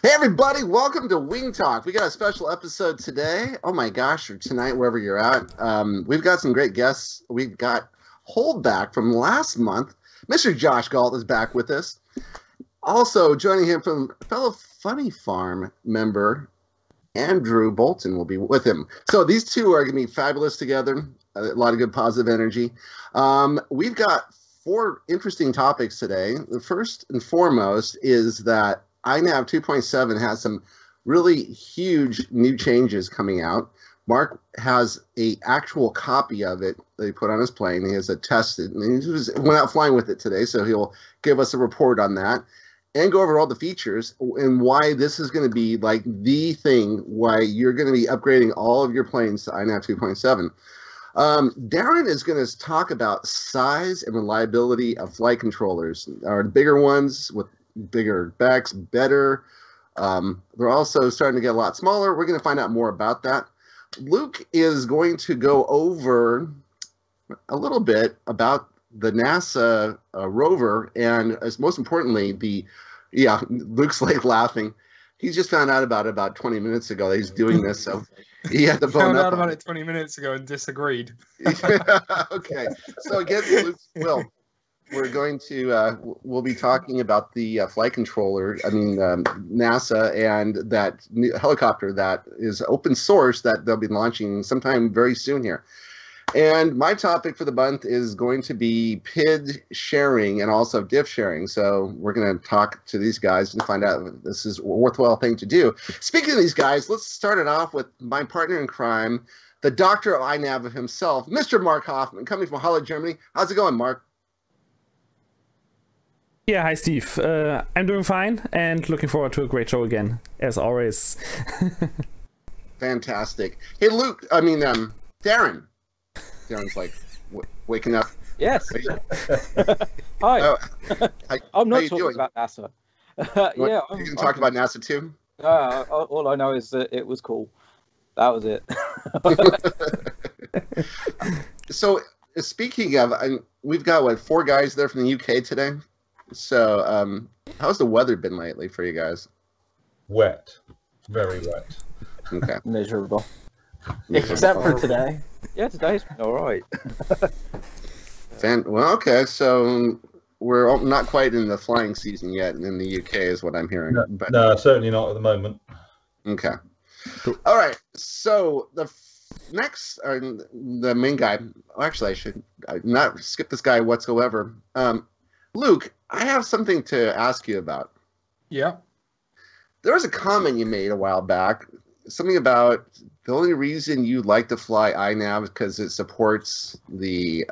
Hey everybody, welcome to Wing Talk. We got a special episode today. Oh my gosh, or tonight, wherever you're at. We've got some great guests. We've got holdback from last month. Mr. Josh Gault is back with us. Also joining him from fellow Funny Farm member Andrew Bolton will be with him. So these two are going to be fabulous together. A lot of good positive energy. We've got 4 interesting topics today. The first and foremost is that INAV 2.7 has some really huge new changes coming out. Mark has an actual copy of it that he put on his plane. He has it tested, and he went out flying with it today, so he'll give us a report on that and go over all the features and why this is going to be like the thing, why you're going to be upgrading all of your planes to INAV 2.7. Darren is going to talk about size and reliability of flight controllers. Are the bigger ones with bigger backs better? They're also starting to get a lot smaller. We're going to find out more about that. Luke is going to go over a little bit about the NASA rover, and most importantly, Luke's like laughing. He's just found out about it about 20 minutes ago that he's doing this, so he had to found out about it 20 minutes ago and disagreed. Okay, so against Luke's will, we're going to we'll be talking about the flight controller. I mean, NASA and that new helicopter that is open source that they'll be launching sometime very soon here. And my topic for the month is going to be Pidge Sharing and also Diff Sharing. So we're going to talk to these guys and find out if this is a worthwhile thing to do. Speaking of these guys, let's start it off with my partner in crime, the doctor of INAV himself, Mr. Marc Hoffman, coming from Halle, Germany. How's it going, Mark? Yeah, hi Steve. I'm doing fine and looking forward to a great show again, as always. Fantastic. Hey, Luke, Darren. Darren's like waking up. Yes. Hi. I'm not talking doing? about NASA. You can talk about NASA too? All I know is that it was cool. That was it. So, speaking of, we've got, 4 guys there from the UK today? So, how's the weather been lately for you guys? Wet. Very wet. Okay. Miserable. Except for today. Yeah, today's been all right. Well, okay, so we're not quite in the flying season yet in the UK is what I'm hearing. No, certainly not at the moment. Okay. All right, so the next, the main guy, actually I should not skip this guy whatsoever. Luke, I have something to ask you about. Yeah. There was a comment you made a while back, something about the only reason you like to fly INAV is because it supports the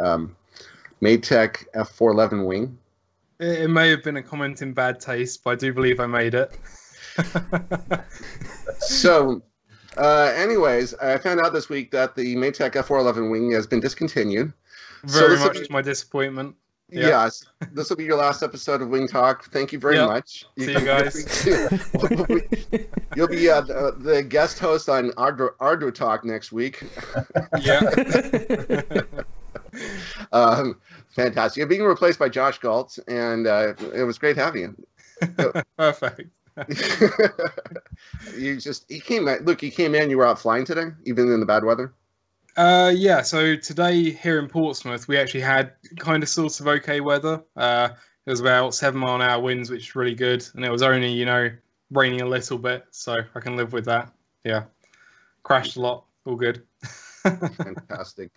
Maytech F411 wing. It may have been a comment in bad taste, but I do believe I made it. So, anyways, I found out this week that the Maytech F411 wing has been discontinued. Very much to my disappointment. Yeah. Yes, this will be your last episode of Wing Talk. Thank you very much. See you guys. You'll be the guest host on Ardro Talk next week. Yeah. Fantastic. You're being replaced by Josh Gault, and it was great having you. Perfect. He came in. You were out flying today, even in the bad weather. Yeah, so today here in Portsmouth, we actually had kind of sort of okay weather. It was about 7-mile-an-hour winds, which is really good. And it was only, raining a little bit. So I can live with that. Yeah. Crashed a lot. All good. Fantastic.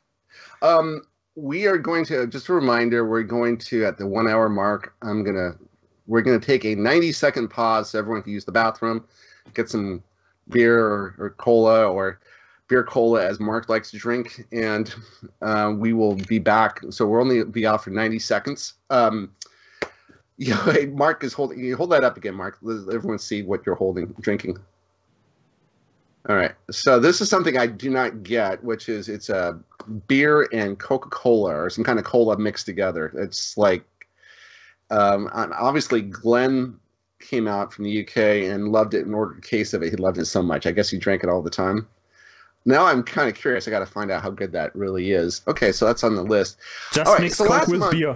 We are going to, just a reminder, we're going to, at the 1 hour mark, we're going to take a 90-second pause so everyone can use the bathroom, get some beer or cola or beer cola as Mark likes to drink, and we will be back. So we'll only be out for 90 seconds. Mark is holding. You hold that up again, Mark. Let everyone see what you're drinking. All right. So this is something I do not get, which is it's a beer and Coca-Cola or some kind of cola mixed together. It's like, obviously Glenn came out from the UK and loved it and ordered a case of it. He loved it so much. I guess he drank it all the time. Now I'm kind of curious. I got to find out how good that really is. Okay, so that's on the list. Just mix Coke with beer.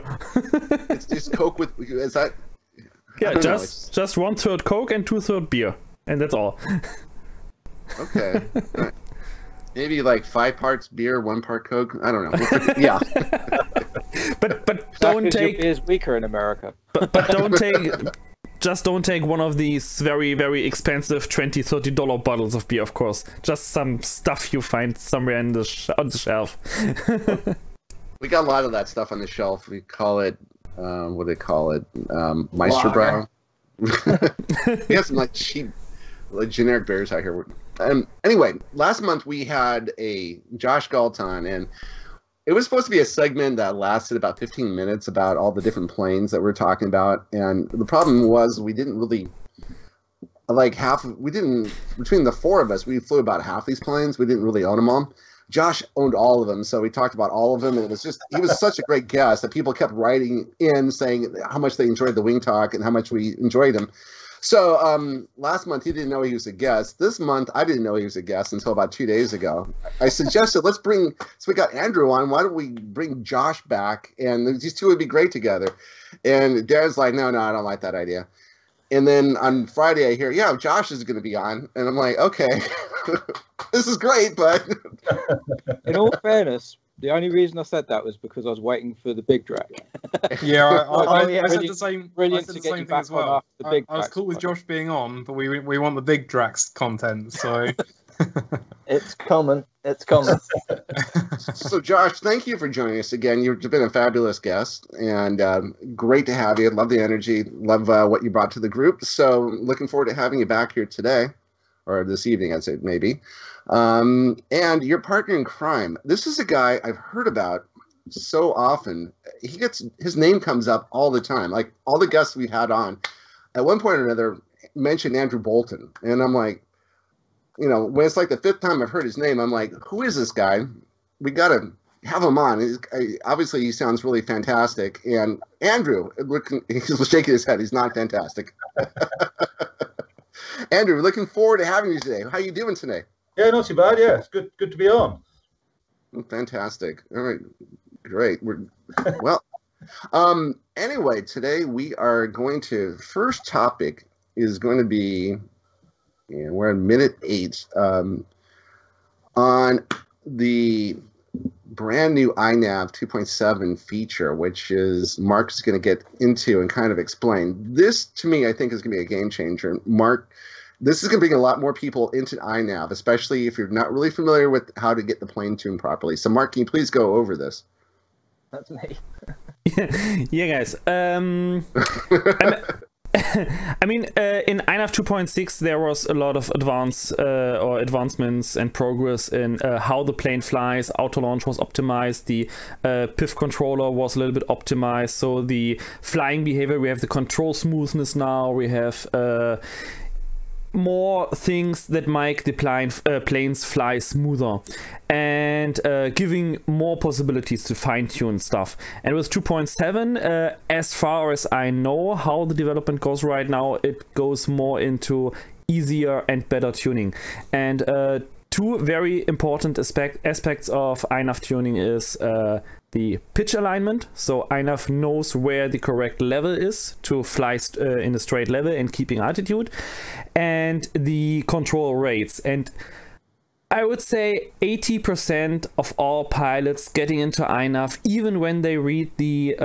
It's just Coke with. Is that? Yeah, just 1/3 Coke and 2/3 beer. And that's all. Okay. All right. Maybe like 5 parts beer, 1 part Coke. I don't know. Yeah. But don't take. Your beer's weaker in America. But don't take. Just don't take one of these very, very expensive $20-$30 bottles of beer, of course. Just some stuff you find somewhere on the shelf. We got a lot of that stuff on the shelf. We call it, what do they call it? Meisterbrow. We have some like cheap, like, generic beers out here. Anyway, last month we had a Josh Gault on, and it was supposed to be a segment that lasted about 15 minutes about all the different planes that we're talking about. And the problem was we didn't really, between the 4 of us, we flew about half these planes. We didn't really own them all. Josh owned all of them, so we talked about all of them. And he was such a great guest that people kept writing in saying how much they enjoyed the Wing Talk and how much we enjoyed him. So last month he didn't know he was a guest. This month I didn't know he was a guest until about 2 days ago. I suggested so we got Andrew on. Why don't we bring Josh back? And these two would be great together. And Darren's like, no, I don't like that idea. And then on Friday I hear, yeah, Josh is going to be on. And I'm like, okay, this is great, but... In all fairness, the only reason I said that was because I was waiting for the big drag. Yeah, I said the same. Brilliant I said to the get same you thing back as well. on the big I was cool with Josh being on, but we want the big Drax content. So It's coming. It's coming. So Josh, thank you for joining us again. You've been a fabulous guest, and great to have you. Love the energy. Love what you brought to the group. So looking forward to having you back here today, or this evening, I'd say maybe. And your partner in crime. This is a guy I've heard about so often. His name comes up all the time. Like all the guests we've had on, at one point or another, mentioned Andrew Bolton, and I'm like, when it's like the 5th time I've heard his name, I'm like, who is this guy? We got to have him on. Obviously, he sounds really fantastic. And Andrew, he's shaking his head. He's not fantastic. Andrew, looking forward to having you today. How are you doing today? Yeah, not too bad. Yeah, it's good to be on. Fantastic. All right, great. Anyway, today we are going to, first topic is going to be, we're at minute 8, on the brand new INAV 2.7 feature, which is Mark's going to get into and kind of explain. This, to me, I think is going to be a game changer. Mark, this is going to bring a lot more people into INAV, especially if you're not really familiar with how to get the plane tuned properly. So, Mark, can you please go over this? That's me. Yeah, guys. I mean, in INAV 2.6, there was a lot of advancements and progress in how the plane flies. Auto launch was optimized. The PIF controller was a little bit optimized. So the flying behavior, we have the control smoothness now. We have more things that make the planes fly smoother, and giving more possibilities to fine-tune stuff. And with 2.7, as far as I know how the development goes right now, it goes more into easier and better tuning. And 2 very important aspects of INAV tuning is the pitch alignment. So INAV knows where the correct level is to fly in a straight level and keeping altitude, and the control rates. And I would say 80% of all pilots getting into INAV, even when they read the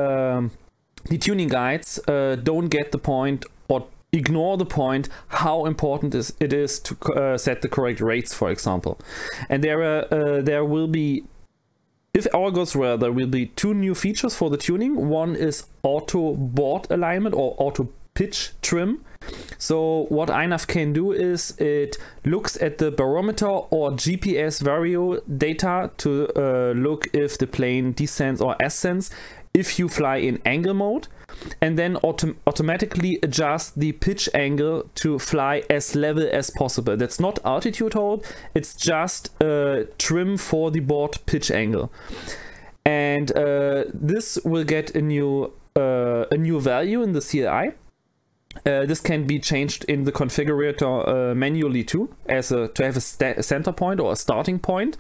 tuning guides, don't get the point or ignore the point how important it is to set the correct rates, for example. And there will be, if all goes well, there will be 2 new features for the tuning. One is auto board alignment or auto pitch trim. So what INAV can do is it looks at the barometer or GPS vario data to look if the plane descends or ascends if you fly in angle mode, and then automatically adjust the pitch angle to fly as level as possible. That's not altitude hold, it's just trim for the board pitch angle. And this will get a new value in the CLI. This can be changed in the configurator manually too, to have a center point or a starting point.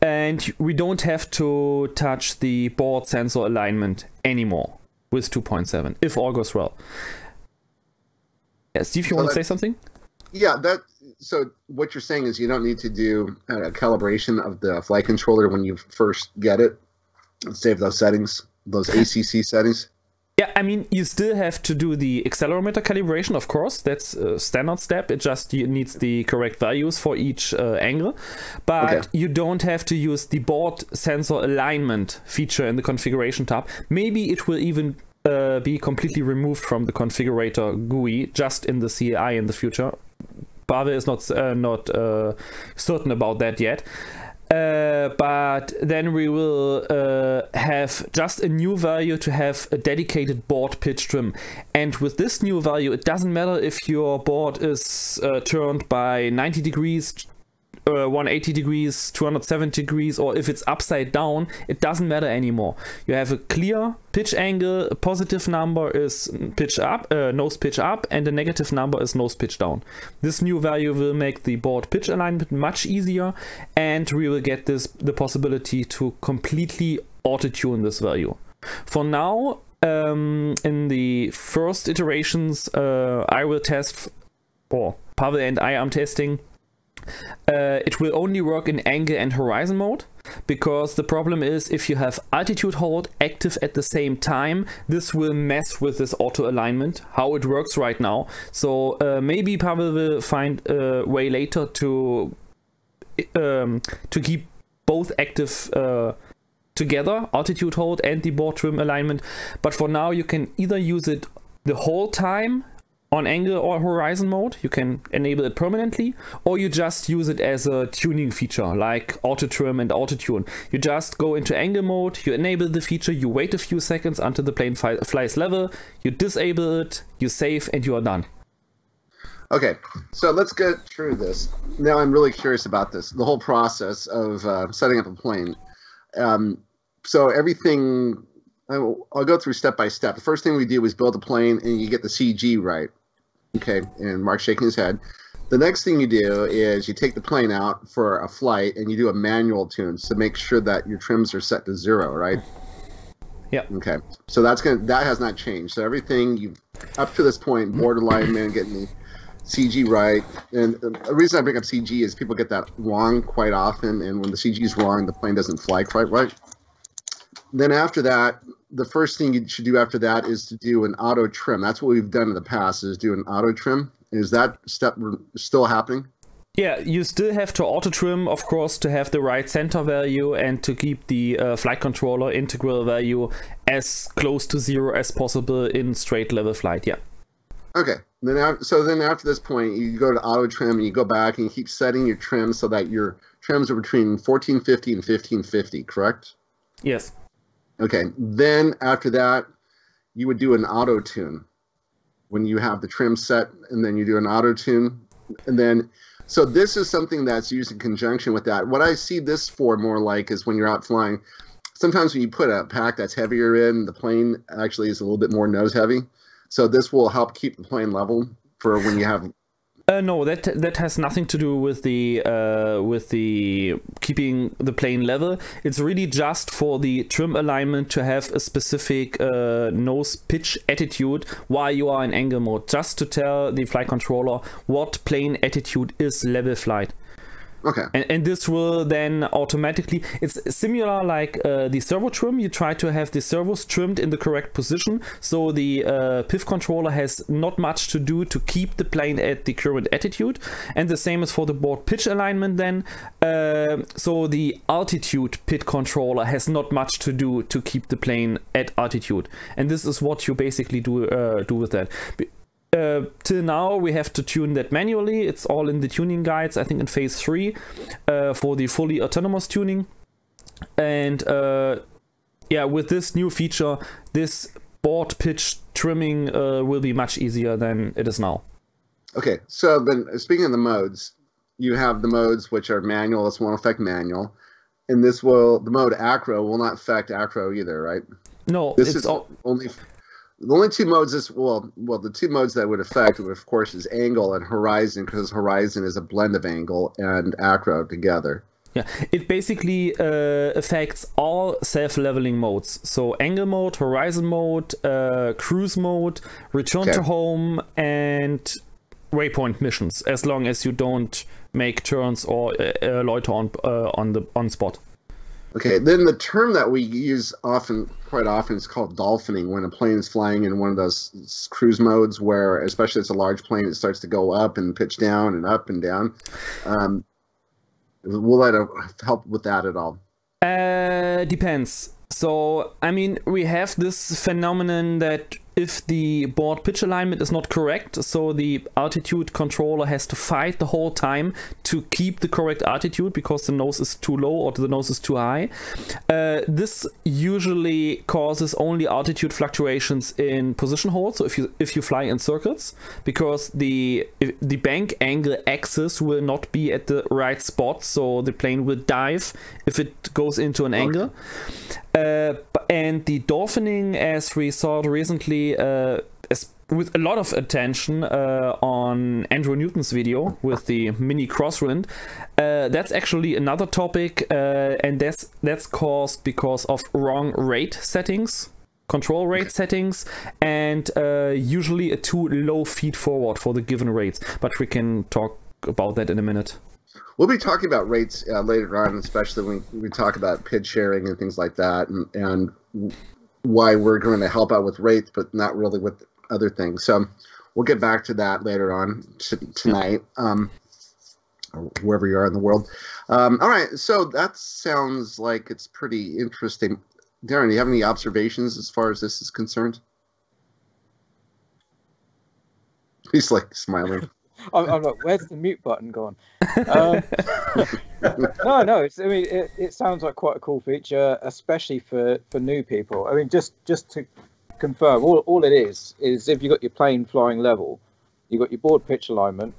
And we don't have to touch the board sensor alignment anymore with 2.7, if all goes well. Yeah, Steve, you want to say something? Yeah, so what you're saying is you don't need to do a calibration of the flight controller when you first get it and save those settings, those ACC settings. Yeah, I mean, you still have to do the accelerometer calibration, of course. That's a standard step. It just needs the correct values for each angle. But you don't have to use the board sensor alignment feature in the configuration tab. Maybe it will even be completely removed from the configurator GUI just in the CLI in the future. Pavel is not certain about that yet. But then we will have just a new value to have a dedicated board pitch trim. And with this new value, it doesn't matter if your board is turned by 90 degrees, 180 degrees, 270 degrees, or if it's upside down, it doesn't matter anymore. You have a clear pitch angle, a positive number is pitch up, nose pitch up, and a negative number is nose pitch down. This new value will make the board pitch alignment much easier, and we will get the possibility to completely auto-tune this value. For now, in the first iterations, I will test, or Pavel and I am testing. It will only work in angle and horizon mode, because the problem is if you have altitude hold active at the same time, this will mess with this auto alignment, how it works right now. So maybe Pavel will find a way later to keep both active together, altitude hold and the board trim alignment. But for now you can either use it the whole time on angle or horizon mode, you can enable it permanently, or you just use it as a tuning feature like auto trim and auto tune. You just go into angle mode, you enable the feature, you wait a few seconds until the plane flies level, you disable it, you save, and you are done. Okay, so let's get through this. Now I'm really curious about this, the whole process of setting up a plane. So everything, I'll go through step by step. The first thing we do is build a plane and you get the CG right. Okay, and Mark's shaking his head. The next thing you do is you take the plane out for a flight and you do a manual tune to make sure that your trims are set to 0, right? Yeah. Okay, so that has not changed. So everything you've up to this point, board alignment, getting the CG right. And the reason I bring up CG is people get that wrong quite often, and when the CG is wrong, the plane doesn't fly quite right. Then after that, the first thing you should do after that is to do an auto trim. That's what we've done in the past, is do an auto trim. Is that step still happening? Yeah, you still have to auto trim, of course, to have the right center value and to keep the flight controller integral value as close to 0 as possible in straight level flight. Yeah. Okay. Then after this point, you go to auto trim and you go back and you keep setting your trims so that your trims are between 1450 and 1550, correct? Yes. Okay, then after that, you would do an auto tune when you have the trim set, and then you do an auto tune, and then so this is something that's used in conjunction with that. What I see this for more like is when you're out flying. Sometimes when you put a pack that's heavier in, the plane actually is a little bit more nose heavy. So this will help keep the plane level for when you have. No, that has nothing to do with the keeping the plane level. It's really just for the trim alignment to have a specific nose pitch attitude while you are in angle mode, just to tell the flight controller what plane attitude is level flight. Okay. And this will then automatically, it's similar like the servo trim. You try to have the servos trimmed in the correct position, so the PIF controller has not much to do to keep the plane at the current attitude. And the same is for the board pitch alignment then. So the altitude PID controller has not much to do to keep the plane at altitude. And this is what you basically do with that. Till now we have to tune that manually. It's all in the tuning guides, I think in phase 3 for the fully autonomous tuning. And yeah, with this new feature, this board pitch trimming will be much easier than it is now. Okay, so then speaking of the modes, you have the modes which are manual. This won't affect manual, and the mode acro will not affect acro either, right? No, this is only. The only two modes the two modes that would affect, of course, is angle and horizon, because horizon is a blend of angle and acro together. Yeah, it basically affects all self-leveling modes. So angle mode, horizon mode, cruise mode, return to home, and waypoint missions, as long as you don't make turns or loiter on spot. Okay, then the term that we use quite often is called dolphining, when a plane is flying in one of those cruise modes where, especially if it's a large plane, it starts to go up and pitch down and up and down. Will that help with that at all? Depends. So, I mean, we have this phenomenon that if the board pitch alignment is not correct, so the altitude controller has to fight the whole time to keep the correct altitude because the nose is too low or the nose is too high. This usually causes only altitude fluctuations in position hold. So if you fly in circuits, because the bank angle axis will not be at the right spot, so the plane will dive if it goes into an angle. And the dolphining, as we saw recently, with a lot of attention on Andrew Newton's video with the mini crosswind, that's actually another topic, and that's caused because of wrong rate settings, control rate settings, and usually a too low feed forward for the given rates. But we can talk about that in a minute. We'll be talking about rates later on, especially when we talk about Pidge sharing and things like that, and why we're going to help out with rates, but not really with other things. So we'll get back to that later on tonight, or wherever you are in the world. All right, so that sounds like it's pretty interesting. Darren, do you have any observations as far as this is concerned? He's like smiling. I'm like, where's the mute button gone? No, it sounds like quite a cool feature, especially for new people. I mean, just to confirm, all it is if you've got your plane flying level, you've got your board pitch alignment,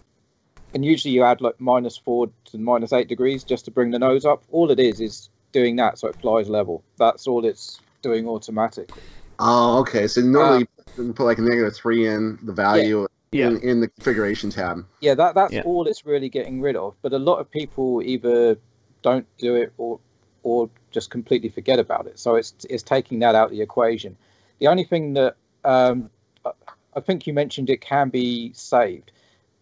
and usually you add like -4 to -8 degrees just to bring the nose up. All it is doing that so it flies level. That's all it's doing automatically. Oh, okay. So normally you put like a -3 in the value. Yeah. In the configuration tab. Yeah, that's all it's really getting rid of. But a lot of people either don't do it or just completely forget about it. So it's taking that out of the equation. The only thing that I think you mentioned, it can be saved,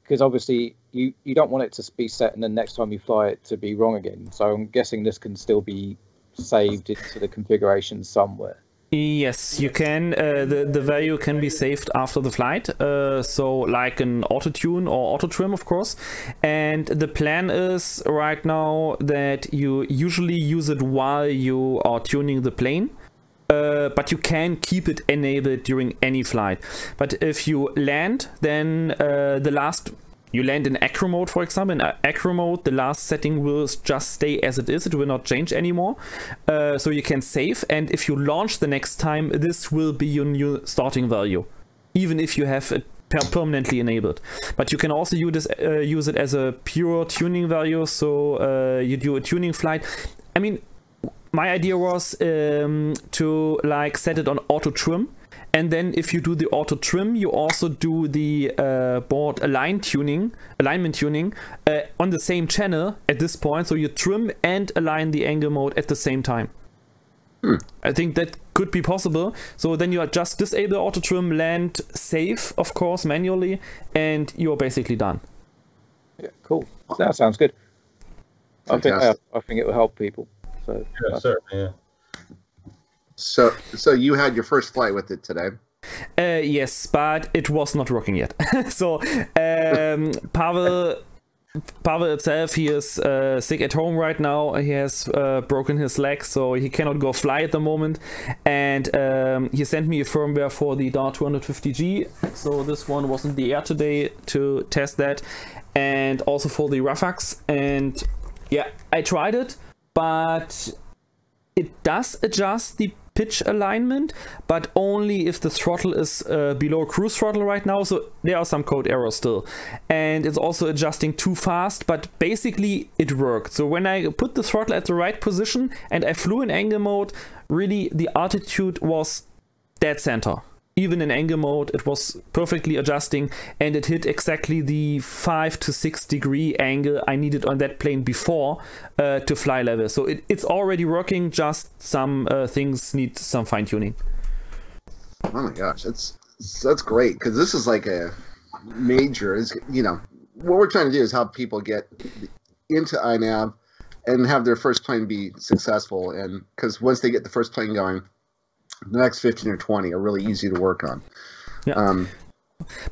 because obviously you don't want it to be set and then next time you fly it to be wrong again. So I'm guessing this can still be saved into the configuration somewhere. Yes, you can. The value can be saved after the flight, so like an auto tune or auto trim, of course. And the plan is right now that you usually use it while you are tuning the plane, but you can keep it enabled during any flight. But if you land, then you land in acro mode, for example. In acro mode, the last setting will just stay as it is. It will not change anymore. So you can save, and if you launch the next time, this will be your new starting value, even if you have it permanently enabled. But you can also use it as a pure tuning value. So you do a tuning flight. I mean, my idea was to like set it on auto trim. And then if you do the auto trim, you also do the board alignment tuning on the same channel at this point. So you trim and align the angle mode at the same time. I think that could be possible. So then you just disable auto trim, land, save, of course, manually, and you're basically done. Yeah, cool. That sounds good. I think it will help people. So yeah, certainly, yeah. So you had your first flight with it today? Yes, but it was not working yet. So Pavel itself, he is sick at home right now. He has broken his leg, so he cannot go fly at the moment. And he sent me a firmware for the Dart 250G. So this one was in the air today to test that, and also for the Rafax. And yeah, I tried it, but it does adjust the pitch alignment, but only if the throttle is below cruise throttle right now. So there are some code errors still, and it's also adjusting too fast, but basically it worked. So when I put the throttle at the right position and I flew in angle mode, really the altitude was dead center. Even in angle mode, it was perfectly adjusting, and it hit exactly the 5 to 6 degree angle I needed on that plane before to fly level. So it's already working, just some things need some fine tuning. Oh my gosh, that's great, because this is like major is, what we're trying to do is help people get into INAV and have their first plane be successful. And because once they get the first plane going, the next 15 or 20 are really easy to work on. Yeah.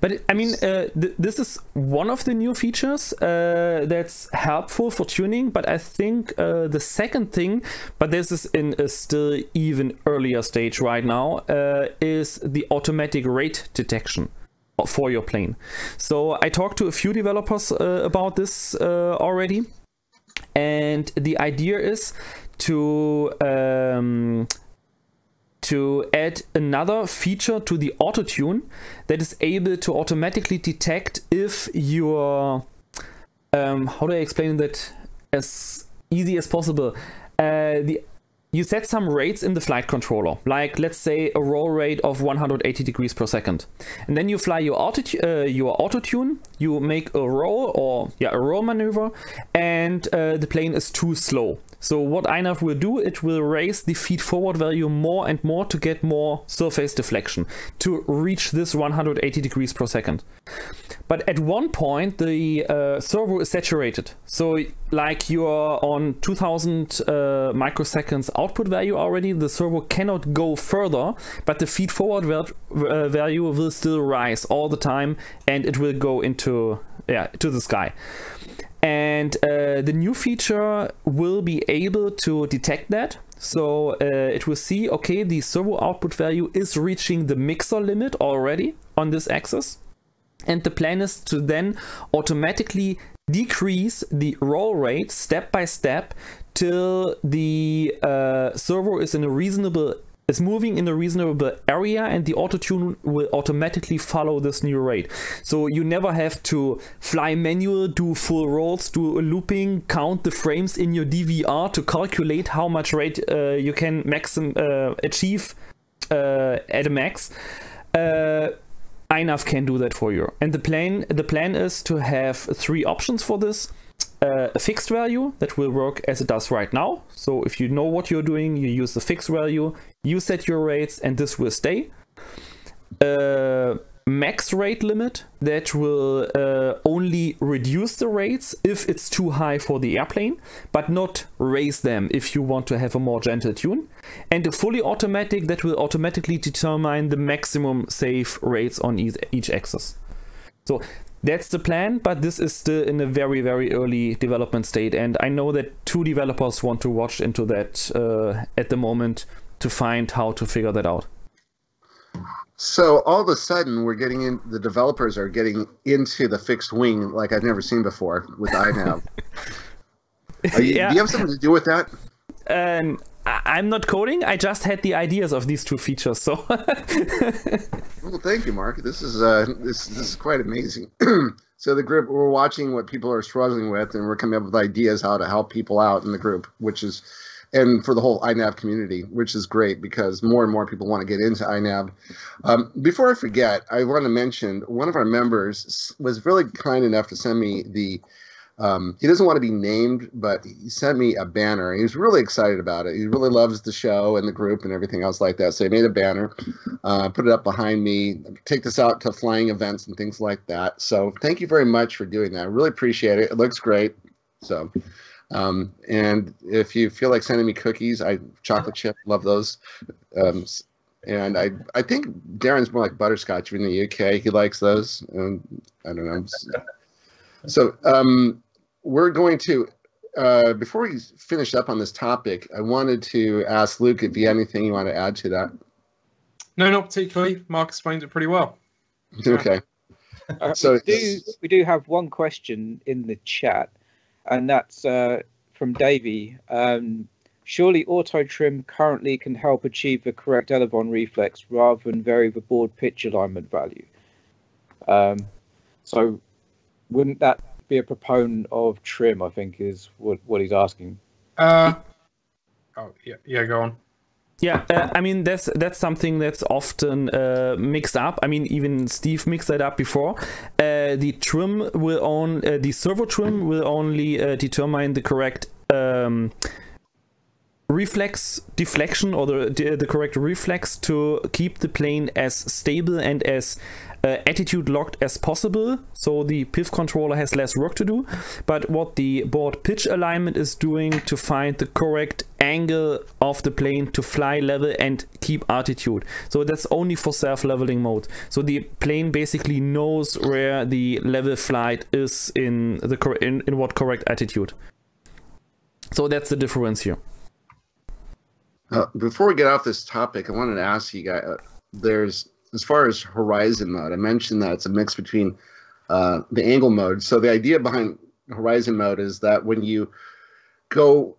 But I mean, this is one of the new features that's helpful for tuning. But I think the second thing, but this is in a still even earlier stage right now, is the automatic rate detection for your plane. So I talked to a few developers about this already, and the idea is to add another feature to the auto tune that is able to automatically detect if your how do I explain that as easy as possible? You set some rates in the flight controller, like let's say a roll rate of 180 degrees per second, and then you fly your auto tune. You make a roll a roll maneuver, and the plane is too slow. So what INAV will do, it will raise the feed forward value more and more to get more surface deflection to reach this 180 degrees per second. But at one point, the servo is saturated. So like you are on 2000 microseconds output value already, the servo cannot go further, but the feed forward value will still rise all the time, and it will go into to the sky. And the new feature will be able to detect that. So it will see, okay, the servo output value is reaching the mixer limit already on this axis. And the plan is to then automatically decrease the roll rate step by step till the servo is moving in a reasonable area, and the auto tune will automatically follow this new rate. So you never have to fly manual, do full rolls, do a looping, count the frames in your DVR to calculate how much rate you can achieve at a max. INAV can do that for you. And the plan is to have 3 options for this. A fixed value that will work as it does right now. So if you know what you're doing, you use the fixed value, you set your rates, and this will stay. Max rate limit that will only reduce the rates if it's too high for the airplane, but not raise them if you want to have a more gentle tune. And a fully automatic that will automatically determine the maximum safe rates on each axis. So that's the plan, but this is still in a very, very early development state, and I know that 2 developers want to watch into that at the moment to find how to figure that out. So all of a sudden, the developers are getting into the fixed wing like I've never seen before with INAV. Do you have something to do with that? I'm not coding. I just had the ideas of these 2 features. So, well, thank you, Mark. This is quite amazing. So the group, we're watching what people are struggling with, and we're coming up with ideas how to help people out in the group, and for the whole INAV community, which is great because more and more people want to get into INAV. Before I forget, I want to mention one of our members was really kind enough to send me he doesn't want to be named, but he sent me a banner. He was really excited about it. He really loves the show and the group and everything else like that. So he made a banner, put it up behind me, take this out to flying events and things like that. So thank you very much for doing that. I really appreciate it. It looks great. So, and if you feel like sending me cookies, chocolate chip, love those. And I think Darren's more like butterscotch. You're in the UK. He likes those. I don't know. So we're going to, before we finish up on this topic, I wanted to ask Luke if you had anything you want to add to that. No, not particularly. Mark explained it pretty well. Okay. So we do have one question in the chat, and that's from Davey. Surely auto trim currently can help achieve the correct elevon reflex rather than vary the board pitch alignment value. So wouldn't that be a proponent of trim, I think is what he's asking. Yeah, go on. Yeah, I mean that's something that's often mixed up. I mean, even Steve mixed that up before. The trim will the servo trim will only determine the correct reflex deflection, or the correct reflex to keep the plane as stable and as attitude locked as possible, so the PIF controller has less work to do. But what the board pitch alignment is doing to find the correct angle of the plane to fly level and keep altitude. So that's only for self-leveling mode. So the plane basically knows where the level flight is in what correct attitude. So that's the difference here. Before we get off this topic, I wanted to ask you guys, as far as horizon mode, I mentioned that it's a mix between the angle mode. So the idea behind horizon mode is that when you go,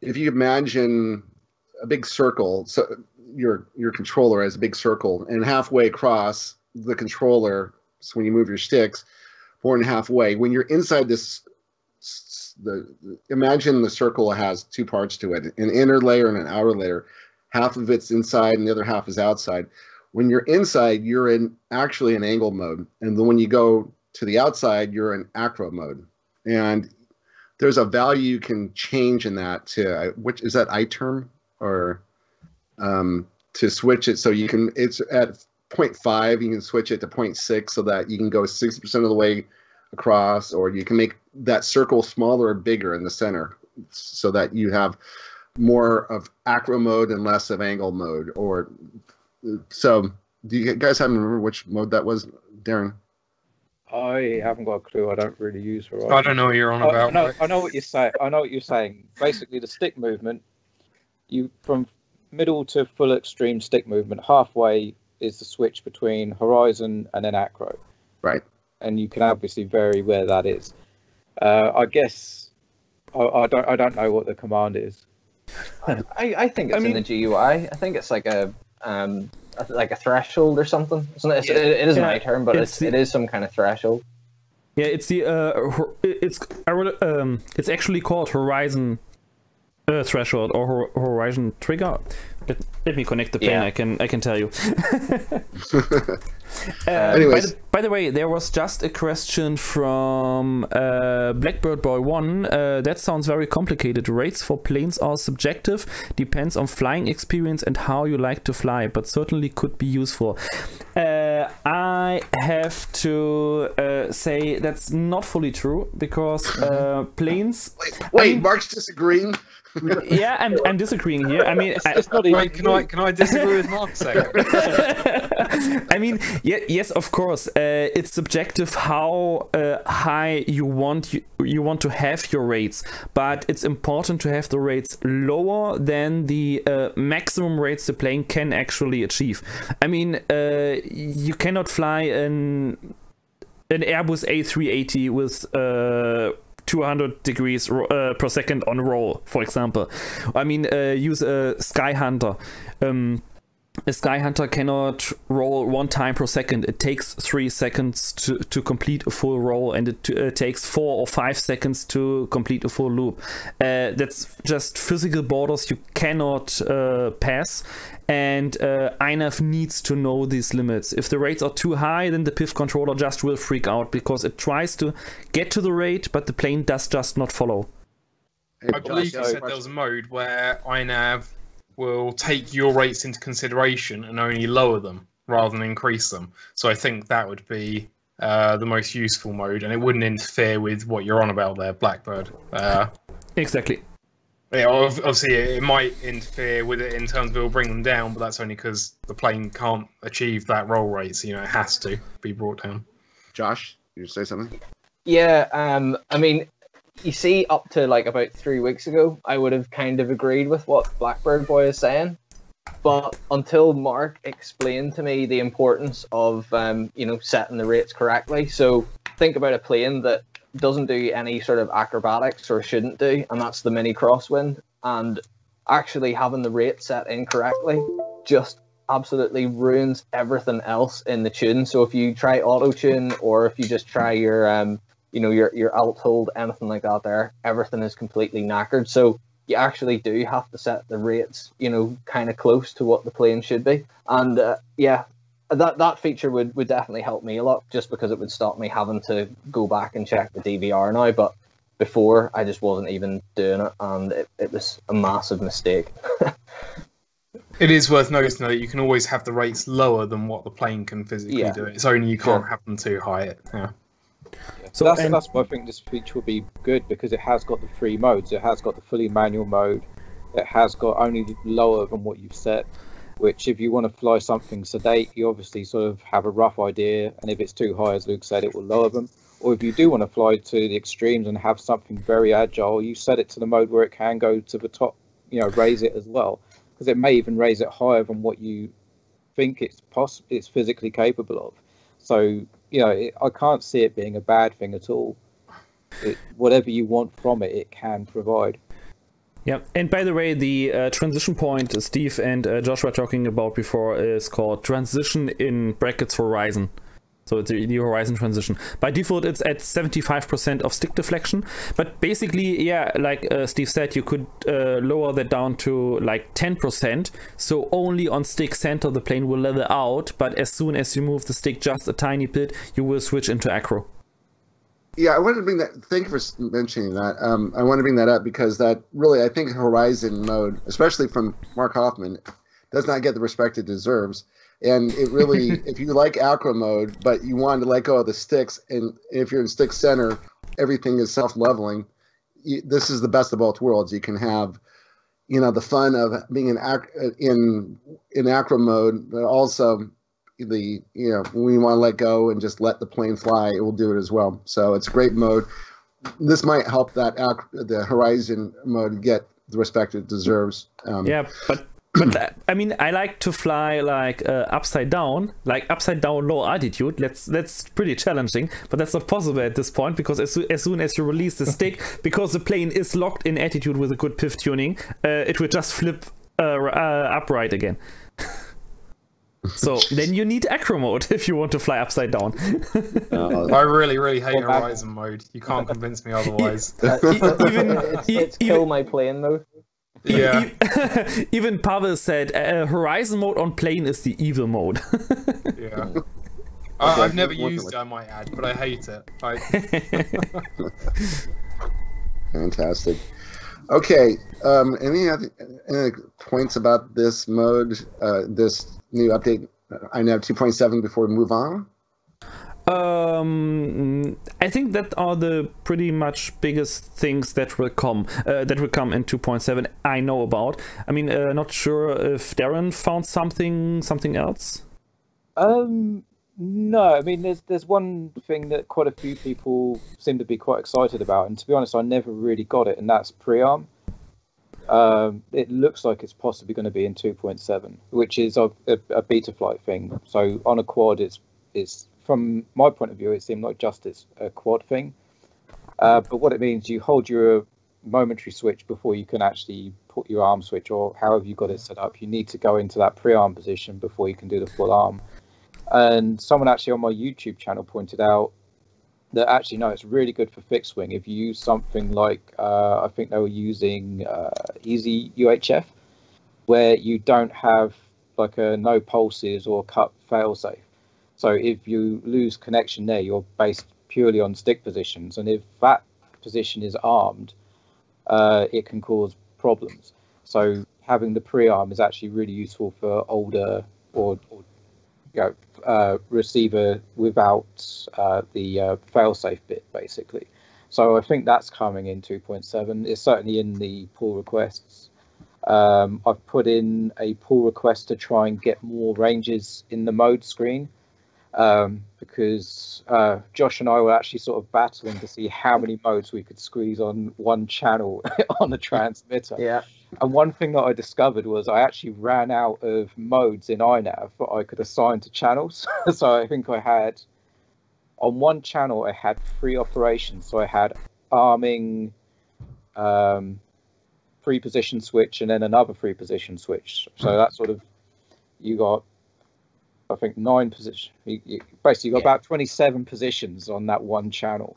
if you imagine a big circle, so your controller has a big circle, and halfway across the controller, so when you move your sticks, 4.5 way, when you're inside this, imagine the circle has two parts to it, an inner layer and an outer layer. Half of it's inside and the other half is outside. When you're inside, you're actually in angle mode, and then when you go to the outside, you're in acro mode. And there's a value you can change in that to which is that I term, or to switch it so you can. It's at 0.5. You can switch it to 0.6 so that you can go 60% of the way across, or you can make that circle smaller or bigger in the center, so that you have more of acro mode and less of angle mode. Or so, do you guys happen to remember which mode that was, Darren? I haven't got a clue. I don't really use Horizon. I don't know what you're on about. No, I know what you're saying. I know what you're saying. Basically, the stick movement, you from middle to full extreme stick movement, halfway is the switch between horizon and then acro. Right. And you can obviously vary where that is. I guess I don't know what the command is. I think it's in the GUI. I think it's like a threshold or something. It isn't my term, but it is some kind of threshold. Yeah, it's the it's actually called horizon threshold or horizon trigger. Let me connect the plane. Yeah. I can tell you. Anyways, by the way, there was just a question from Blackbird Boy 1. That sounds very complicated. Rates for planes are subjective, depends on flying experience and how you like to fly, but certainly could be useful. I have to say that's not fully true, because planes. Wait, Mark's disagreeing. Yeah, I'm disagreeing here. I mean, it's not even... Can I disagree with Mark saying? I mean, yes, of course. It's subjective how high you want to have your rates, but it's important to have the rates lower than the maximum rates the plane can actually achieve. I mean, you cannot fly an Airbus A380 with 200 degrees per second on roll, for example. I mean, use a Sky Hunter. A Sky Hunter cannot roll 1 time per second. It takes 3 seconds to complete a full roll, and it takes 4 or 5 seconds to complete a full loop. That's just physical borders you cannot pass, and INAV needs to know these limits. If the rates are too high, then the PIF controller just will freak out, because it tries to get to the rate, but the plane does just not follow. I believe you said there was a mode where INAV will take your rates into consideration and only lower them rather than increase them. So I think that would be the most useful mode, and it wouldn't interfere with what you're on about there, Blackbird. Exactly. Yeah, obviously it might interfere with it in terms of it'll bring them down, but that's only because the plane can't achieve that roll rate, so it has to be brought down. Josh, you say something? Yeah, I mean, you see, up to like about 3 weeks ago, I would have kind of agreed with what Blackbird Boy is saying, but until Mark explained to me the importance of setting the rates correctly. So think about a plane that doesn't do any sort of acrobatics, or shouldn't do, and that's the mini crosswind, and actually having the rate set incorrectly just absolutely ruins everything else in the tune. So if you try auto tune, or if you just try your alt hold, anything like that, there, everything is completely knackered. So you actually do have to set the rates kind of close to what the plane should be. And that feature would definitely help me a lot, just because it would stop me having to go back and check the DVR now. But before I just wasn't even doing it, and it was a massive mistake. It is worth noting that you can always have the rates lower than what the plane can physically do. It's only you can't have them too high. Yeah. So that's why I think this feature will be good, because it has got the 3 modes. It has got the fully manual mode. It has got only lower than what you've set, which if you want to fly something sedate, you obviously sort of have a rough idea. And if it's too high, as Luke said, it will lower them. Or if you do want to fly to the extremes and have something very agile, you set it to the mode where it can go to the top, raise it as well. Because it may even raise it higher than what you think it's physically capable of. So, I can't see it being a bad thing at all. Whatever you want from it, it can provide. Yeah, and by the way, the transition point Steve and Josh were talking about before is called transition in brackets horizon. So it's the horizon transition. By default, it's at 75% of stick deflection. But basically, yeah, like Steve said, you could lower that down to like 10%. So only on stick center, the plane will level out. But as soon as you move the stick just a tiny bit, you will switch into acro. Yeah, I wanted to bring that. Thank you for mentioning that. I want to bring that up because that really, I think, horizon mode, especially from Marc Hoffman, does not get the respect it deserves. And it really, if you like acro mode, but you want to let go of the sticks, and if you're in stick center, everything is self-leveling. This is the best of both worlds. You can have, the fun of being in acro mode, but also when you want to let go and just let the plane fly, it will do it as well. So it's a great mode. This might help the horizon mode get the respect it deserves. But I mean, I like to fly like upside down low altitude. That's pretty challenging, but that's not possible at this point because as soon as you release the stick, because the plane is locked in attitude with a good PIF tuning, it will just flip upright again. So then you need acro mode if you want to fly upside down. I really, really hate horizon mode. You can't convince me otherwise. It's kill my plane mode. Yeah. Even Pavel said horizon mode on plane is the evil mode. Yeah. I've never used it, I might add, but I hate it. Fantastic. Okay. Any points about this mode, this new update, INAV 2.7 before we move on? I think that are the pretty much biggest things that will come in 2.7 I know about. I mean, not sure if Darren found something else. No, I mean, there's one thing that quite a few people seem to be quite excited about, and to be honest, I never really got it, and that's pre-arm. It looks like it's possibly going to be in 2.7, which is a beta flight thing. So on a quad, it's from my point of view, it seemed like just it's a quad thing. But what it means, you hold your momentary switch before you can actually put your arm switch, or however you got it set up. You need to go into that pre-arm position before you can do the full arm. And someone actually on my YouTube channel pointed out that actually, no, it's really good for fixed wing. If you use something like, I think they were using Easy UHF, where you don't have like a no pulses or cut failsafe. So if you lose connection there, you're based purely on stick positions. And if that position is armed, it can cause problems. So having the pre-arm is actually really useful for older or receiver without the fail-safe bit, basically. So I think that's coming in 2.7. It's certainly in the pull requests. I've put in a pull request to try and get more ranges in the mode screen, because Josh and I were actually sort of battling to see how many modes we could squeeze on one channel on the transmitter. Yeah. And one thing that I discovered was I actually ran out of modes in INAV that I could assign to channels. So I think I had, on one channel, I had 3 operations. So I had arming, 3-position switch, and then another 3-position switch. So that sort of, you got, I think, 9 positions. Basically, you got about 27 positions on that one channel.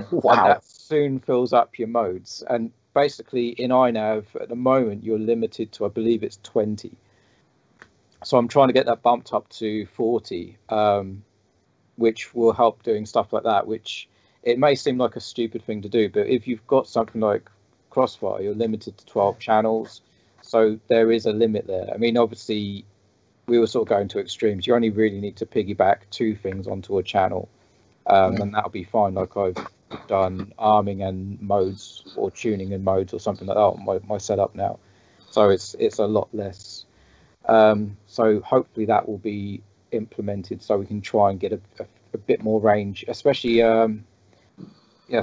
Wow. And that soon fills up your modes. And basically, in INAV, at the moment, you're limited to, I believe it's 20. So I'm trying to get that bumped up to 40, which will help doing stuff like that, which it may seem like a stupid thing to do, but if you've got something like Crossfire, you're limited to 12 channels, so there is a limit there. I mean, obviously, we were sort of going to extremes. You only really need to piggyback 2 things onto a channel, and that'll be fine. Like I've done arming and modes, or tuning and modes, or something like that on my setup now. So it's a lot less. So hopefully that will be implemented, so we can try and get a bit more range, especially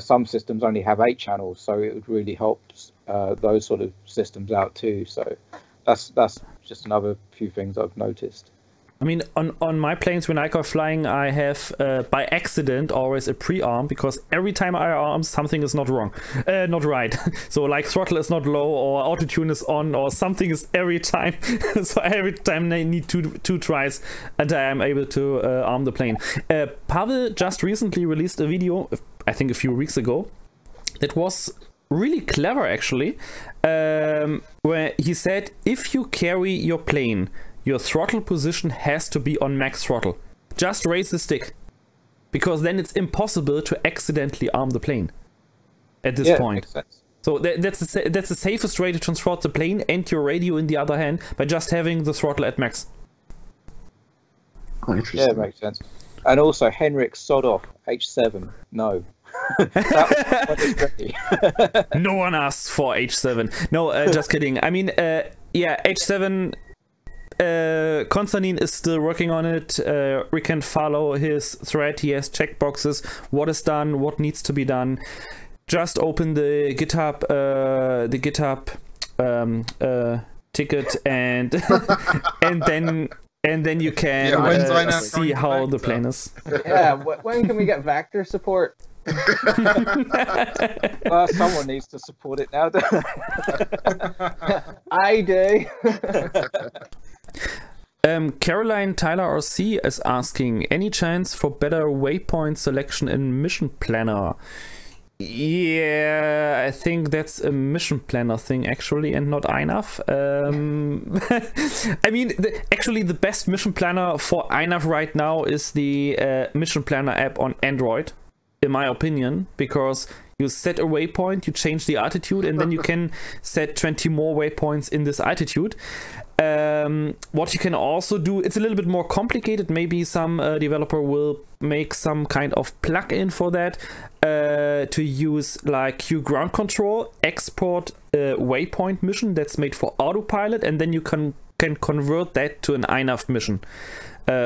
some systems only have 8 channels, so it would really help those sort of systems out too. So that's just another few things I've noticed. I mean, on my planes when I go flying, I have by accident always a pre-arm, because every time I arm, something is not right. So like throttle is not low, or auto tune is on, or something is every time. So every time I need two tries until I am able to arm the plane. Pavel just recently released a video, I think a few weeks ago, that was really clever actually, where he said if you carry your plane, your throttle position has to be on max throttle. Just raise the stick, because then it's impossible to accidentally arm the plane at this point. Makes sense. So that's the safest way to transport the plane and your radio in the other hand, by just having the throttle at max. Oh, interesting. Yeah, it makes sense. And also, Henrik, sod off, H7, no. That was ready. No one asks for H7. No, just kidding. I mean, yeah, H7... Konstantin is still working on it. We can follow his thread. He has checkboxes, what is done, what needs to be done. Just open the GitHub ticket, and and then you can see how the plane is. Yeah, when can we get Vector support? Someone needs to support it now. I do. Caroline Tyler RC is asking, any chance for better waypoint selection in Mission Planner? Yeah, I think that's a Mission Planner thing actually, and not INAV. I mean, actually the best Mission Planner for INAV right now is the Mission Planner app on Android, in my opinion, because you set a waypoint, you change the altitude, and then you can set 20 more waypoints in this altitude. What you can also do, it's a little bit more complicated. Maybe some developer will make some kind of plugin for that, to use like Q ground control, export waypoint mission that's made for autopilot, and then you can convert that to an INAV mission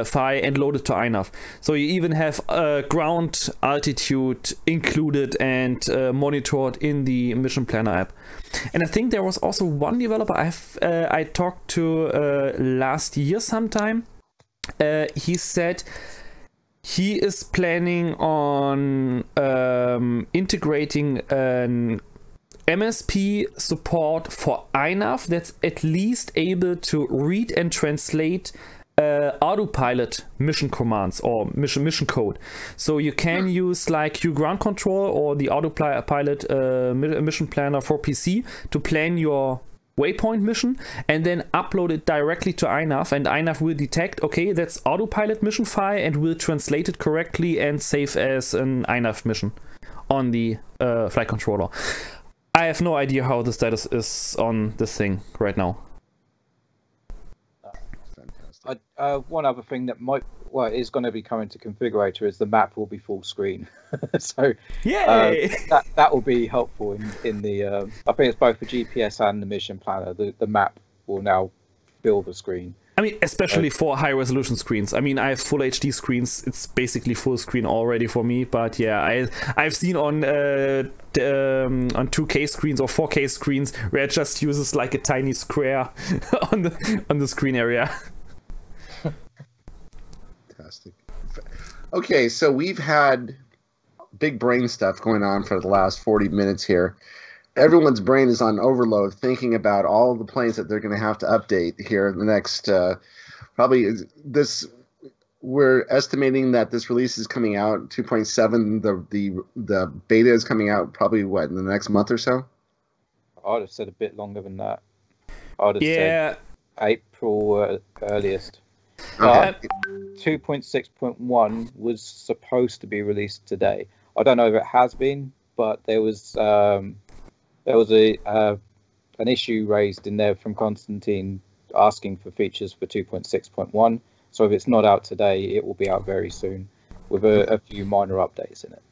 file and load it to INAV. So you even have ground altitude included and monitored in the Mission Planner app. And I think there was also one developer I talked to last year sometime. He said he is planning on integrating an MSP support for INAV that's at least able to read and translate autopilot mission commands or mission code. So you can use like Q ground control or the autopilot mission planner for PC to plan your waypoint mission, and then upload it directly to INAV, and INAV will detect, okay, that's autopilot mission file, and will translate it correctly and save as an INAV mission on the flight controller. I have no idea how the status is on this thing right now. One other thing that is going to be coming to configurator is the map will be full screen. So that will be helpful in the I think it's both the GPS and the mission planner. The map will now fill the screen. I mean, especially for high resolution screens. I mean, I have full HD screens. It's basically full screen already for me. But yeah, I've seen on 2K screens or 4K screens where it just uses like a tiny square on the screen area. Fantastic. Okay, so we've had big brain stuff going on for the last 40 minutes here. Everyone's brain is on overload thinking about all the planes that they're going to have to update here in the next we're estimating that this release is coming out 2.7. The beta is coming out probably in the next month or so. I'd have said a bit longer than that. I'd have said April earliest. Okay. 2.6.1 was supposed to be released today. I don't know if it has been, but there was an issue raised in there from Constantine asking for features for 2.6.1. So if it's not out today, it will be out very soon with a few minor updates in it.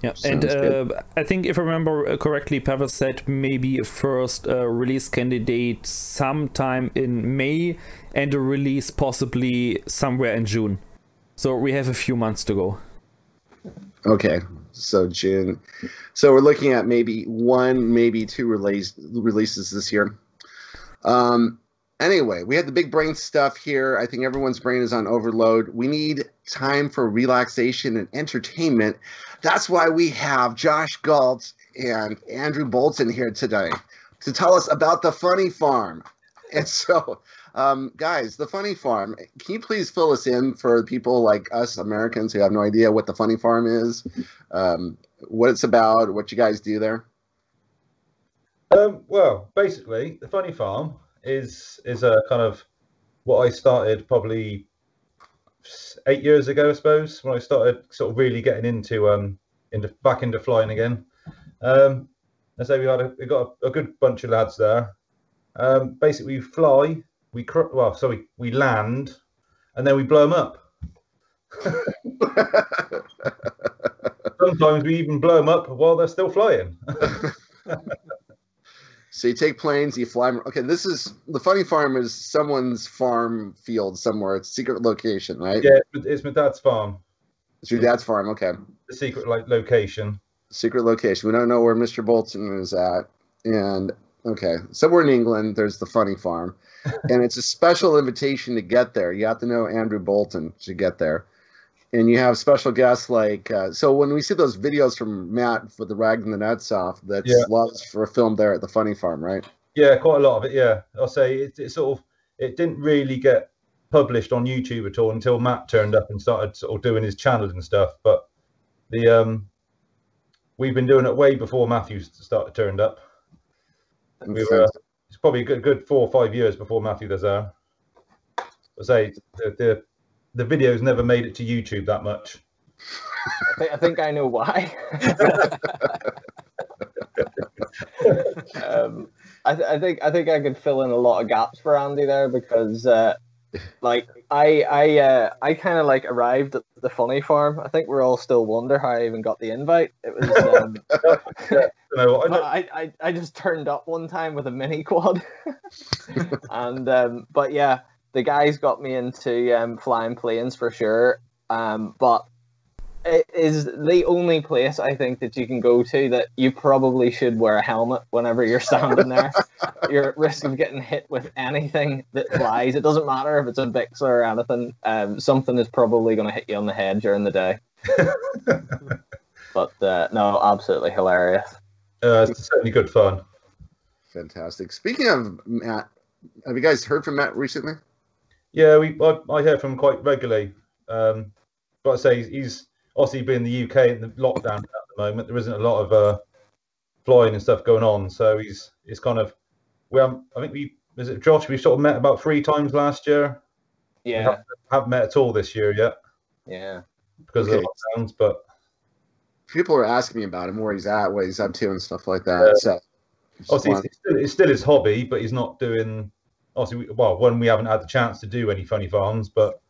Yeah, Sounds and I think if I remember correctly, Pavel said maybe a first release candidate sometime in May and a release possibly somewhere in June. So we have a few months to go. Okay, so June. So we're looking at maybe one, maybe two releases this year. Anyway, we had the big brain stuff here. I think everyone's brain is on overload. We need time for relaxation and entertainment. That's why we have Josh Gault and Andrew Bolton here today to tell us about the Funny Farm. And so, guys, the Funny Farm, can you please fill us in for people like us Americans who have no idea what the Funny Farm is, what it's about, what you guys do there? Well, basically, the Funny Farm is a kind of what I started probably 8 years ago, I suppose, when I started sort of really getting into back into flying again. I say we got a good bunch of lads there. Basically, we fly, we land, and then we blow them up. Sometimes we even blow them up while they're still flying. So you take planes, you fly them. Okay, this is the Funny Farm is someone's farm field somewhere. It's a secret location, right? Yeah, it's my dad's farm. It's your dad's farm. Okay. The secret location. Secret location. We don't know where Mr. Bolton is at. And okay, somewhere in England, there's the Funny Farm, and it's a special invitation to get there. You have to know Andrew Bolton to get there. And you have special guests like, so when we see those videos from Matt for the Rag and the Nuts off, that's lots for a film there at the Funny Farm, right? Yeah, quite a lot of it, yeah. I'll say it didn't really get published on YouTube at all until Matt turned up and started sort of doing his channel and stuff. But we've been doing it way before Matthew turned up. It's probably a good 4 or 5 years before Matthew was there. I'll say the videos never made it to YouTube that much. I think I know why. I think I could fill in a lot of gaps for Andy there because, like, I kind of like arrived at the Funny Farm. I think we're all still wonder how I even got the invite. It was. I just turned up one time with a mini quad, and but yeah. The guys got me into flying planes for sure, but it is the only place I think that you can go to that you probably should wear a helmet whenever you're standing there. You're at risk of getting hit with anything that flies. It doesn't matter if it's a Bixler or anything. Something is probably going to hit you on the head during the day. But no, absolutely hilarious. It's certainly good fun. Fantastic. Speaking of Matt, have you guys heard from Matt recently? Yeah, I hear from him quite regularly. But I say he's obviously been in the UK in the lockdown at the moment. There isn't a lot of flying and stuff going on, so it's kind of. I think Josh? We sort of met about 3 times last year. Yeah, we haven't met at all this year yet. Yeah, because of the lockdowns. But people are asking me about him, where he's at, what he's up to, and stuff like that. So obviously, it's still his hobby, but he's not doing. Obviously, when we haven't had the chance to do any Funny Farms, but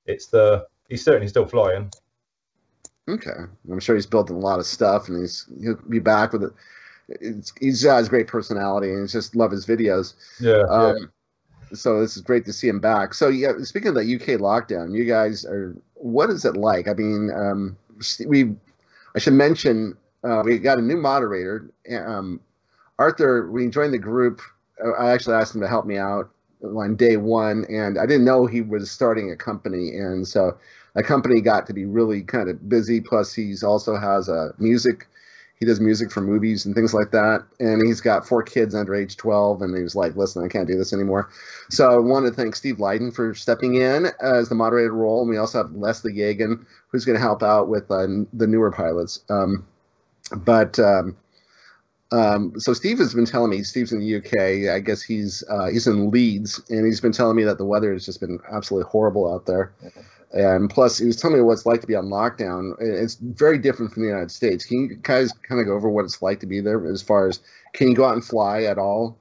he's certainly still flying. Okay, I'm sure he's built a lot of stuff, and he'll be back with it. He's has a great personality, and I just love his videos. Yeah. So this is great to see him back. So yeah, speaking of the UK lockdown, you guys what is it like? I mean, I should mention we got a new moderator, Arthur. We joined the group. I actually asked him to help me out on day one, and I didn't know he was starting a company, and so a company got to be really kind of busy. Plus, he's also has music. He does music for movies and things like that, and he's got 4 kids under age 12, and he was like, listen, I can't do this anymore. So I wanted to thank Steve Leiden for stepping in as the moderator role, and we also have Leslie Yagan, who's going to help out with the newer pilots. So Steve has been telling me, Steve's in the UK, I guess he's in Leeds, and he's been telling me that the weather has just been absolutely horrible out there. And plus, he was telling me what it's like to be on lockdown. It's very different from the United States. Can you guys kind of go over what it's like to be there as far as can you go out and fly at all?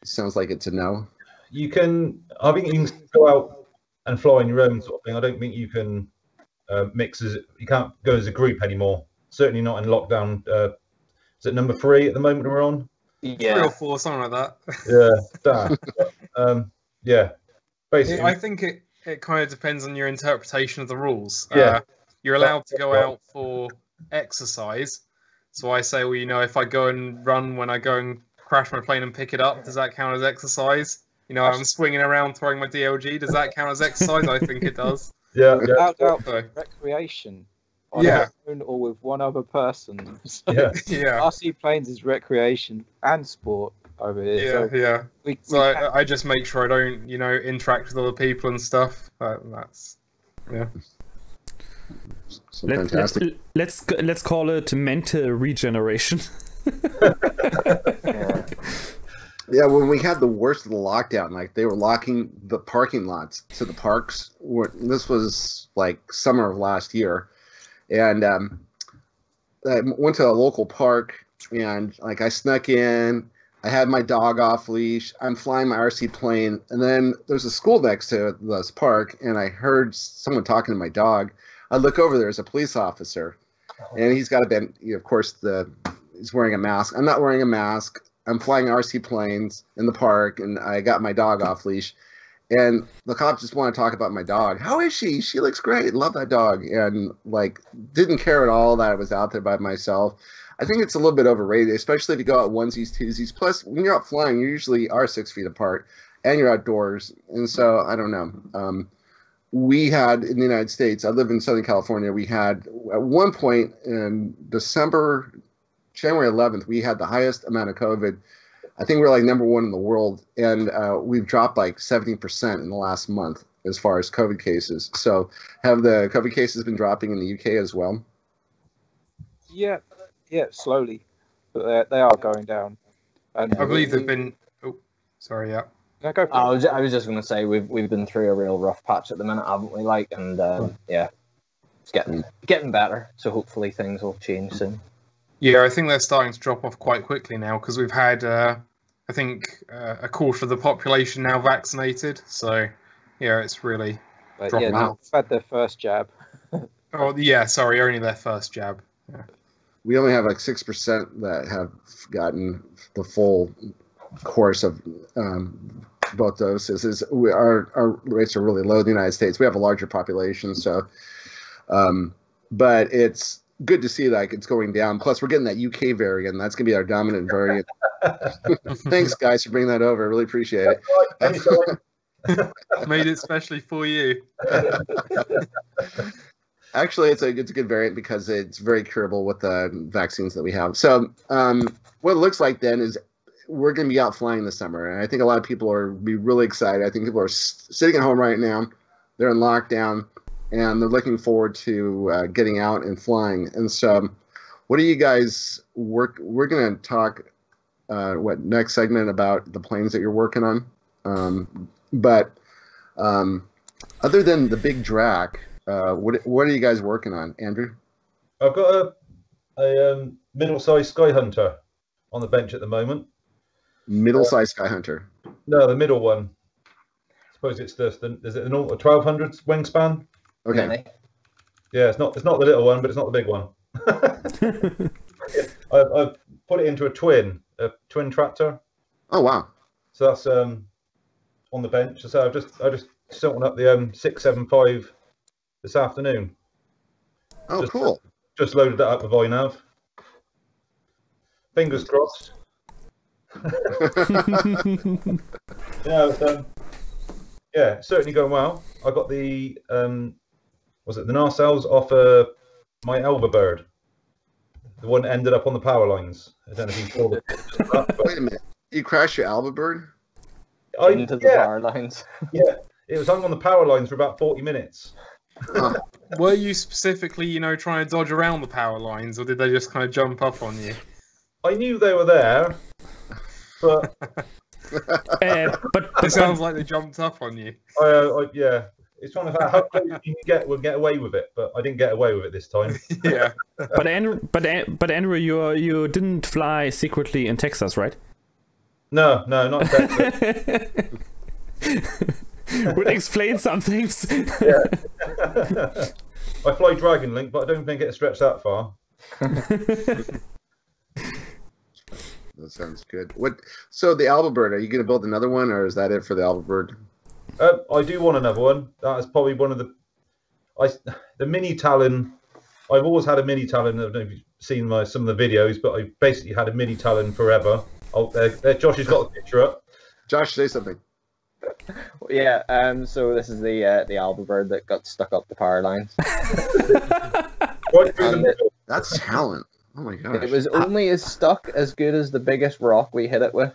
It sounds like it's a no. You can. I think you can go out and fly on your own sort of thing. I don't think you can mix as you can't go as a group anymore. Certainly not in lockdown. Is it number 3 at the moment we're on? Yeah. 3 or 4, something like that. Yeah, yeah. Basically, I think it kind of depends on your interpretation of the rules. Yeah. You're allowed to go out for exercise. So I say, well, you know, if I go and run when I go and crash my plane and pick it up, does that count as exercise? You know, I'm swinging around throwing my DLG. Does that count as exercise? I think it does. yeah. Without doubt, So, recreation. On Yeah. our own or with one other person. So Yeah. yeah. RC planes is recreation and sport over here. Yeah, So yeah. we So I just make sure I don't, you know, interact with other people and stuff. That's, yeah. So fantastic. Let's call it mental regeneration. Yeah. Yeah, when we had the worst of the lockdown, like they were locking the parking lots to the parks. This was like summer of last year, and I went to a local park, and like I snuck in. I had my dog off leash. I'm flying my RC plane, and then there's a school next to this park, and I heard someone talking to my dog. I look over, there's a police officer, and he's got a bent. Of course, he's wearing a mask. I'm not wearing a mask. I'm flying RC planes in the park, and I got my dog off leash. And the cops just want to talk about my dog. How is she? She looks great. Love that dog. And like, didn't care at all that I was out there by myself. I think it's a little bit overrated, especially if you go out onesies, twosies. Plus, when you're out flying, you usually are 6 feet apart, and you're outdoors. And so, I don't know. We had in the United States, I live in Southern California, we had at one point in January 11th, we had the highest amount of COVID. I think we're like number 1 in the world, and we've dropped like 70% in the last month as far as COVID cases. So have the COVID cases been dropping in the UK as well? yeah, slowly, but they are going down. And I believe they've been. Oh, sorry, yeah. No, go for it. I was just going to say we've been through a real rough patch at the minute, haven't we? Like, and yeah, it's getting better. So hopefully things will change soon. Yeah, I think they're starting to drop off quite quickly now because we've had, I think, a quarter of the population now vaccinated. So, yeah, it's really But dropping yeah, off. they've had their first jab. Oh, yeah, sorry, only their first jab. Yeah. We only have like 6% that have gotten the full course of both doses. Our rates are really low in the United States. We have a larger population, so but it's good to see like it's going down. Plus, we're getting that UK variant. That's going to be our dominant variant. Thanks, guys, for bringing that over. I really appreciate it. Made it specially for you. Actually, it's a good variant because it's very curable with the vaccines that we have. So what it looks like then is we're going to be out flying this summer. And I think a lot of people are be really excited. I think people are sitting at home right now. They're in lockdown, and they're looking forward to getting out and flying. And so what do you guys work? We're going to talk next segment about the planes that you're working on. But other than the big Drac, what are you guys working on, Andrew? I've got a middle-sized Sky Hunter on the bench at the moment. Middle-sized Sky Hunter. No, the middle one. I suppose it's is it a 1200 wingspan? Okay. Really? Yeah, it's not the little one, but it's not the big one. I've put it into a twin tractor. Oh wow. So that's on the bench. So I just set one up the 675 this afternoon. Oh, cool. Just loaded that up with INAV. Fingers crossed. Yeah, it's certainly going well. I got the was it the nacelles off my Elva bird. The one that ended up on the power lines. I don't know if you saw it. Wait a minute. You crashed your Alba bird? Into the power lines. Yeah, it was hung on the power lines for about 40 minutes. Huh. Were you specifically, trying to dodge around the power lines, or did they just kind of jump up on you? I knew they were there, but But It sounds like they jumped up on you. yeah, It's trying to how close you can get away with it, but I didn't get away with it this time. Yeah. But Andrew, you didn't fly secretly in Texas, right? No, not in Texas. Would explain some things. Yeah. I fly Dragon Link, but I don't think it stretched that far. That sounds good. So the Alba Bird, are you going to build another one, or is that it for the Alba Bird? I do want another one. That is probably one of the mini Talon. I've always had a mini Talon. I don't know if you've seen some of the videos, but I basically had a mini Talon forever. Oh, there, Josh has got a picture up. Josh, say something. Yeah, so this is the Alba Bird that got stuck up the power lines. Right through the middle. That's talent. Oh my gosh. It was only as stuck as good as the biggest rock we hit it with.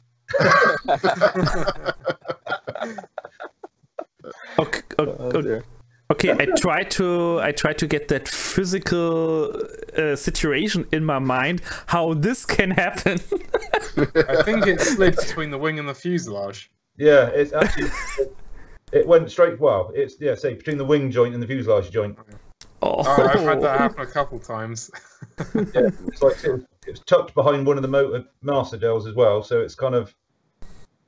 Okay, I try to get that physical situation in my mind how this can happen. I think it slid between the wing and the fuselage. Yeah, it's actually it went straight. Well, it's say between the wing joint and the fuselage joint. Oh, I've had that happen a couple times. Yeah, it's like it's tucked behind one of the motor master gels as well. So it's kind of.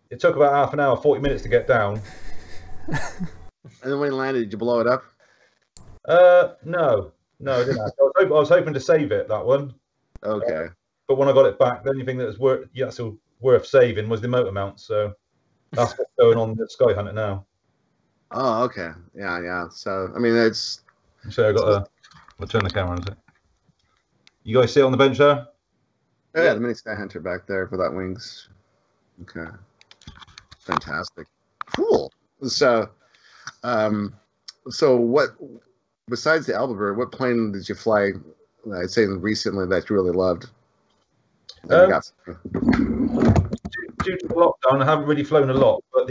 It took about half an hour, 40 minutes to get down. And then when it landed, did you blow it up? No, I didn't. I was hoping to save it, that one. Okay. But when I got it back, the only thing that was worth saving was the motor mount. So that's what's going on the Sky Hunter now. Oh, okay. Yeah. So I mean, it's. So I got I'll turn the camera on. You guys see it on the bench there? Yeah, the mini Sky Hunter back there without wings. Okay. Fantastic. Cool. So, what besides the Alba Bird, what plane did you fly? I'd say recently that you really loved. Due to the lockdown, I haven't really flown a lot, but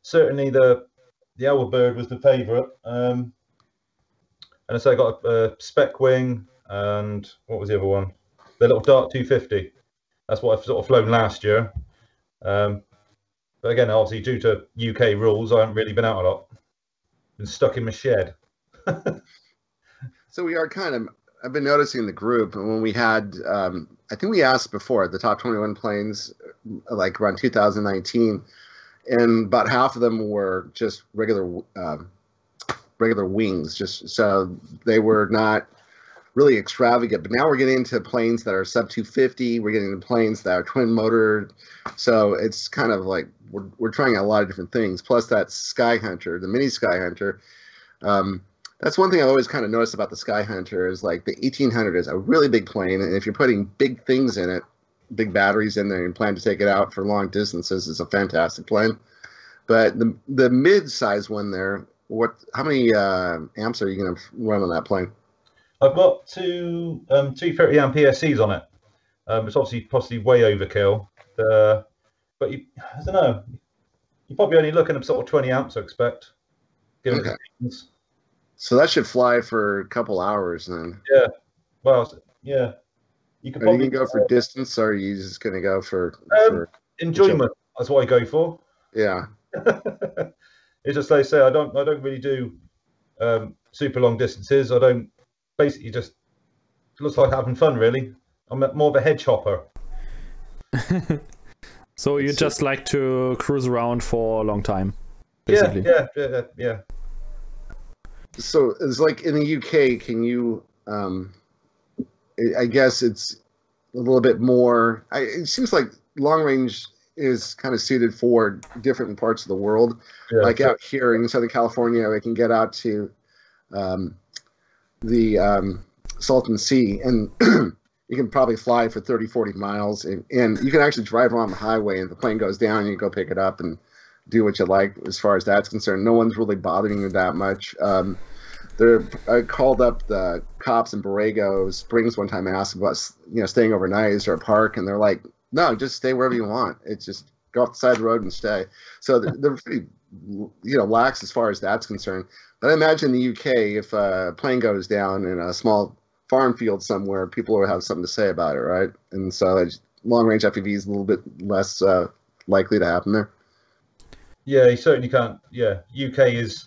certainly the Alba Bird was the favourite. And so I got a spec wing, and what was the other one? The little Dart 250. That's what I've sort of flown last year. But again, obviously due to UK rules, I haven't really been out a lot. Been stuck in my shed. So we are I've been noticing in the group when we had, I think we asked before, the top 21 planes, like around 2019, and about half of them were just regular wings, just so they were not really extravagant. But now we're getting into planes that are sub 250. We're getting into planes that are twin motor. So it's kind of like we're trying a lot of different things. Plus that Sky Hunter, the mini Sky Hunter. That's one thing I always kind of noticed about the Sky Hunter is like the 1800 is a really big plane, and if you're putting big things in it, big batteries in there, and plan to take it out for long distances, it's a fantastic plane. But the mid-size one there, how many amps are you going to run on that plane? I've got two 230 amp PSCs on it. It's obviously possibly way overkill. But I don't know. You're probably only looking at sort of 20 amps, I expect. Given the distance. So that should fly for a couple hours then. Yeah. Well, yeah. You can probably go for distance, or are you just going to go for enjoyment? That's what I go for. Yeah. It's just they say I don't really do super long distances. I don't basically just looks like having fun really. I'm more of a hedge hopper. So you just like to cruise around for a long time, basically. Yeah. So it's like in the UK, can you? I guess it's a little bit more. It seems like long range is kind of suited for different parts of the world. Yeah, like out here in Southern California, we can get out to the Salton Sea, and you can probably fly for 30, 40 miles, and you can actually drive along the highway, and if the plane goes down, you go pick it up and do what you like as far as that's concerned. No one's really bothering you that much. I called up the cops in Borrego Springs one time and asked about staying overnight. Is there a park? And they're like, no, just stay wherever you want. It's just go off the side of the road and stay. So they're pretty lax as far as that's concerned. But I imagine in the UK, if a plane goes down in a small farm field somewhere, people will have something to say about it, right? And so long range FPV is a little bit less likely to happen there. Yeah, you certainly can't. Yeah, UK is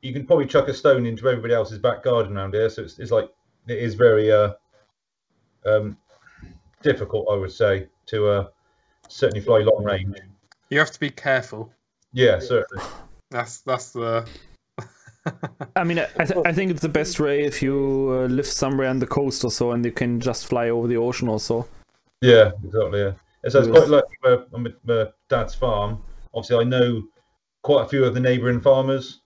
you can probably chuck a stone into everybody else's back garden around here. So it's like it is very difficult, I would say, to certainly fly long range. You have to be careful. Yeah, certainly. That's the. I mean, I think it's the best way if you live somewhere on the coast or so, and you can just fly over the ocean or so. Yeah, exactly. Yeah. So it's quite lucky on my dad's farm. Obviously, I know quite a few of the neighbouring farmers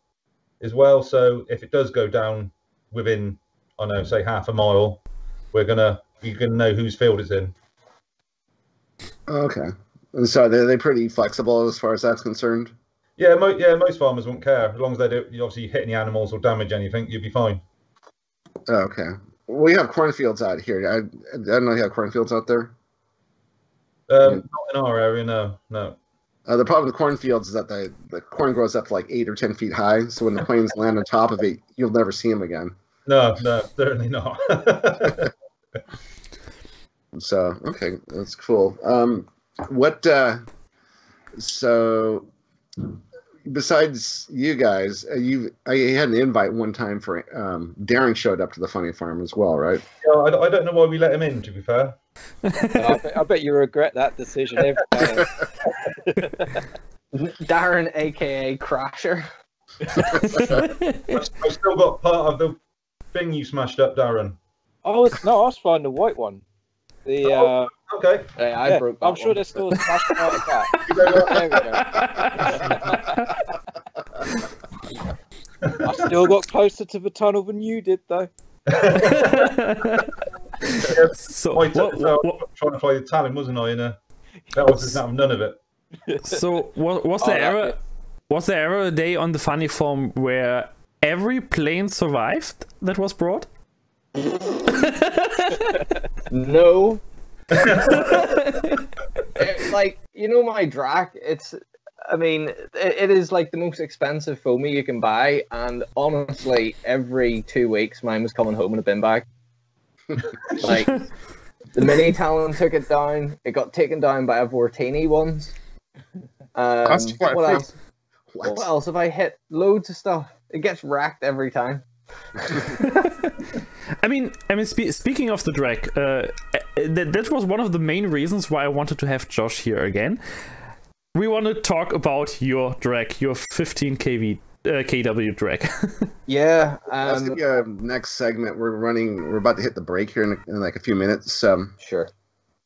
as well. So if it does go down within, I don't know, say half a mile, you can know whose field it's in. Okay. And so they're pretty flexible as far as that's concerned? Yeah, most farmers won't care. As long as they don't obviously hit any animals or damage anything, you'll be fine. Okay. We have cornfields out here. I don't know if you have cornfields out there. Not in our area, no. The problem with cornfields is that the corn grows up to like 8 or 10 feet high. So when the planes land on top of it, you'll never see them again. No, certainly not. So, okay, that's cool. So besides you guys, I had an invite one time for Darren showed up to the funny farm as well, right? Yeah, I don't know why we let him in, to be fair. I bet you regret that decision every day. Darren, aka Crasher. I've still got part of the thing you smashed up, Darren. I was flying the white one. Okay. Yeah, I broke that I'm sure one. there's still a smash part of that. There we go. I still got closer to the tunnel than you did, though. So I was trying to fly the Talon, wasn't I? That was none of it. So was there ever a day on the funny farm where every plane survived that was brought? No. Like, you know, my Drac, it is like the most expensive foamy you can buy, and honestly, every 2 weeks mine was coming home in a bin bag. Like, the mini Talon took it down, it got taken down by a Vortini once. That's quite what a else? What else have I hit? Loads of stuff. It gets wrecked every time. I mean, speaking of the Drac, that was one of the main reasons why I wanted to have Josh here again. We want to talk about your Drac, your 15 kW Drac. Yeah. That's gonna be our next segment. We're about to hit the break here in like a few minutes. Sure.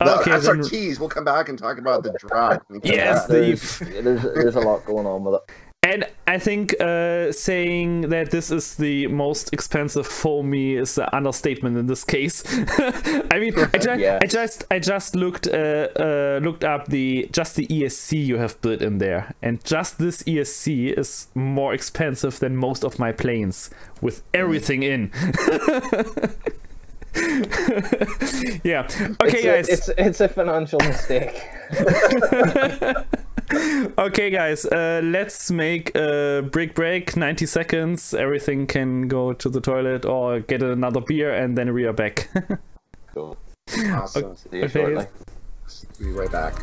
Okay, that's our tease. We'll come back and talk about the Drac. Yes, there's a lot going on with it. And I think saying that this is the most expensive foamy is an understatement in this case. I mean, I just looked up the ESC you have built in there, and just this ESC is more expensive than most of my planes with everything in. Yeah. Okay, guys. It's a financial mistake. Okay, guys, let's make a break, 90 seconds. Everything can go to the toilet or get another beer, and then we are back. Cool. Awesome. See you shortly. Be right back.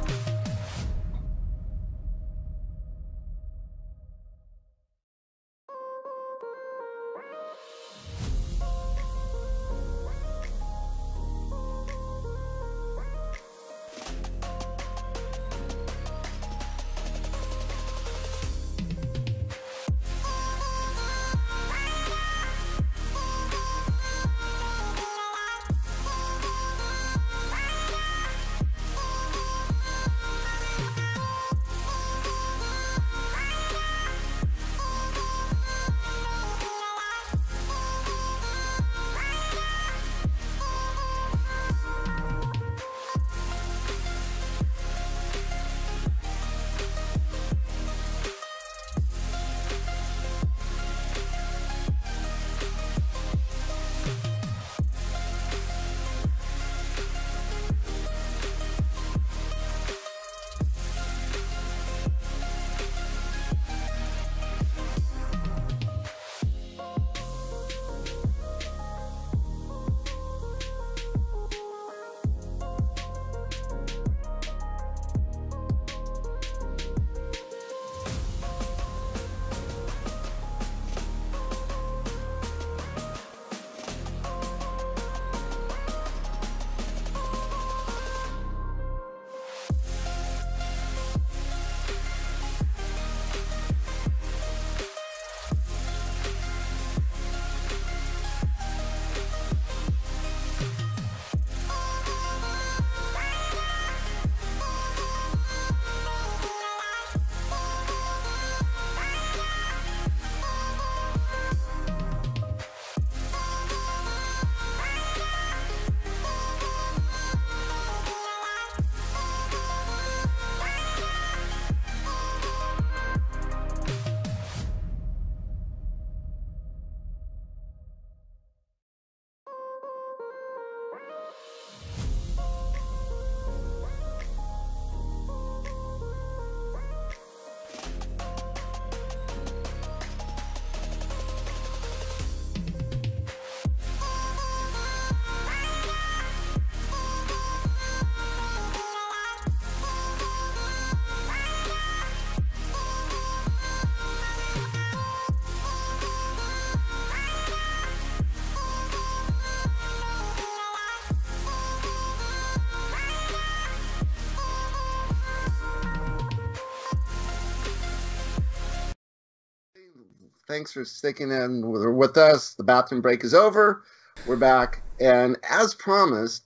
Thanks for sticking in with us. The bathroom break is over. We're back. And as promised,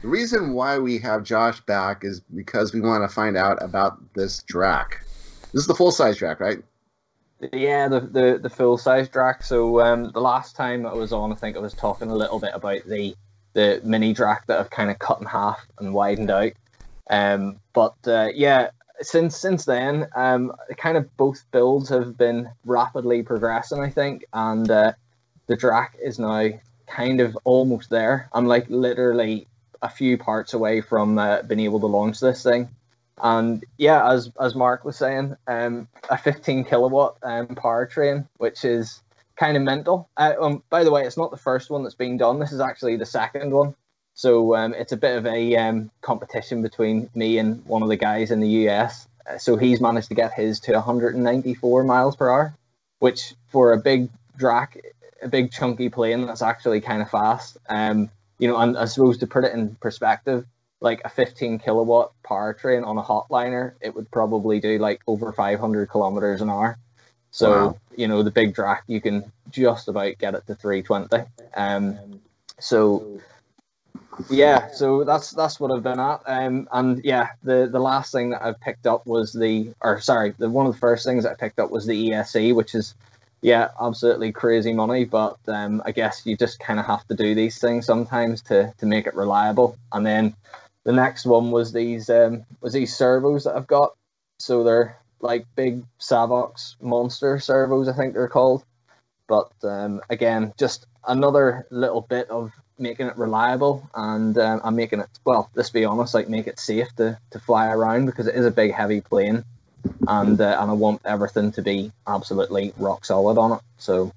the reason why we have Josh back is because we want to find out about this Drac. This is the full-size Drac, right? Yeah, the full-size Drac. So the last time I was on, I think I was talking a little bit about the mini Drac that I've kind of cut in half and widened out. Yeah, since then, kind of both builds have been rapidly progressing, I think, and the Drac is now kind of almost there. I'm like literally a few parts away from being able to launch this thing. And yeah, as Mark was saying, a 15 kilowatt powertrain, which is kind of mental. By the way, it's not the first one that's being done. This is actually the second one. So it's a bit of a competition between me and one of the guys in the US. So he's managed to get his to 194 miles per hour, which for a big Drac, a big chunky plane, that's actually kind of fast. You know, and I suppose to put it in perspective, like a 15 kilowatt powertrain on a hotliner, it would probably do like over 500 kilometers an hour. So, wow. You know, the big Drac, you can just about get it to 320. So yeah, so that's what I've been at. And yeah, the last thing that I've picked up was one of the first things that I picked up was the ESC, which is, yeah, absolutely crazy money, but I guess you just kind of have to do these things sometimes to make it reliable. And then the next one was these servos that I've got. So they're like big Savox monster servos, I think they're called. But again, just another little bit of making it reliable, and I'm making it, well, let's be honest, like make it safe to fly around, because it is a big heavy plane. And I want everything to be absolutely rock solid on it. So,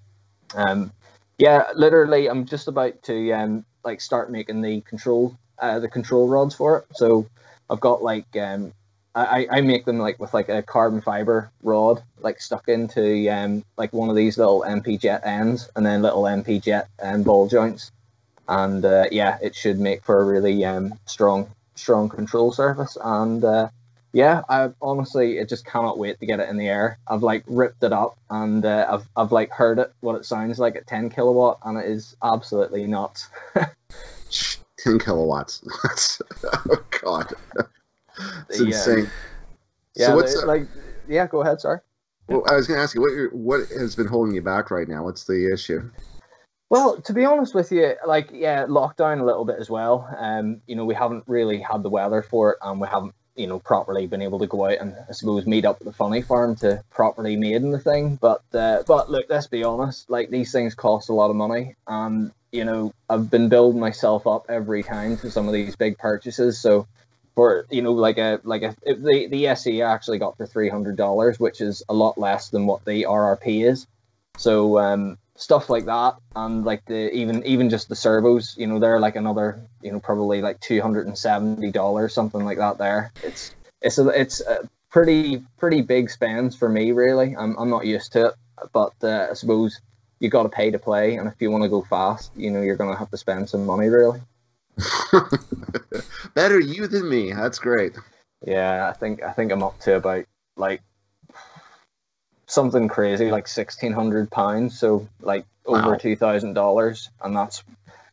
yeah, literally, I'm just about to like start making the control rods for it. So I've got like I make them like with like a carbon fiber rod, like stuck into like one of these little MP jet ends, and then little MP jet ball joints, and yeah, it should make for a really strong control surface. And yeah, I just cannot wait to get it in the air. I've like ripped it up, and I've like heard what it sounds like at 10 kilowatt, and it is absolutely nuts. 10 kilowatts. Oh God, it's insane. Yeah, so what's yeah, go ahead. Sorry. Well, I was going to ask you what has been holding you back right now. What's the issue? Well, to be honest with you, like, yeah, lockdown a little bit as well. You know, we haven't really had the weather for it, and we haven't, you know, properly been able to go out and, I suppose, meet up at the funny farm to properly maiden the thing. But look, let's be honest, like, these things cost a lot of money, and, you know, I've been building myself up every time for some of these big purchases. So for, you know, the SE I actually got for $300, which is a lot less than what the RRP is. So stuff like that, and like the even just the servos, you know, they're like another, you know, probably like $270, something like that. There, it's a pretty big spends for me, really. I'm not used to it, but I suppose you got to pay to play, and if you want to go fast, you know, you're gonna have to spend some money, really. Better you than me. That's great. Yeah, I think I'm up to about like something crazy like £1,600, so like over $2,000, and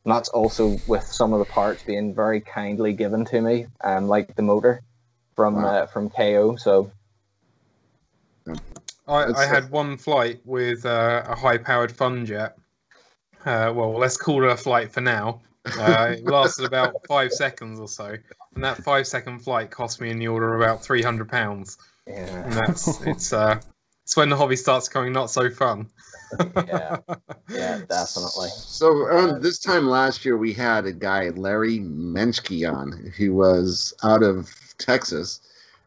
that's also with some of the parts being very kindly given to me, like the motor from KO. So I had one flight with a high-powered fun jet. Well, let's call it a flight for now. It lasted about 5 seconds or so, and that 5-second flight cost me in the order of about £300. Yeah, and it's when the hobby starts going not so fun. yeah, definitely. So this time last year, we had a guy, Larry Menschke, on. He was out of Texas,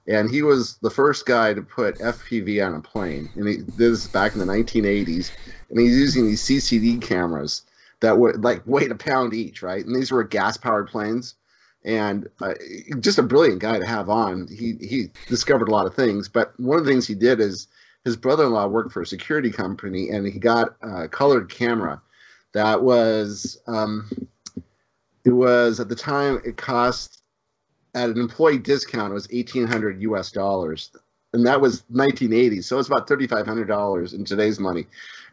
and he was the first guy to put FPV on a plane. And he did this back in the 1980s, and he's using these CCD cameras that would like weight a pound each, right? And these were gas-powered planes. And just a brilliant guy to have on. He discovered a lot of things, but one of the things he did is his brother-in-law worked for a security company, and he got a colored camera that was it was at the time it cost, at an employee discount, it was $1,800 US. and that was 1980, so it's about $3,500 in today's money.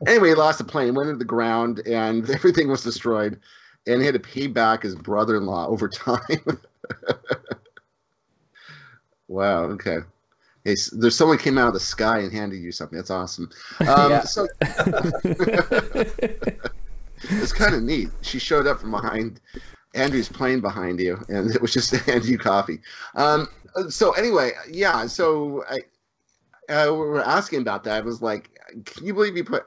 Anyway, he lost the plane, went into the ground, and everything was destroyed, and he had to pay back his brother-in-law over time. Wow. Okay. Hey, there's someone came out of the sky and handed you something. That's awesome. So it's kind of neat. She showed up from behind Andrew's plane behind you, and it was just to hand you coffee. So anyway, yeah. So we were asking about that. I was like, can you believe you put?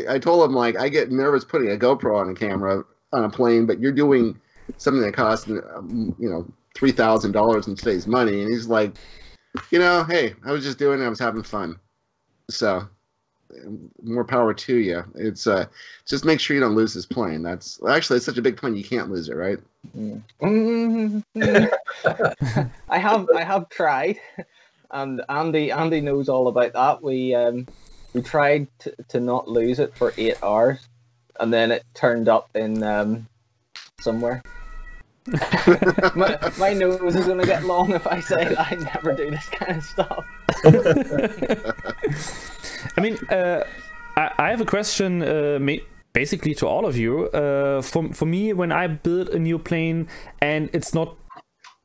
I told him, like, I get nervous putting a GoPro on a camera on a plane, but you're doing something that costs $3,000 in today's money, and he's like, hey, I was just doing it. I was having fun. So more power to you. It's just make sure you don't lose this plane. It's such a big plane you can't lose it, right? I have tried, and Andy knows all about that. We tried to not lose it for 8 hours, and then it turned up in somewhere. my nose is going to get long if I say that I never do this kind of stuff. I mean, I have a question basically to all of you. For me, when I build a new plane and it's not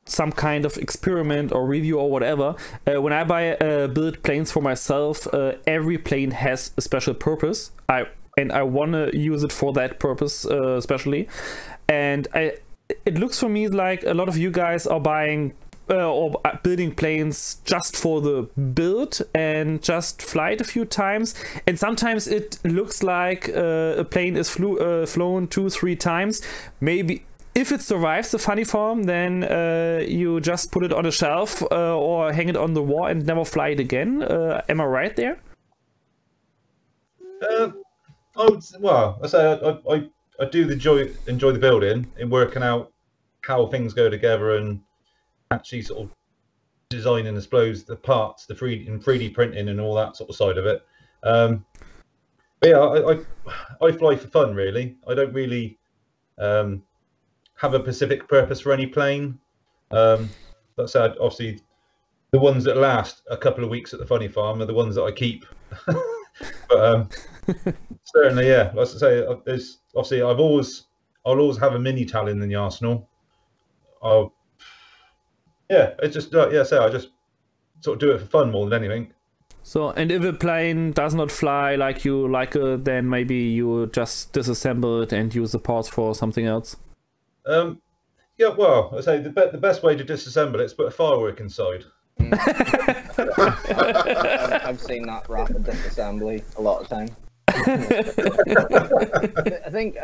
some kind of experiment or review or whatever, when I build planes for myself, every plane has a special purpose. I want to use it for that purpose especially. And it looks for me like a lot of you guys are buying or building planes just for the build and just fly it a few times, and sometimes it looks like a plane is flown 2-3 times. Maybe if it survives the funny farm, then you just put it on a shelf or hang it on the wall and never fly it again. Am I right there? I do enjoy the building and working out how things go together and actually sort of designing, I suppose, the parts, the 3D printing and all that sort of side of it. But yeah, I fly for fun, really. I don't really have a specific purpose for any plane. That said, obviously, the ones that last a couple of weeks at the funny farm are the ones that I keep. But certainly, yeah. Like I say, there's obviously I'll always have a mini Talon in the arsenal. It's just I just sort of do it for fun more than anything. So, and if a plane does not fly like you like it, then maybe you just disassemble it and use the parts for something else. Yeah, well, I say the best way to disassemble it is put a firework inside. I've seen that rapid disassembly a lot of time. I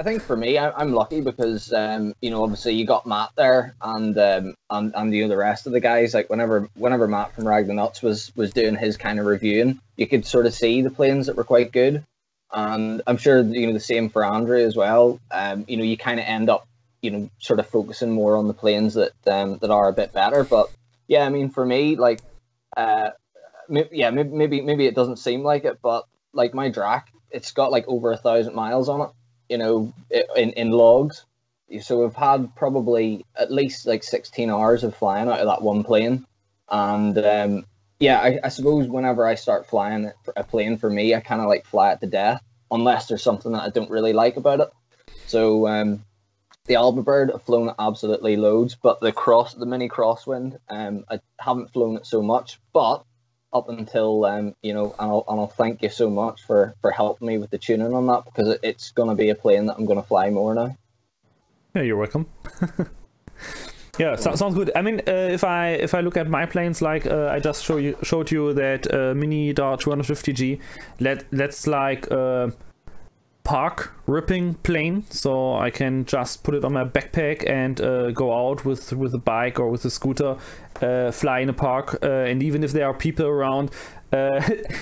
think for me, I'm lucky because obviously you got Matt there and the rest of the guys. Like whenever Matt from Rag the Nuts was doing his kind of reviewing, you could sort of see the planes that were quite good, and I'm sure the same for Andrew as well. You kind of end up sort of focusing more on the planes that are a bit better. But yeah, I mean for me, like maybe it doesn't seem like it, but like my Drac, it's got like over 1,000 miles on it, in logs. So we've had probably at least like 16 hours of flying out of that one plane. And I suppose whenever I start flying a plane, for me, I kind of like fly it to death, unless there's something that I don't really like about it. So the Alba Bird, I've flown it absolutely loads, but the mini Crosswind, I haven't flown it so much, but up until and I'll thank you so much for helping me with the tuning on that, because it's going to be a plane that I'm going to fly more now. Yeah, you're welcome. Yeah, sounds good. I mean, if I look at my planes, like I just showed you that Mini Dart 250G, that's like park ripping plane, so I can just put it on my backpack and go out with a bike or with a scooter, fly in a park, and even if there are people around.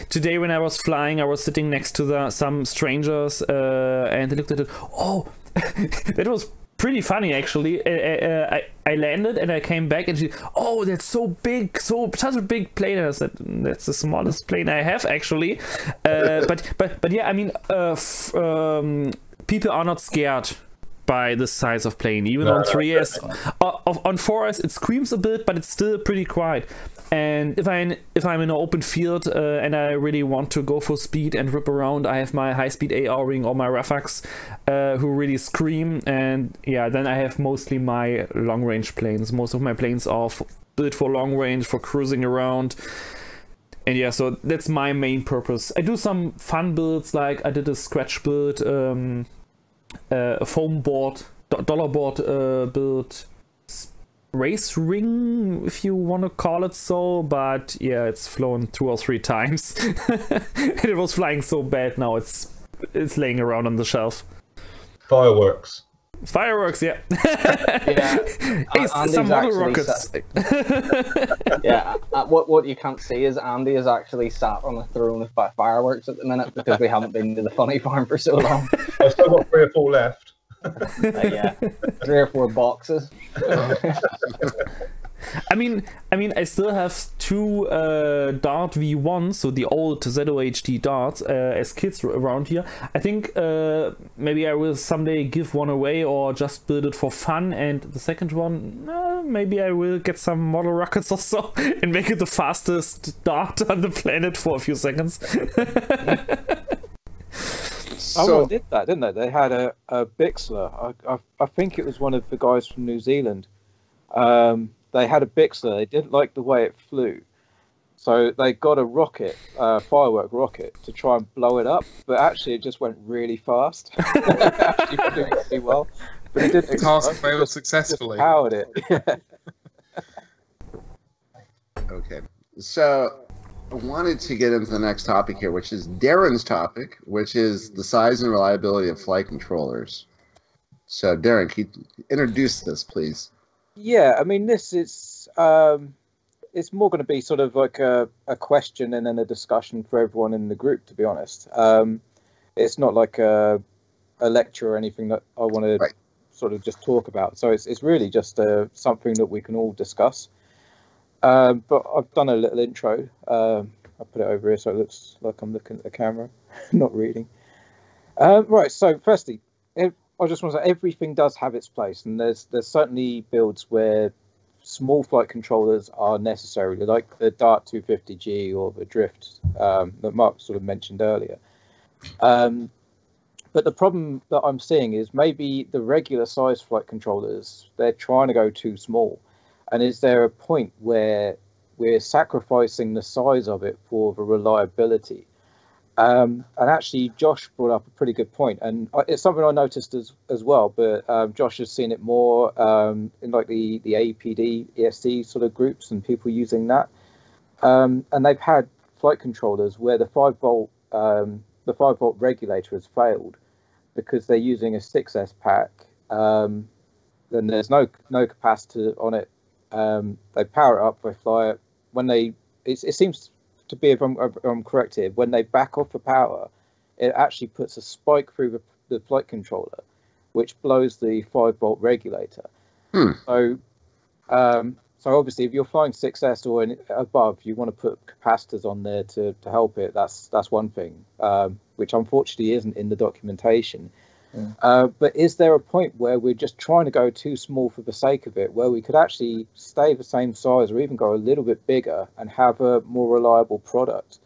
Today when I was flying, I was sitting next to some strangers, and they looked at it. Oh, that was pretty funny actually. I landed and I came back and oh, that's so big, such a big plane. And I said, that's the smallest plane I have actually. But yeah, I mean, people are not scared by the size of plane. Even on 3S, on 4S it screams a bit, but it's still pretty quiet. And if I'm in an open field and I really want to go for speed and rip around, I have my high-speed AR ring or my Rafax who really scream. And yeah, then I have mostly my long-range planes. Most of my planes are built for long range, for cruising around. And yeah, so that's my main purpose. I do some fun builds, like I did a scratch build, a foam board, dollar board build, race ring, if you want to call it so, but yeah, it's flown 2 or 3 times. And it was flying so bad, now it's laying around on the shelf. Fireworks. Fireworks, yeah. Yeah. Hey, some model rockets. Yeah, what you can't see is Andy is actually sat on a throne of fireworks at the minute because we haven't been to the funny farm for so long. I've still got 3 or 4 left. Yeah, 3 or 4 boxes. I mean, I still have 2 Dart V1s, so the old ZOHD darts, as kits around here. I think maybe I will someday give one away or just build it for fun. And the second one, maybe I will get some model rockets or so and make it the fastest dart on the planet for a few seconds. Someone did that, didn't they? They had a Bixler. I think it was one of the guys from New Zealand. They had a Bixler. They didn't like the way it flew, so they got a rocket, firework rocket, to try and blow it up. But actually, it just went really fast. Actually, doing really well. But it didn't. It cast failed successfully. Powered it. Yeah. Okay, so I wanted to get into the next topic here, which is Darren's topic, which is the size and reliability of flight controllers. So, Darren, can you introduce this, please? Yeah, I mean, this is it's more going to be sort of like a question and then a discussion for everyone in the group, to be honest. It's not like a lecture or anything that I want to sort of just talk about. So it's really just something that we can all discuss. But I've done a little intro. I'll put it over here so it looks like I'm looking at the camera, not reading. Right, so firstly, I just want to say everything does have its place, and there's certainly builds where small flight controllers are necessary, like the Dart 250G or the Drift that Mark sort of mentioned earlier. But the problem that I'm seeing is maybe the regular size flight controllers, they're trying to go too small. And is there a point where we're sacrificing the size of it for the reliability? And actually, Josh brought up a pretty good point, and it's something I noticed as well. But Josh has seen it more in like the APD, ESC sort of groups and people using that. And they've had flight controllers where the 5-volt regulator has failed because they're using a 6S pack. Then there's no capacitor on it. They power it up, they fly it. When it seems to be, if I'm correct here, when they back off the power, it actually puts a spike through the flight controller, which blows the 5-volt regulator. So obviously, if you're flying 6S or above, you want to put capacitors on there to help it. That's one thing, which unfortunately isn't in the documentation. But is there a point where we're just trying to go too small for the sake of it, where we could actually stay the same size or even go a little bit bigger and have a more reliable product?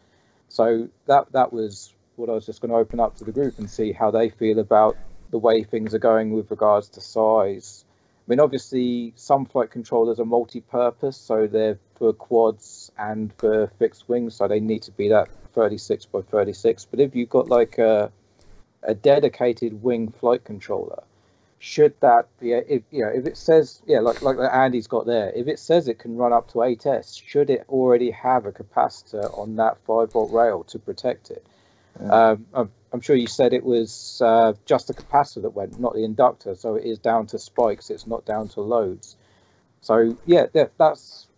So that was what I was just going to open up to the group and see how they feel about the way things are going with regards to size. I mean, obviously, some flight controllers are multi-purpose, so they're for quads and for fixed wings, so they need to be that 36 by 36. But if you've got like a dedicated wing flight controller, should that be if it says like Andy's got there, if it says it can run up to 8S, should it already have a capacitor on that 5-volt rail to protect it? I'm sure you said it was just the capacitor that went, not the inductor, so it is down to spikes, it's not down to loads. So yeah, that's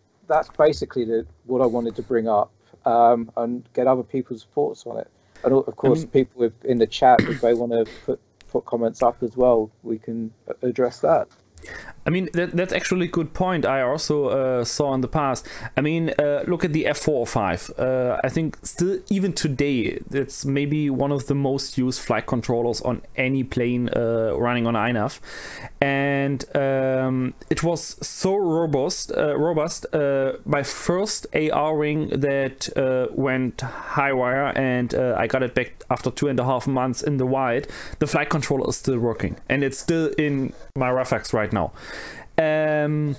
basically what I wanted to bring up and get other people's thoughts on it. And of course, people in the chat, if they want to put comments up as well, we can address that. I mean, that's actually a good point. I also saw in the past. I mean, look at the F405. I think still, even today, it's maybe one of the most used flight controllers on any plane running on INAV. And it was so robust. My first AR ring that went high wire, and I got it back after 2.5 months in the wild. The flight controller is still working, and it's still in my RAFAX right now. That's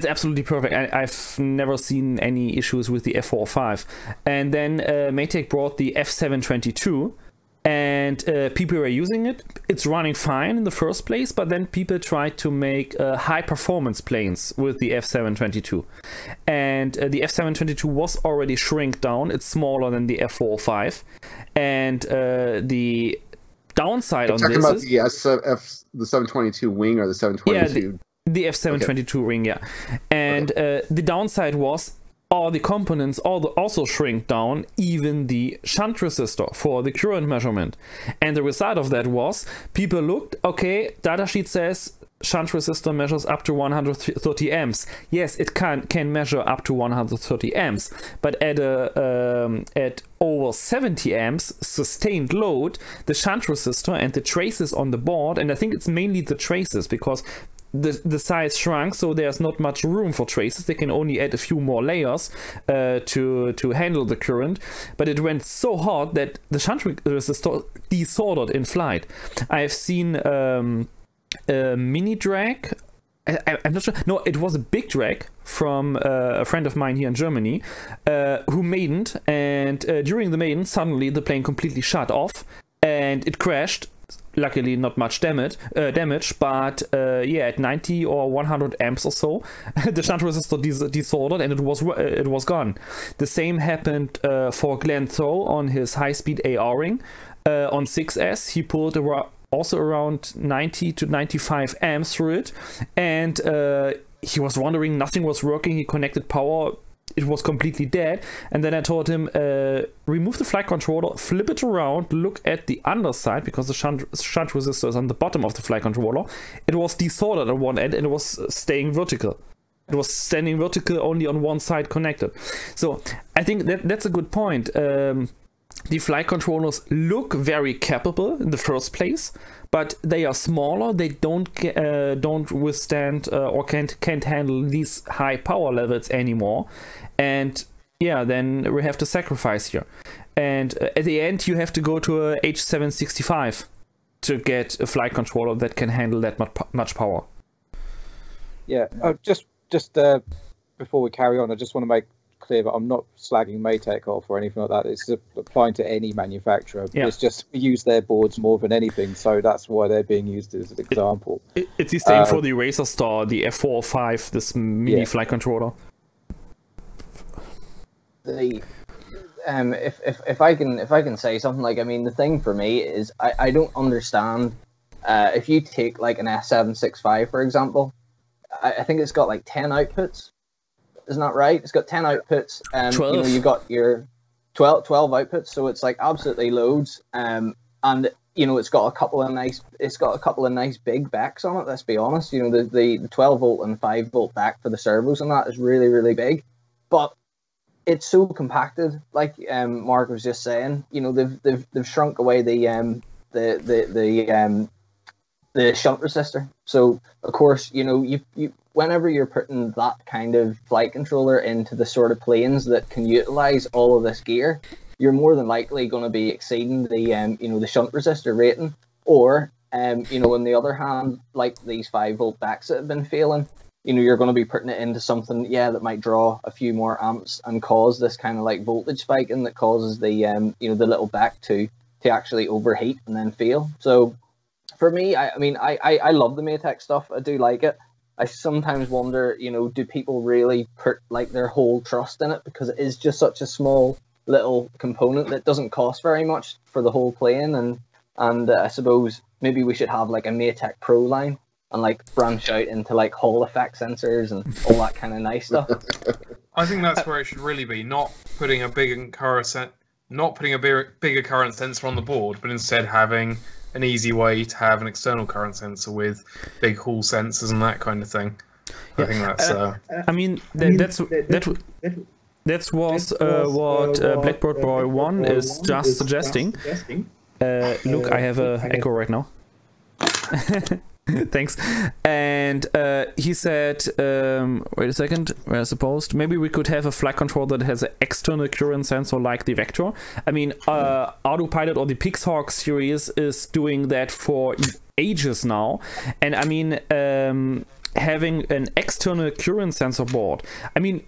absolutely perfect. I've never seen any issues with the F405. And then Maytag brought the F722, and people were using it. It's running fine in the first place, but then people tried to make high performance planes with the F722. And the F722 was already shrink down. It's smaller than the F405. And the downside on this talking about is the 722 wing or the 722? Yeah, the F722 ring, yeah. And the downside was all the components also shrink down, even the shunt resistor for the current measurement. And the result of that was people looked, okay, datasheet says shunt resistor measures up to 130 amps. Yes, it can measure up to 130 amps, but at over 70 amps sustained load, the shunt resistor and the traces on the board, and I think it's mainly the traces because the size shrunk, so there's not much room for traces. They can only add a few more layers to handle the current, but it went so hot that the shunt resistor desoldered in flight. I've seen a mini drag. I'm not sure. No, it was a big drag from a friend of mine here in Germany who maidened, and during the maiden, suddenly the plane completely shut off and it crashed. Luckily, not much damage, but yeah, at 90 or 100 amps or so, the shunt resistor desoldered and it was gone. The same happened for Glenn Throw on his high-speed AR ring on 6S. He pulled also around 90 to 95 amps through it, and he was wondering, nothing was working. He connected power, it was completely dead. And then I told him, remove the flight controller, flip it around, look at the underside, because the shunt resistor is on the bottom of the flight controller. It was desoldered on one end and it was staying vertical. It was standing vertical, only on one side connected. So I think that's a good point. The flight controllers look very capable in the first place, but they are smaller. They don't withstand or can't handle these high power levels anymore. And yeah, then we have to sacrifice here. And at the end, you have to go to a H765 to get a flight controller that can handle that much power. Yeah, just before we carry on, I just want to make clear that I'm not slagging Maytag off or anything like that. It's applying to any manufacturer. Yeah. It's just we use their boards more than anything, so that's why they're being used as an example. It's the same for the Racer Star, the F405, this mini flight controller. If I can say something, like, I mean, the thing for me is I don't understand if you take like an S765 for example. I think it's got like 10 outputs. Isn't that right? It's got 10 outputs. 12. You know, you've got your 12 outputs, so it's like absolutely loads. And you know, it's got a couple of nice big backs on it. Let's be honest. You know, the 12 volt and 5 volt back for the servos and that is really, really big. But it's so compacted, like Mark was just saying. You know, they've shrunk away the shunt resistor. So of course, you know, you whenever you're putting that kind of flight controller into the sort of planes that can utilize all of this gear, you're more than likely going to be exceeding the you know, the shunt resistor rating. Or you know, on the other hand, like these 5 volt backs that have been failing, you know, you're going to be putting it into something, that might draw a few more amps and cause this kind of like voltage spiking that causes the you know, the little back to actually overheat and then fail. So for me, I mean, I love the Maytag stuff. I do like it. I sometimes wonder, you know, do people really put like their whole trust in it, because it is just such a small little component that doesn't cost very much for the whole plane. And I suppose maybe we should have like a Maytag Pro line and like branch out into like Hall effect sensors and all that kind of nice stuff. I think that's where it should really be, not putting a bigger current sensor on the board, but instead having an easy way to have an external current sensor with big hall sensors and that kind of thing. I think that's. I mean, that's what Blackbird Boy 1 is just suggesting. Look, I have a echo right now. Thanks. And he said, wait a second, where's the post? Maybe we could have a flight controller that has an external current sensor like the Vector. I mean, Autopilot or the Pixhawk series is doing that for ages now. And I mean, having an external current sensor board, I mean,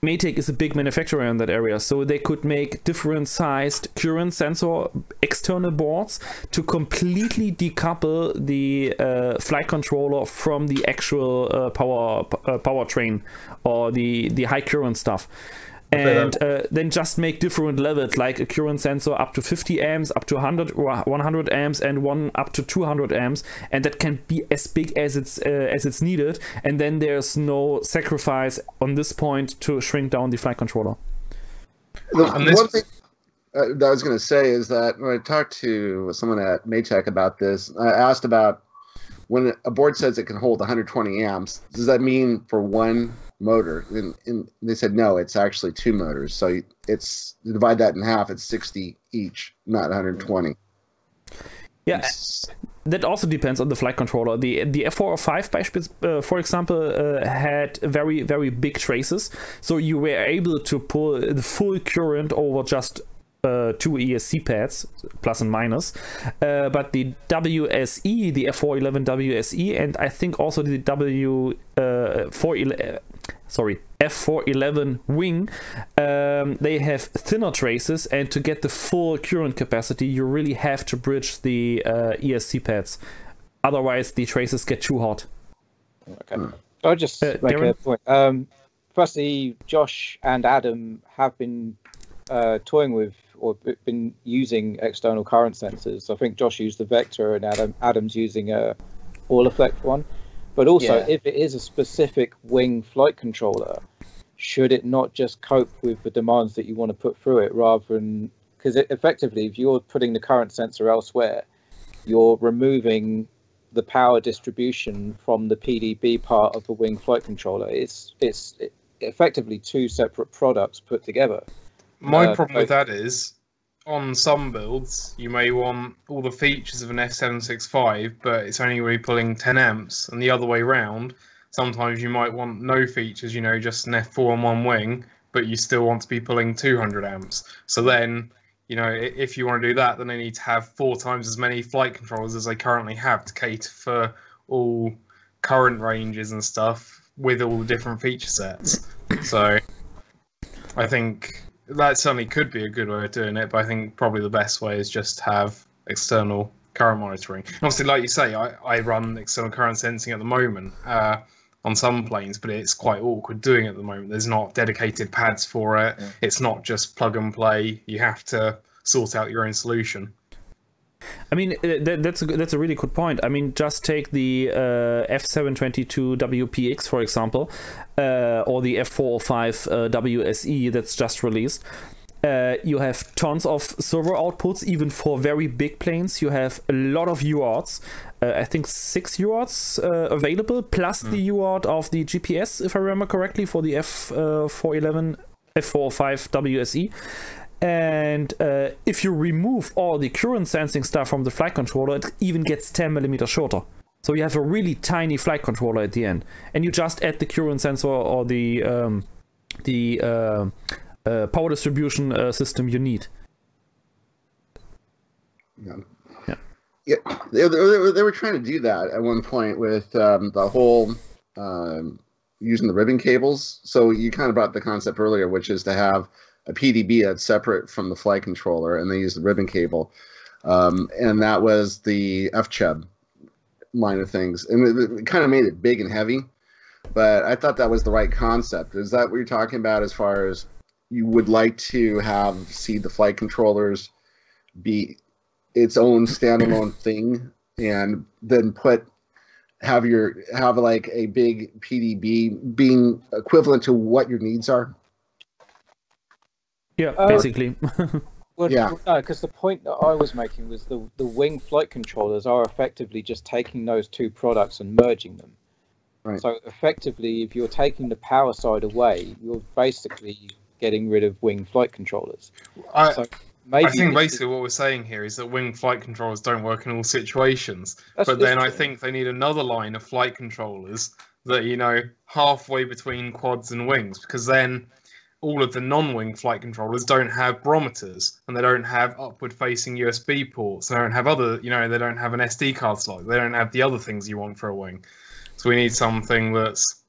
Maytag is a big manufacturer in that area, so they could make different sized current sensor external boards to completely decouple the flight controller from the actual powertrain or the high current stuff. And then just make different levels, like a current sensor up to 50 amps, up to 100 or 100 amps, and one up to 200 amps, and that can be as big as it's needed. And then there's no sacrifice on this point to shrink down the flight controller. One thing that I was going to say is that when I talked to someone at Maytag about this, I asked about when a board says it can hold 120 amps, does that mean for one motor? And they said no, it's actually two motors, so it's, you divide that in half, it's 60 each, not 120. Yeah, that also depends on the flight controller. The F405 for example had very, very big traces, so you were able to pull the full current over just two ESC pads, plus and minus, but the WSE, the F411 WSE, and I think also the F411 wing, they have thinner traces, and to get the full current capacity, you really have to bridge the ESC pads. Otherwise, the traces get too hot. Okay. I'll just make a point. Firstly, Josh and Adam have been toying with or been using external current sensors. I think Josh used the Vector and Adam's using a All-Effect one. But also, if it is a specific wing flight controller, should it not just cope with the demands that you want to put through it, rather than, because effectively, if you're putting the current sensor elsewhere, you're removing the power distribution from the PDB part of the wing flight controller. It's effectively two separate products put together. My problem with that is, on some builds, you may want all the features of an F765, but it's only really pulling 10 amps. And the other way round, sometimes you might want no features, you know, just an F4 on one wing, but you still want to be pulling 200 amps. So then, you know, if you want to do that, then they need to have 4 times as many flight controllers as they currently have to cater for all current ranges and stuff with all the different feature sets. So I think that certainly could be a good way of doing it, but I think probably the best way is just have external current monitoring. Obviously, like you say, I run external current sensing at the moment on some planes, but it's quite awkward doing it at the moment. There's not dedicated pads for it. Yeah. It's not just plug and play. You have to sort out your own solution. I mean, that's a really good point. I mean, just take the F722 WPX, for example, or the F405 WSE that's just released. You have tons of servo outputs, even for very big planes. You have a lot of UARTs. I think 6 UARTs available, plus the UART of the GPS, if I remember correctly, for the F405 WSE. And if you remove all the current sensing stuff from the flight controller, it even gets 10 millimeters shorter. So you have a really tiny flight controller at the end, and you just add the current sensor or the power distribution system you need. Yeah, they were trying to do that at one point with the whole using the ribbon cables. So you kind of brought the concept earlier, which is to have a PDB that's separate from the flight controller, and they use the ribbon cable, and that was the FCHUB line of things, and it kind of made it big and heavy. But I thought that was the right concept. Is that what you're talking about, as far as you would like to see the flight controllers be its own standalone thing, and then have like a big PDB being equivalent to what your needs are? Yeah, basically. Well, Yeah. no, because the point that I was making was the wing flight controllers are effectively just taking those two products and merging them. Right. So effectively, if you're taking the power side away, you're basically getting rid of wing flight controllers. So maybe I think basically what we're saying here is that wing flight controllers don't work in all situations. That's But then I true. think they need another line of flight controllers that, you know, halfway between quads and wings, because then all of the non-wing flight controllers don't have barometers, and they don't have upward-facing USB ports. They don't have other, you know, they don't have an SD card slot. They don't have the other things you want for a wing. So we need something that's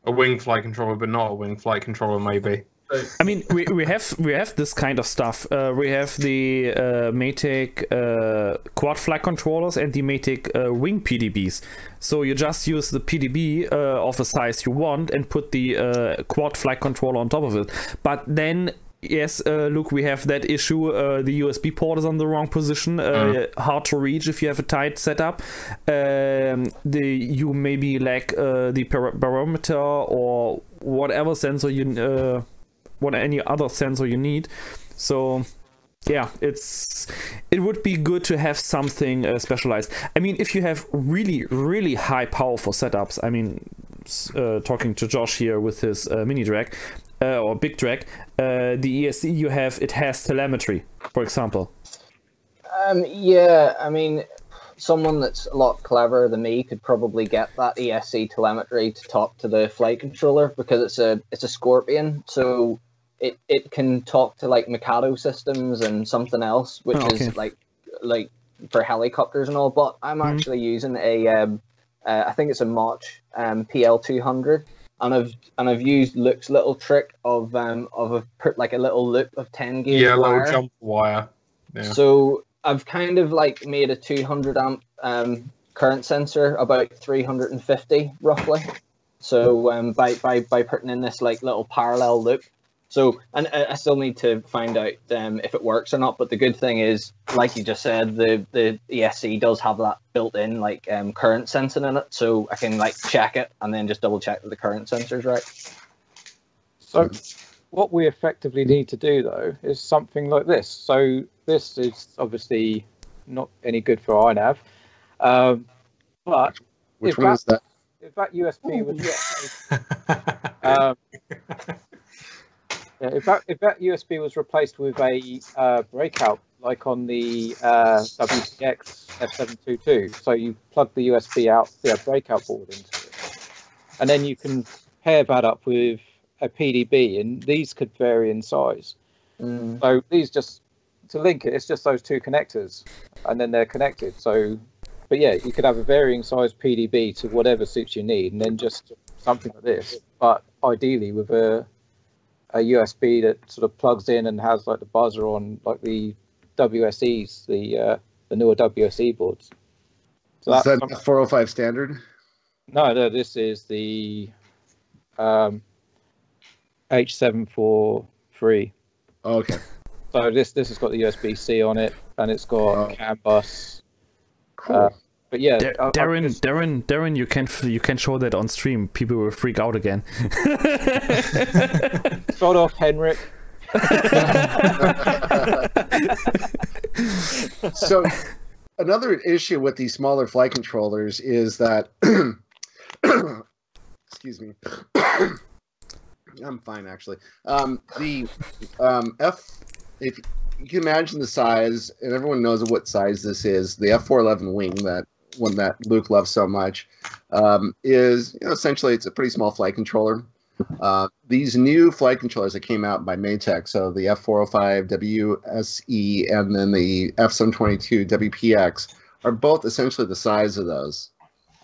a wing flight controller, but not a wing flight controller, maybe. I mean, we have this kind of stuff. We have the Matic quad flight controllers and the Matic wing PDBs. So you just use the PDB of a size you want and put the quad flight controller on top of it. But then, yes, look, we have that issue. The USB port is on the wrong position, hard to reach if you have a tight setup. You maybe lack the barometer or whatever sensor you any other sensor you need. So yeah, it would be good to have something specialized. I mean, if you have really high powerful setups, I mean, talking to Josh here with his mini drag or big drag, the ESC you have, it has telemetry, for example. Yeah, I mean, someone that's a lot cleverer than me could probably get that ESC telemetry to talk to the flight controller, because it's a Scorpion, so it can talk to like Mikado systems and something else, which is like for helicopters and all. But I'm actually using I think it's a Mach PL200, and I've used Luke's little trick of like a little loop of 10 gauge Yeah, a wire. little jump wire. Yeah. So I've kind of like made a 200 amp current sensor about 350 roughly. So by putting in this like little parallel loop. So, and I still need to find out if it works or not. But the good thing is, like you just said, the ESC does have that built-in like current sensing in it, so I can like check it and then just double check that the current sensor's right. So what we effectively need to do though is something like this. So this is obviously not any good for INAV, but Which one is that? if that USB was if that USB was replaced with a breakout, like on the WTX F722, so you plug the USB out, the breakout board into it, and then you can pair that up with a PDB, and these could vary in size. So these just, to link it, it's just those two connectors, and then they're connected. So, but yeah, you could have a varying size PDB to whatever suits your need, and then just something like this, but ideally with a USB that sort of plugs in and has like the buzzer on, like the WSEs, the newer WSE boards. So is that 405 standard? No, this is the H743. Oh, okay. So this has got the USB-C on it, and it's got CAN bus. Cool. But yeah, Darren, you can show that on stream. People will freak out again. Start off, Henrik. So another issue with these smaller flight controllers is that excuse me. I'm fine actually. If you can imagine the size, and everyone knows what size this is, the F411 wing, that one that Luke loves so much, is, you know, essentially it's a pretty small flight controller. These new flight controllers that came out by Matek, so the F405 WSE and then the F722 WPX, are both essentially the size of those,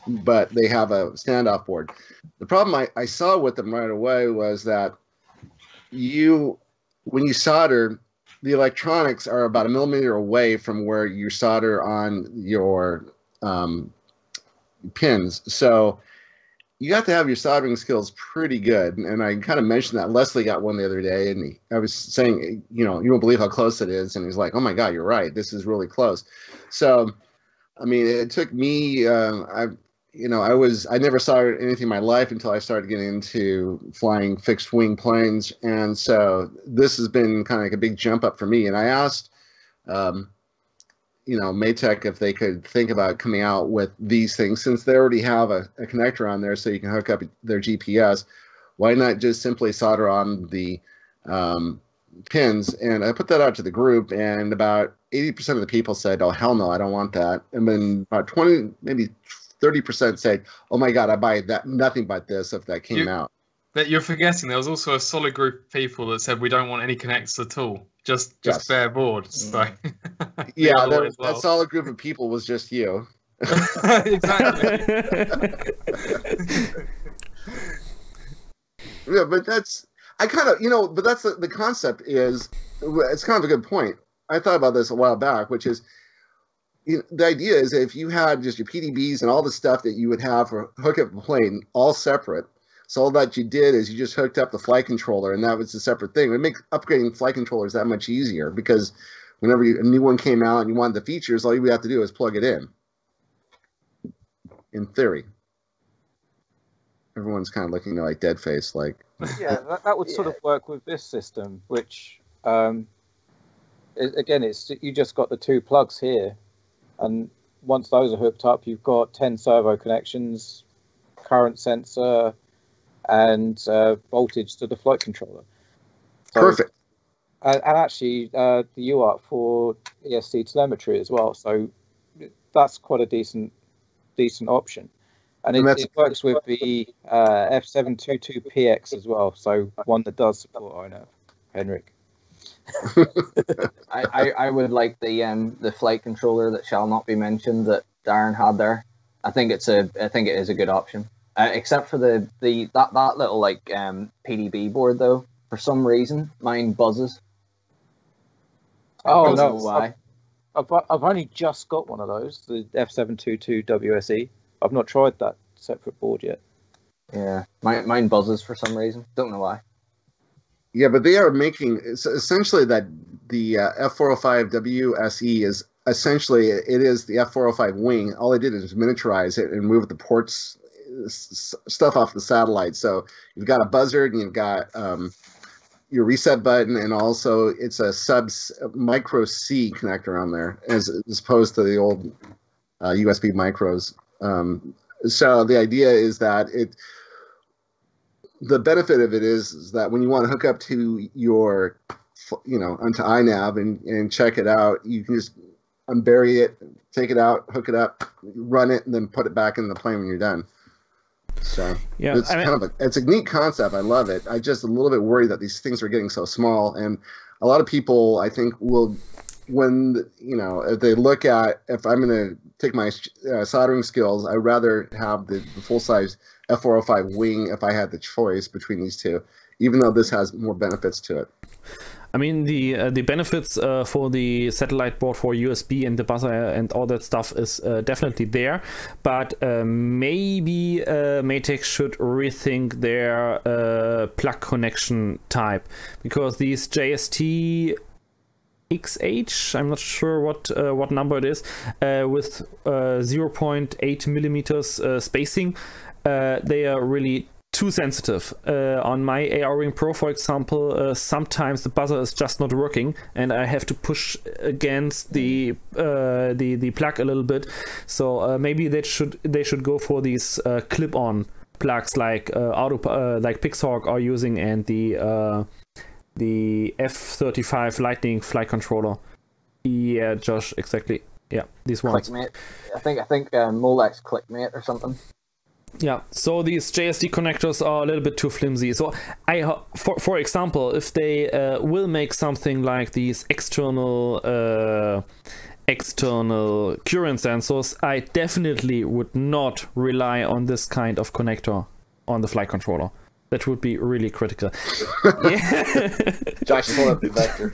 but they have a standoff board. The problem I saw with them right away was that when you solder, the electronics are about 1 millimeter away from where you solder on your pins. So you got to have your soldering skills pretty good. And I kind of mentioned that. Leslie got one the other day, and I was saying, you know, you won't believe how close it is. And he's like, oh my God, you're right. This is really close. So, I mean, it took me, I never saw anything in my life until I started getting into flying fixed wing planes, and so this has been kind of like a big jump up for me. And I asked, Maytech if they could think about coming out with these things, since they already have a connector on there, so you can hook up their GPS. Why not just simply solder on the pins? And I put that out to the group, and about 80% of the people said, "Oh, hell no, I don't want that." And then about 20, maybe 30% said, "Oh my God, I buy that nothing but this if that came out." That you're forgetting, there was also a solid group of people that said we don't want any connectors at all, just Yes. bare boards. So. Yeah, that solid group of people was just you. Exactly. Yeah, but that's the concept is, it's kind of a good point. I thought about this a while back, which is, the idea is if you had just your PDBs and all the stuff that you would have for hook up a plane all separate, so all that you did is you just hooked up the flight controller, and that was a separate thing. It would make upgrading flight controllers that much easier, because whenever a new one came out and you wanted the features, all you would have to do is plug it in theory. Everyone's kind of looking like dead face, like. Yeah, that would sort of work with this system, which again, it's you just got the two plugs here, and once those are hooked up, you've got 10 servo connections, current sensor, and voltage to the flight controller. So, perfect. And actually, the UART for ESC telemetry as well. So that's quite a decent option. And it works with the F722PX as well, so one that does support INAV. Henrik. I would like the flight controller that shall not be mentioned that Darren had there. I think it is a good option. Except for that little PDB board though. For some reason, mine buzzes. I don't know why. I've only just got one of those, the F722 WSE. I've not tried that separate board yet. Yeah, mine buzzes for some reason. Don't know why. Yeah, but they are making essentially that the F405 WSE is essentially it is the F405 wing. All they did is miniaturize it and move the ports stuff off the satellite. So you've got a buzzard and you've got your reset button, and also it's a micro C connector on there as opposed to the old USB micros. So the idea is that the benefit of it is that when you want to hook up to your, onto INAV and check it out, you can just unbury it, take it out, hook it up, run it, and then put it back in the plane when you're done. So yeah, it's a neat concept. I love it. I just a little bit worried that these things are getting so small, and a lot of people I think will, when if they look at, if I'm going to take my soldering skills, I'd rather have the full size F405 wing if I had the choice between these two, even though this has more benefits to it. I mean, the benefits for the satellite board for USB and the buzzer and all that stuff is definitely there, but maybe Maytech should rethink their plug connection type, because these JST XH, I'm not sure what number it is, with 0.8 millimeters spacing, they are really too sensitive. On my AR Ring Pro, for example, sometimes the buzzer is just not working, and I have to push against the plug a little bit. So maybe they should go for these clip-on plugs like Pixhawk are using, and the F35 Lightning flight controller. Yeah, Josh, exactly. Yeah, these ones. Clickmate. I think Molex Clickmate or something. Yeah, so these JSD connectors are a little bit too flimsy. So for example, if they will make something like these external current sensors, I definitely would not rely on this kind of connector on the flight controller. That would be really critical. Josh, pull up the vector.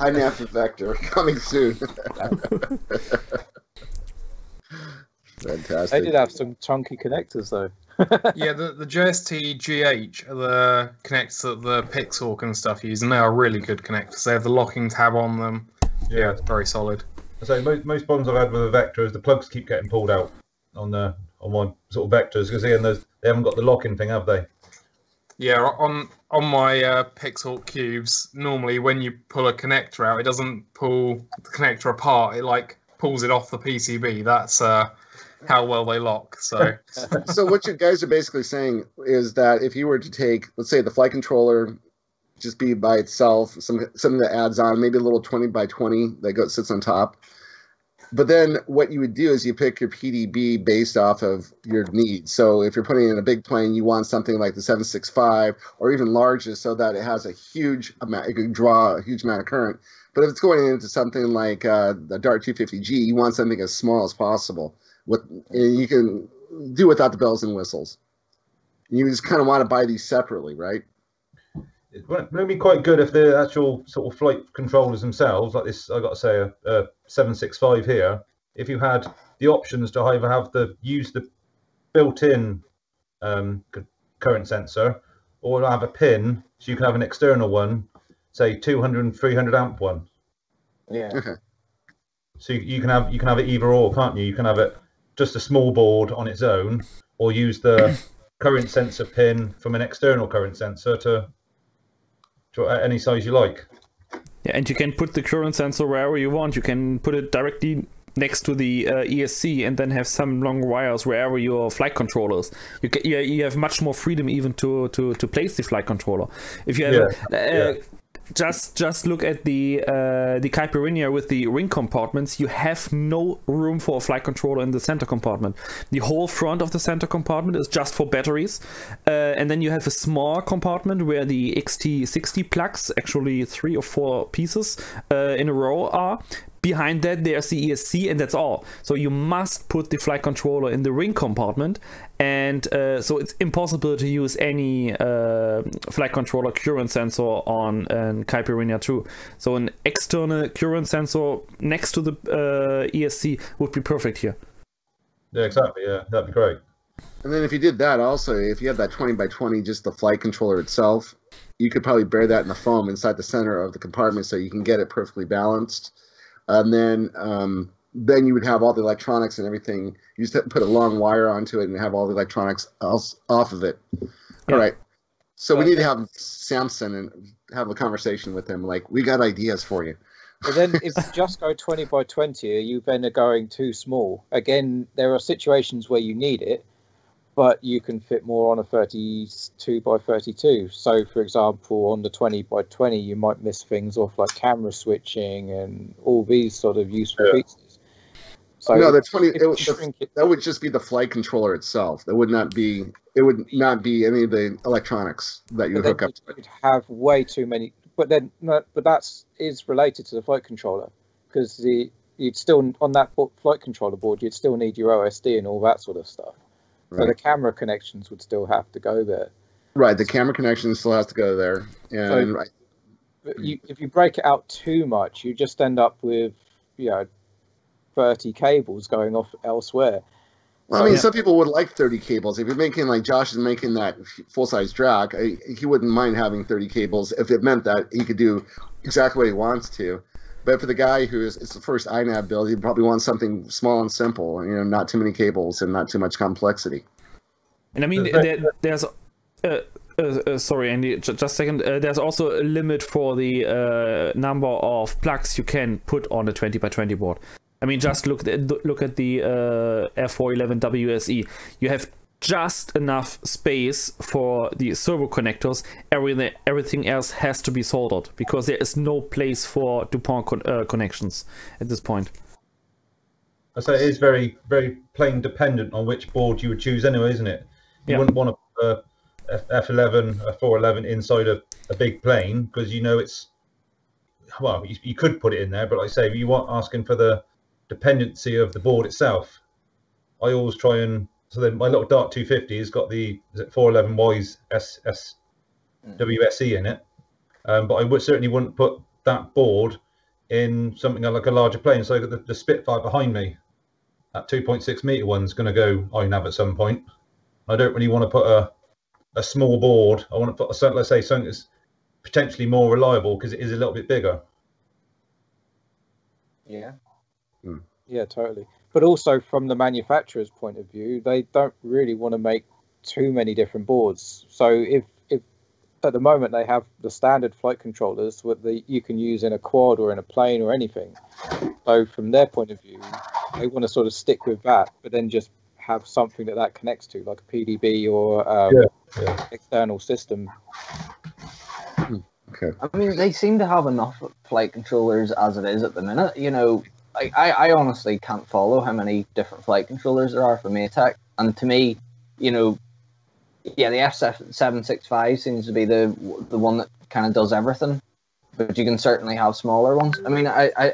INAV vector coming soon. Fantastic. They did have some chunky connectors though. Yeah, the JST GH are the connectors that the Pixhawk and stuff use, and they are really good connectors. They have the locking tab on them. Yeah, it's very solid. So most problems I've had with a Vector is the plugs keep getting pulled out on my sort of vectors, because again, they haven't got the locking thing, have they? Yeah, on my Pixel cubes, normally when you pull a connector out, it doesn't pull the connector apart. It like pulls it off the PCB. That's how well they lock. So, so what you guys are basically saying is that if you were to take, let's say, the flight controller, just be by itself, something that adds on, maybe a little 20 by 20 that sits on top. But then what you would do is you pick your PDB based off of your needs. So if you're putting in a big plane, you want something like the 765 or even larger so that it has a huge amount, it can draw a huge amount of current. But if it's going into something like the Dart 250G, you want something as small as possible. And you can do without the bells and whistles. You just kind of want to buy these separately, right? It would be quite good if the actual sort of flight controllers themselves, like this, I got to say, a 765 here, if you had the options to either use the built-in current sensor, or have a pin, so you can have an external one, say 200 and 300 amp one. Yeah. Okay. So you can have it either or, can't you? You can have it just a small board on its own, or use the current sensor pin from an external current sensor to any size you like. Yeah, and you can put the current sensor wherever you want. You can put it directly next to the ESC and then have some long wires wherever your flight controllers. You have much more freedom even to place the flight controller. If you have just look at the Caipirinha with the ring compartments. You have no room for a flight controller in the center compartment. The whole front of the center compartment is just for batteries, and then you have a small compartment where the XT60 plugs, actually 3 or 4 pieces in a row, are. Behind that there's the ESC, and that's all. So you must put the flight controller in the ring compartment, and so it's impossible to use any flight controller current sensor on an Caipirinha 2. So an external current sensor next to the ESC would be perfect here. Yeah, exactly. Yeah, that'd be great. And then if you did that also, if you had that 20 by 20, just the flight controller itself, you could probably bear that in the foam inside the center of the compartment so you can get it perfectly balanced. And then you would have all the electronics and everything. You just have to put a long wire onto it and have all the electronics off of it. Yeah. All right. So we need to have Samson and have a conversation with him. Like, we got ideas for you. But then if you just go 20 by 20, are you then going too small? Again, there are situations where you need it, but you can fit more on a 32 by 32. So, for example, on the 20 by 20, you might miss things off like camera switching and all these sort of useful features. So no, the 20 that would just be the flight controller itself. That would not be. It would not be any of the electronics that you hook up to it. You'd have way too many. But then, but that is related to the flight controller, because you'd still on that flight controller board, you'd still need your OSD and all that sort of stuff. So the camera connections would still have to go there. Right, the camera connection still has to go there. And so if you break it out too much, you just end up with 30 cables going off elsewhere. Well, I mean, some people would like 30 cables. If you're making, like Josh is making that full-size drag, he wouldn't mind having 30 cables if it meant that he could do exactly what he wants to. But for the guy who it's the first INAV build, he probably wants something small and simple, not too many cables and not too much complexity. And I mean, there's sorry, Andy, just a second. There's also a limit for the number of plugs you can put on a 20 by 20 board. I mean, just look at the F411 WSE. You have just enough space for the servo connectors. Everything else has to be soldered because there is no place for DuPont connections at this point. I say it is very, very plane dependent on which board you would choose anyway, isn't it? You wouldn't want to put a F11, a 411 inside a big plane because it's, well, you could put it in there, but like I say, if you want asking for the dependency of the board itself, I always try and, so then my little Dart 250 has got the 411Y's WSE in it, but I certainly wouldn't put that board in something like a larger plane. So I got the Spitfire behind me, that 2.6 meter one's going to go INAV at some point. I don't really want to put a small board. I want to put let's say something that's potentially more reliable because it is a little bit bigger. Yeah. Yeah, totally. But also from the manufacturer's point of view, they don't really want to make too many different boards. So if at the moment they have the standard flight controllers you can use in a quad or in a plane or anything. So from their point of view, they want to sort of stick with that, but then just have something that connects to, like a PDB or external system. Okay. I mean, they seem to have enough flight controllers as it is at the minute. You know, I honestly can't follow how many different flight controllers there are for Maytech. And to me, you know, yeah, the F765 seems to be the one that kind of does everything. But you can certainly have smaller ones. I mean, I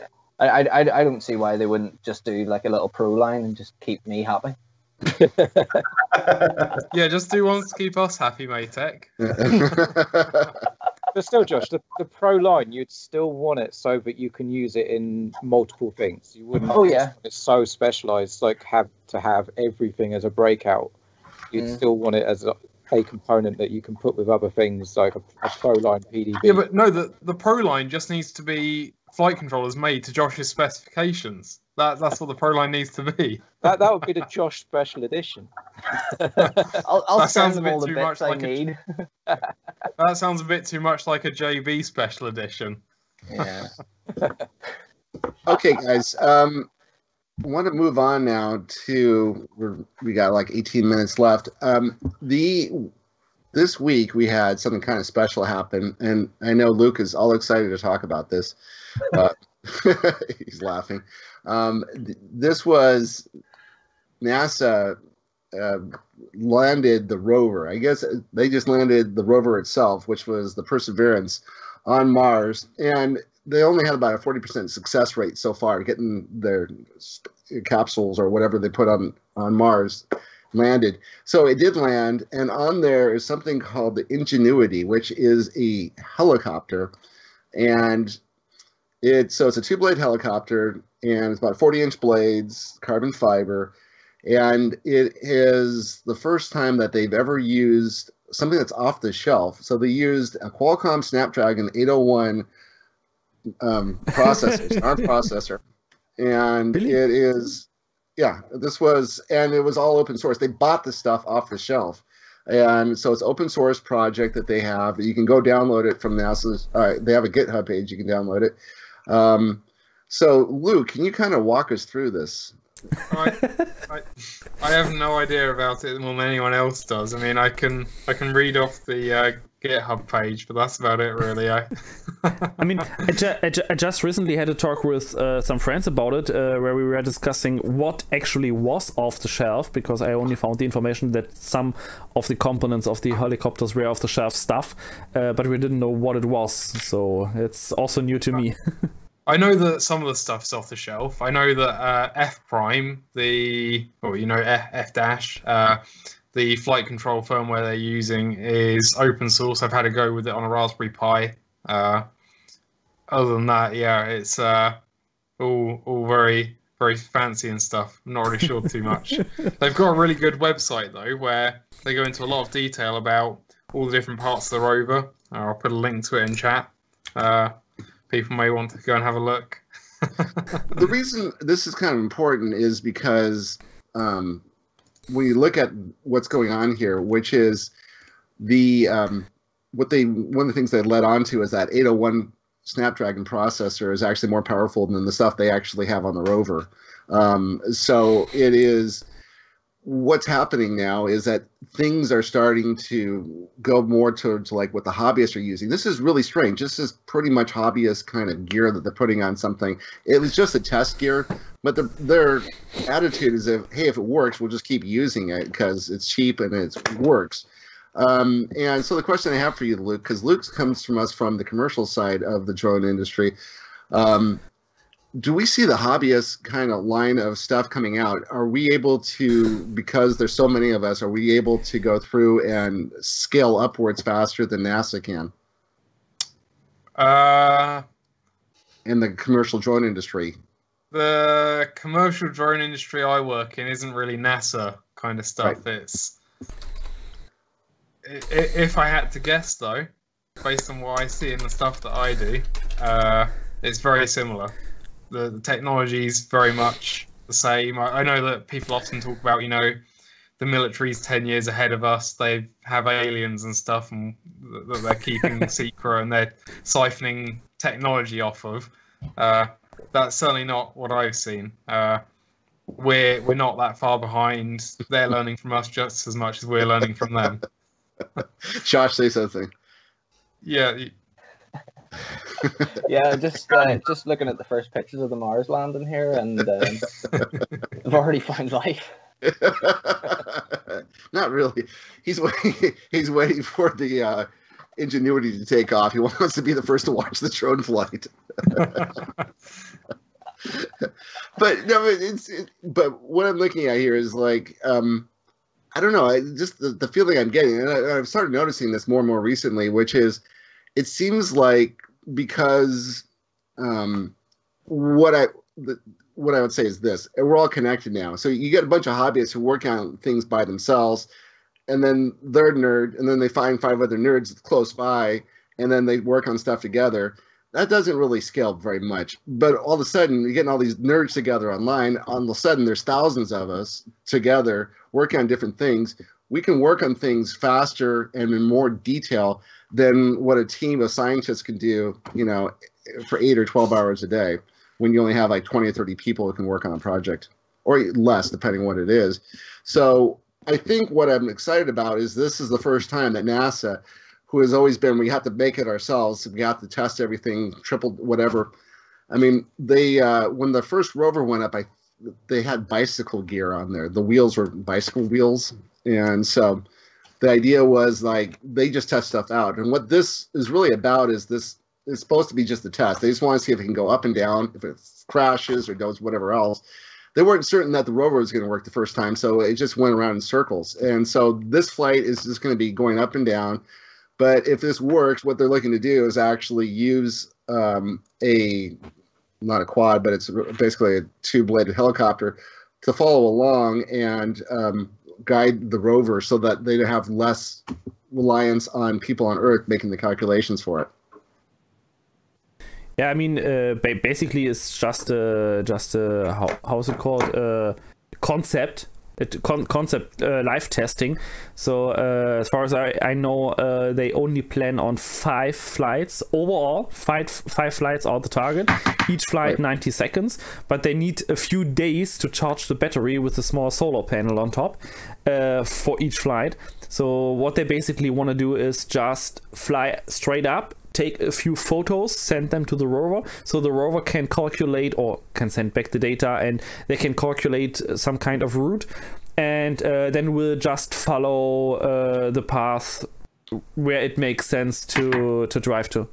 don't see why they wouldn't just do like a little pro line and just keep me happy. Yeah, just do ones to keep us happy, Maytech. But still, Josh, the pro line, you'd still want it so that you can use it in multiple things. You wouldn't. Oh yeah. It's so specialized, like have to have everything as a breakout. You'd still want it as a component that you can put with other things, like a pro line PDB. Yeah, but no, the pro line just needs to be flight controllers made to Josh's specifications. That's what the pro line needs to be. That would be the Josh Special Edition. I'll That send sounds a them bit all the too bits much I like need. That sounds a bit too much like a JB special edition. Yeah. Okay, guys. I want to move on now to we got like 18 minutes left. This week we had something kind of special happen, and I know Luke is all excited to talk about this. He's laughing. This was NASA landed the rover. I guess they just landed the rover itself, which was the Perseverance, on Mars, and they only had about a 40% success rate so far getting their capsules or whatever they put on Mars landed. So it did land, and on there is something called the Ingenuity, which is a helicopter, and it's a two-blade helicopter, and it's about 40-inch blades, carbon fiber, and it is the first time that they've ever used something that's off the shelf. So they used a Qualcomm Snapdragon 801 processor, ARM processor, and Really? it is, and it was all open source. They bought the stuff off the shelf. And so it's open source project that they have. You can go download it from NASA's. They have a GitHub page. You can download it. So Luke, can you kind of walk us through this? I have no idea about it more than anyone else does. I mean, I can read off the GitHub page, but that's about it, really. I mean, I just recently had a talk with some friends about it, where we were discussing what actually was off the shelf, because I only found the information that some of the components of the helicopters were off the shelf stuff, but we didn't know what it was, so it's also new to me. I know that some of the stuff's off the shelf. I know that F Prime, F dash, the flight control firmware they're using is open source. I've had a go with it on a Raspberry Pi. Other than that, yeah, it's all very, very fancy and stuff. I'm not really sure too much. They've got a really good website though, where they go into a lot of detail about all the different parts of the rover. I'll put a link to it in chat. People may want to go and have a look. The reason this is kind of important is because when you look at what's going on here, which is one of the things they led on to is that 801 Snapdragon processor is actually more powerful than the stuff they actually have on the rover. So it is, what's happening now is that things are starting to go more towards like what the hobbyists are using. This is really strange. This is pretty much hobbyist kind of gear that they're putting on something. It was just a test gear, but their attitude is hey, if it works, we'll just keep using it because it's cheap and it works. And so the question I have for you, Luke, because Luke comes from the commercial side of the drone industry. Do we see the hobbyist kind of line of stuff coming out? Are we able to, because there's so many of us, are we able to go through and scale upwards faster than NASA can? In the commercial drone industry. The commercial drone industry I work in isn't really NASA kind of stuff. Right. It's, if I had to guess though, based on what I see in the stuff that I do, it's very similar. The technology is very much the same. I know that people often talk about, the military's 10 years ahead of us. They have aliens and stuff, and that they're keeping secret, and they're siphoning technology off of. That's certainly not what I've seen. We're not that far behind. They're learning from us just as much as we're learning from them. Josh, say something. Yeah. Yeah, just looking at the first pictures of the Mars landing here, and they've already found life. Not really. He's waiting for the Ingenuity to take off. He wants to be the first to watch the drone flight. But what I'm looking at here is like, I don't know, just the feeling I'm getting, and I've started noticing this more and more recently, which is, it seems like, because what I would say is this: we're all connected now. So you get a bunch of hobbyists who work on things by themselves, and then they're a nerd, and then they find 5 other nerds close by, and then they work on stuff together. That doesn't really scale very much. But all of a sudden, you're getting all these nerds together online. All of a sudden, there's thousands of us together working on different things. We can work on things faster and in more detail than what a team of scientists can do, for 8 or 12 hours a day, when you only have like 20 or 30 people who can work on a project, or less, depending on what it is. So I think what I'm excited about is this is the first time that NASA, who has always been, we have to make it ourselves, we have to test everything, triple whatever. I mean, they when the first rover went up, they had bicycle gear on there. The wheels were bicycle wheels, and so the idea was like they just test stuff out. And what this is really about is this is supposed to be just a test. They just want to see if it can go up and down, if it crashes or does whatever else. They weren't certain that the rover was going to work the first time, so it just went around in circles. And so this flight is just going to be going up and down. But if this works, what they're looking to do is actually use not a quad, but it's basically a 2-bladed helicopter to follow along and guide the rover so that they have less reliance on people on Earth making the calculations for it. Yeah, I mean, basically, it's just how's it called? Concept live testing. So as far as I know, they only plan on 5 flights overall. Five flights are the target. Each flight 90 seconds, but they need a few days to charge the battery with a small solar panel on top for each flight. So what they basically want to do is just fly straight up, take a few photos, send them to the rover, so the rover can calculate or can send back the data, and they can calculate some kind of route, and then we'll just follow the path where it makes sense to drive to.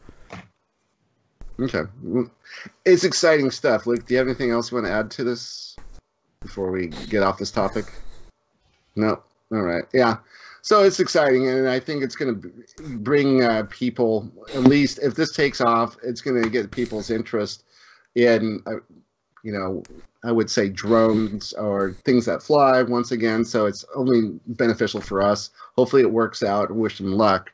Okay, it's exciting stuff. Luke, do you have anything else you want to add to this before we get off this topic? No. All right. Yeah. So it's exciting, and I think it's going to bring people, at least if this takes off, it's going to get people's interest in, I would say drones or things that fly once again. So it's only beneficial for us. Hopefully it works out. Wish them luck.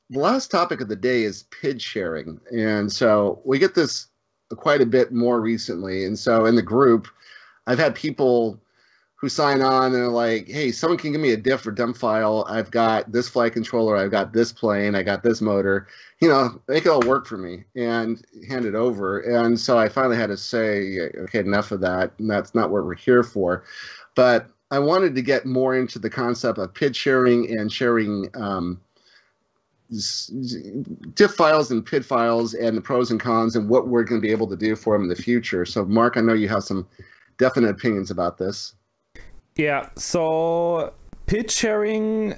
The last topic of the day is Pidge sharing. And so we get this quite a bit more recently. And so in the group, I've had people who sign on and are like, hey, someone can give me a diff or dump file. I've got this flight controller. I've got this plane. I got this motor. Make it all work for me and hand it over. And so I finally had to say, okay, enough of that. And that's not what we're here for. But I wanted to get more into the concept of Pidge sharing and sharing diff files and PID files and the pros and cons and what we're going to be able to do for them in the future. So, Mark, I know you have some definite opinions about this. Yeah, so Pidge sharing,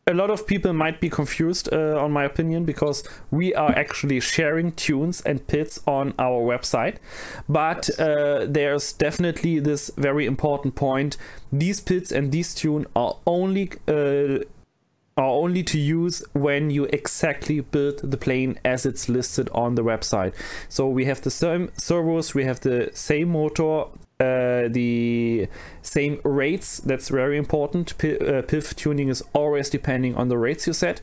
a lot of people might be confused on my opinion, because we are actually sharing tunes and PIDs on our website. But there's definitely this very important point. These PIDs and these tunes are only to use when you exactly build the plane as it's listed on the website. So we have the same servos, we have the same motor, the same rates. That's very important. PIF tuning is always depending on the rates you set,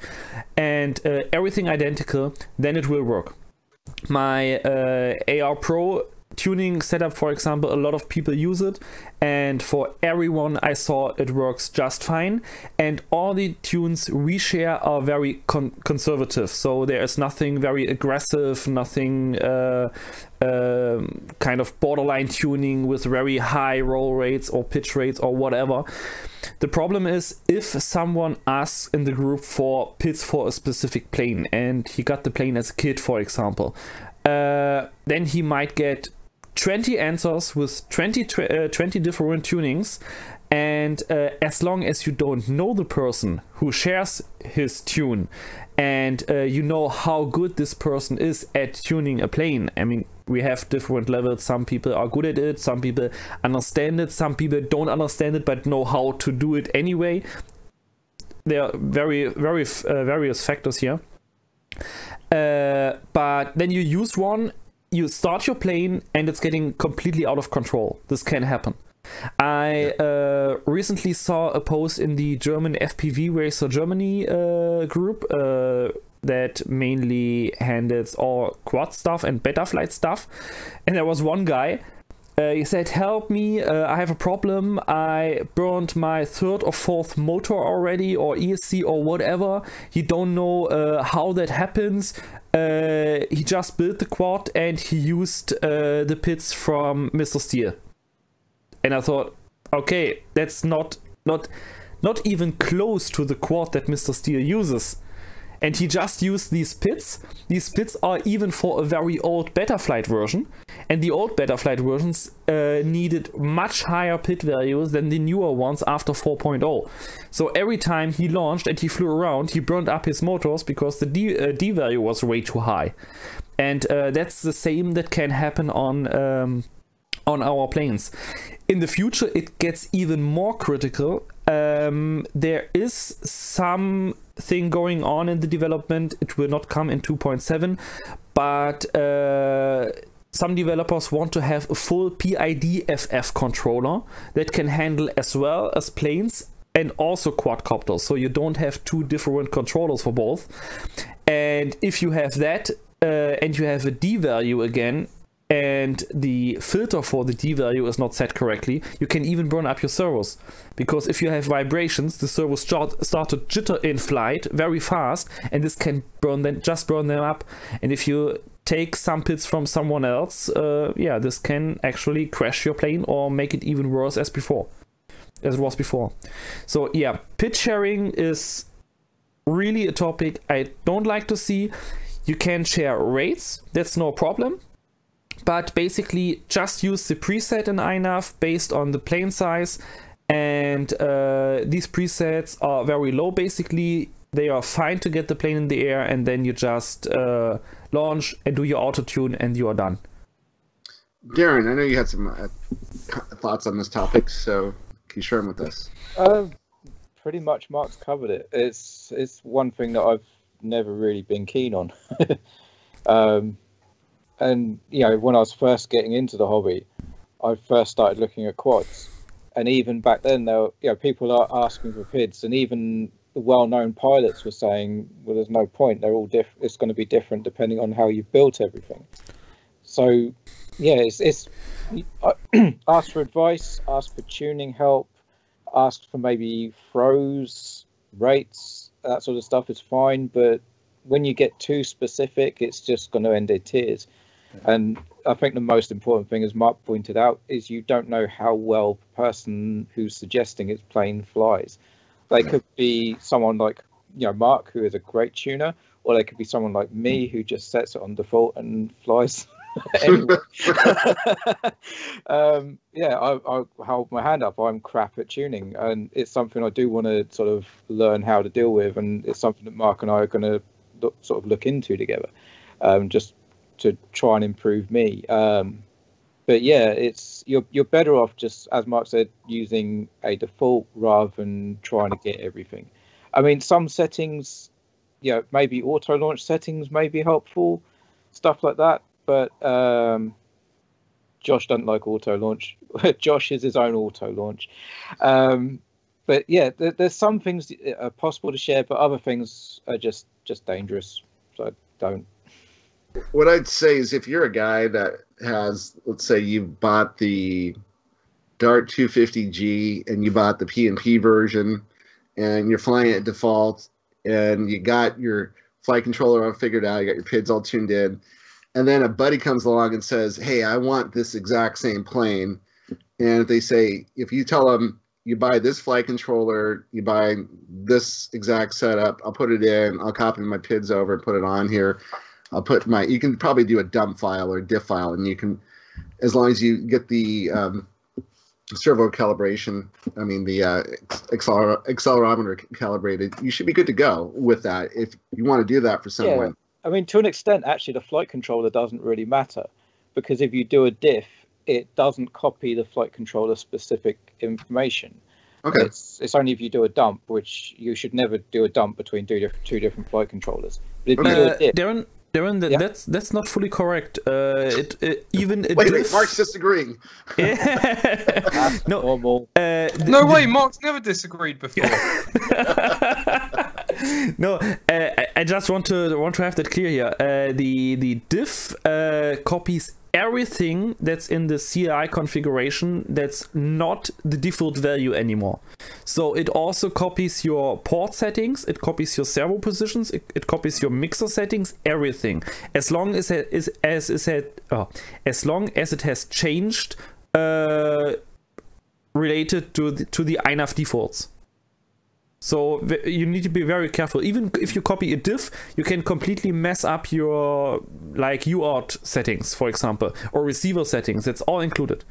and everything identical, then it will work. My AR Pro tuning setup, for example, a lot of people use it, and for everyone I saw it works just fine, and all the tunes we share are very conservative, so there is nothing very aggressive, nothing kind of borderline tuning with very high roll rates or pitch rates or whatever. The problem is if someone asks in the group for pits for a specific plane, and he got the plane as a kid, for example, then he might get 20 answers with 20 different tunings, and as long as you don't know the person who shares his tune, and you know how good this person is at tuning a plane. I mean, we have different levels. Some people are good at it, some people understand it, some people don't understand it but know how to do it anyway. There are various factors here. But then you use one, you start your plane, and it's getting completely out of control. This can happen. I recently saw a post in the German FPV Racer Germany group that mainly handles all quad stuff and beta flight stuff, and there was one guy, he said, help me, I have a problem, I burned my 3rd or 4th motor already, or ESC or whatever, he don't know how that happens, he just built the quad and he used the pits from Mr. Steele. And I thought, okay, that's not even close to the quad that Mr. Steele uses. And he just used these pits. These pits are even for a very old Betaflight version. And the old Betaflight versions needed much higher pit values than the newer ones after 4.0. So every time he launched and he flew around, he burned up his motors because the D value was way too high. And that's the same that can happen on our planes. In the future, it gets even more critical. There is something going on in the development. It will not come in 2.7, but some developers want to have a full PIDFF controller that can handle as well as planes and also quadcopters, so you don't have two different controllers for both. And if you have that and you have a D value again, and the filter for the D value is not set correctly, you can even burn up your servos. Because if you have vibrations, the servos start to jitter in flight very fast, and this can burn them up. And if you take some pits from someone else, yeah, this can actually crash your plane or make it even worse as it was before. So yeah, pit sharing is really a topic I don't like to see. You can share rates, that's no problem. But basically just use the preset in INAV based on the plane size, and these presets are very low. Basically they are fine to get the plane in the air, and then you just launch and do your auto tune and you are done. Darren, I know you had some thoughts on this topic, so can you share them with us? Pretty much Mark's covered it. It's one thing that I've never really been keen on. And, you know, when I was first getting into the hobby, I first started looking at quads. And even back then, people are asking for PIDs, and even the well-known pilots were saying, well, there's no point. They're all different. It's going to be different depending on how you've built everything. So, yeah, it's ask for advice, ask for tuning help, ask for maybe throws, rates, that sort of stuff is fine. But when you get too specific, it's just going to end in tears. And I think the most important thing, as Mark pointed out, is you don't know how well the person who's suggesting it's plane flies. They could be someone like, Mark, who is a great tuner, or they could be someone like me who just sets it on default and flies anyway. I'll hold my hand up. I'm crap at tuning, and it's something I do want to sort of learn how to deal with, and it's something that Mark and I are going to look into together, just to try and improve me. But yeah, you're better off, just as Mark said, using a default rather than trying to get everything. I mean, some settings, maybe auto launch settings may be helpful, stuff like that. But Josh doesn't like auto launch. Josh is his own auto launch. But yeah, there's some things that are possible to share, but other things are just dangerous. So don't. What I'd say is if you're a guy that has, let's say you bought the Dart 250G and you bought the P&P version and you're flying at default and you got your flight controller all figured out, you got your PIDs all tuned in, and then a buddy comes along and says, hey, I want this exact same plane. And if they say, if you tell them you buy this flight controller, you buy this exact setup, I'll put it in, I'll copy my PIDs over and put it on here. I'll put my, you can probably do a dump file or a diff file, and you can, as long as you get the servo calibration, I mean the accelerometer calibrated, you should be good to go with that if you want to do that for someone. Yeah, I mean, to an extent, actually, the flight controller doesn't really matter, because if you do a diff, it doesn't copy the flight controller specific information. Okay. It's only if you do a dump, which you should never do a dump between two different flight controllers. But if you do a diff, Darren, that's not fully correct. Wait, Mark's disagreeing. No, normal. No way, Mark's never disagreed before. No, I just want to have that clear here. The diff copies everything that's in the CLI configuration that's not the default value anymore. So it also copies your port settings, it copies your servo positions, it copies your mixer settings, everything. As long as it has changed related to the INAV defaults. So you need to be very careful. Even if you copy a diff, you can completely mess up your like UART settings, for example, or receiver settings. That's all included.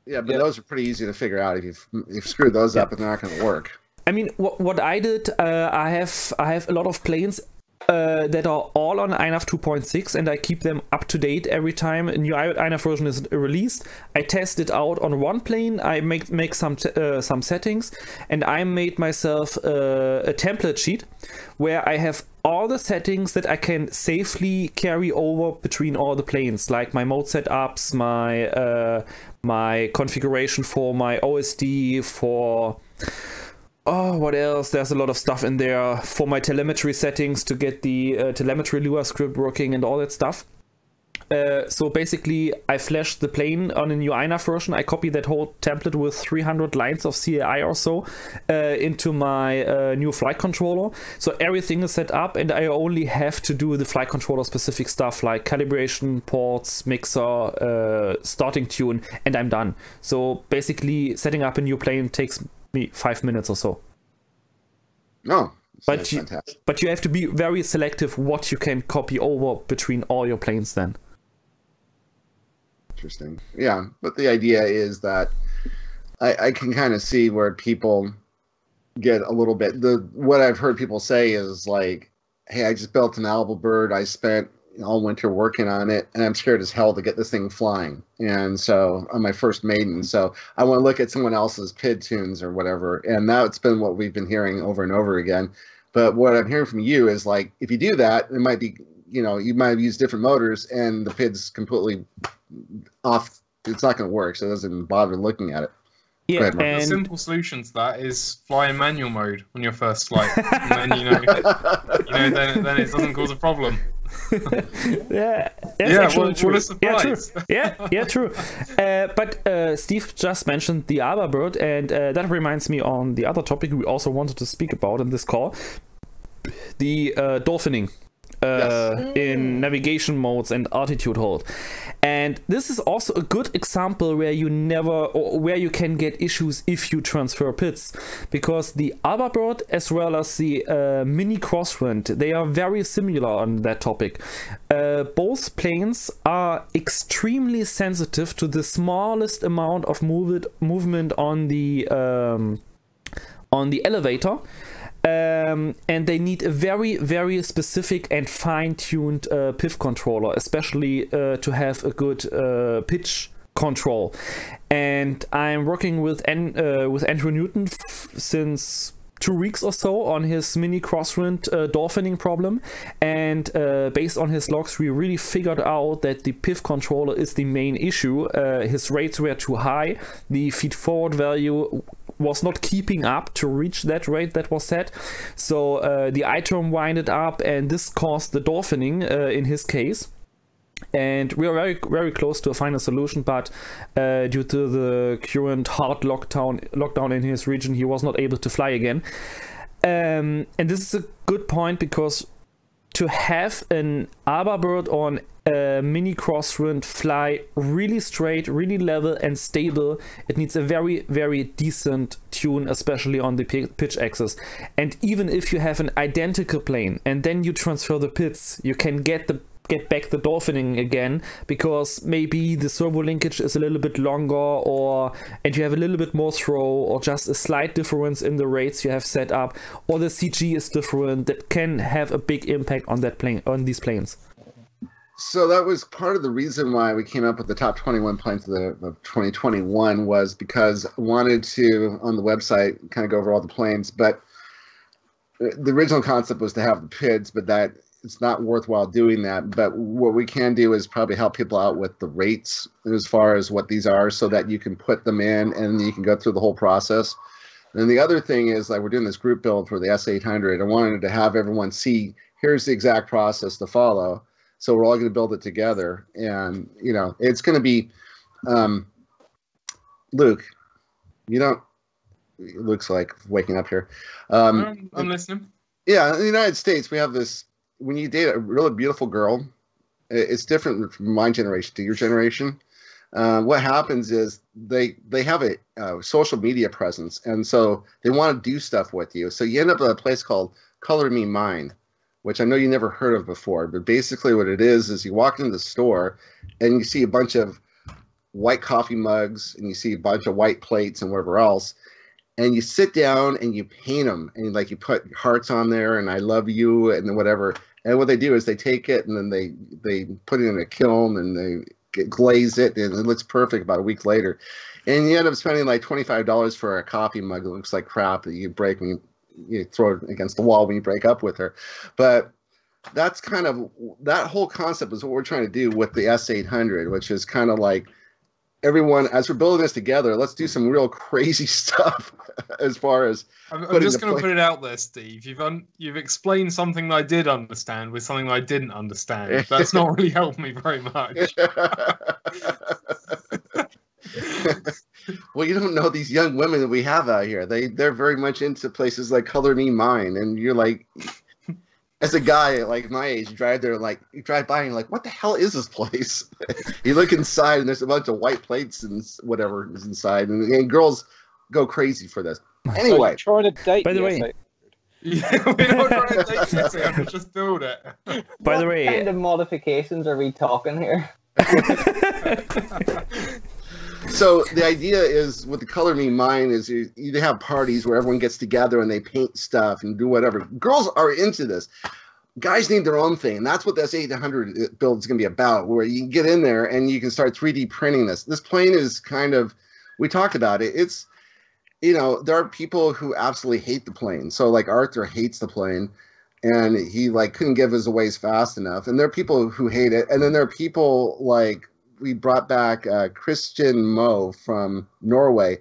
Yeah, but those are pretty easy to figure out. If you've screwed those up, and they're not going to work. I mean, what I did, I have a lot of planes that are all on INAV 2.6, and I keep them up to date every time a new INAV version is released. I test it out on one plane. I make some settings, and I made myself a template sheet where I have all the settings that I can safely carry over between all the planes, like my mode setups, my configuration for my OSD, for what else? There's a lot of stuff in there for my telemetry settings to get the telemetry Lua script working and all that stuff. So basically, I flash the plane on a new INAV version. I copy that whole template with 300 lines of CLI or so into my new flight controller. So everything is set up, and I only have to do the flight controller specific stuff like calibration, ports, mixer, starting tune, and I'm done. So basically, setting up a new plane takes me 5 minutes or so. No, but you have to be very selective what you can copy over between all your planes then. Interesting. Yeah, but the idea is that I can kind of see where people get a little bit. What I've heard people say is like, hey, I just built an Albert. I spent all winter working on it, and I'm scared as hell to get this thing flying. And so on my first maiden, so I want to look at someone else's PID tunes or whatever. And that's been what we've been hearing over and over again. But what I'm hearing from you is like, if you do that, it might be, you might have used different motors and the PID's completely off. It's not going to work. So it doesn't even bother looking at it. Yeah, The simple solution to that is fly in manual mode on your first flight, and then then it doesn't cause a problem. Actually true. What a surprise. True. But Steve just mentioned the Arbor, and that reminds me on the other topic we also wanted to speak about in this call, the dolphining in navigation modes and altitude hold. And this is also a good example where you can get issues if you transfer PIDs, because the Arbor as well as the Mini Crosswind, they are very similar on that topic. Both planes are extremely sensitive to the smallest amount of movement on the elevator. And they need a very, very specific and fine-tuned PIF controller, especially to have a good pitch control. And I'm working with Andrew Newton since 2 weeks or so on his Mini Crosswind dolphining problem, and based on his logs we really figured out that the PIF controller is the main issue. His rates were too high, the feed forward value was not keeping up to reach that rate that was set, so the iTerm winded up, and this caused the dolphining in his case. And we are very, very close to a final solution, but due to the current hard lockdown in his region, he was not able to fly again. And this is a good point, because to have an arbor bird on a mini crosswind fly really straight, really level and stable, it needs a very, very decent tune, especially on the pitch axis. And even if you have an identical plane and then you transfer the pits, you can get back the dolphining again, because maybe the servo linkage is a little bit longer, and you have a little bit more throw, or just a slight difference in the rates you have set up, or the CG is different. That can have a big impact on that plane, on these planes. So that was part of the reason why we came up with the top 21 planes of 2021, was because I wanted to, on the website, kind of go over all the planes. But the original concept was to have the PIDs, but that it's not worthwhile doing that. But what we can do is probably help people out with the rates as far as what these are, so that you can put them in and you can go through the whole process. And the other thing is, like, we're doing this group build for the S800. I wanted to have everyone see, here's the exact process to follow. So we're all going to build it together. And, you know, it's going to be, Luke, it looks like waking up here. I'm listening. Yeah, in the United States, we have this, when you date a really beautiful girl, it's different from my generation to your generation. What happens is they have a social media presence, and so they want to do stuff with you. So you end up at a place called Color Me Mine, which I know you never heard of before. But basically what it is you walk into the store and you see a bunch of white coffee mugs and you see a bunch of white plates and whatever else. And you sit down and you paint them, and like you put hearts on there and I love you and whatever. And what they do is they take it and then they put it in a kiln and they glaze it, and it looks perfect about a week later. And you end up spending like $25 for a coffee mug that looks like crap that you break when you throw it against the wall when you break up with her. But that's kind of, that whole concept is what we're trying to do with the S800, which is kind of like, everyone, as we're building this together, let's do some real crazy stuff as far as I'm just going to put it out there, Steve. You've explained something that I did understand with something that I didn't understand. That's not really helped me very much. Well, you don't know these young women that we have out here. They're very much into places like Color Me Mine, and you're like, as a guy like my age, you drive by and you're like, what the hell is this place? You look inside and there's a bunch of white plates and whatever is inside, and girls go crazy for this. Anyway, so trying to date. By the way, yeah, we're not trying to take this in, just build it. by the way, what kind of modifications are we talking here? So the idea is with the Color Me Mine is you have parties where everyone gets together and they paint stuff and do whatever. Girls are into this. Guys need their own thing. And that's what this 800 build is going to be about, where you can get in there and you can start 3D printing this. This plane is kind of, we talked about it. It's, there are people who absolutely hate the plane. So like Arthur hates the plane, and he like couldn't give his aways fast enough. And there are people who hate it. And then there are people like, we brought back Christian Moe from Norway.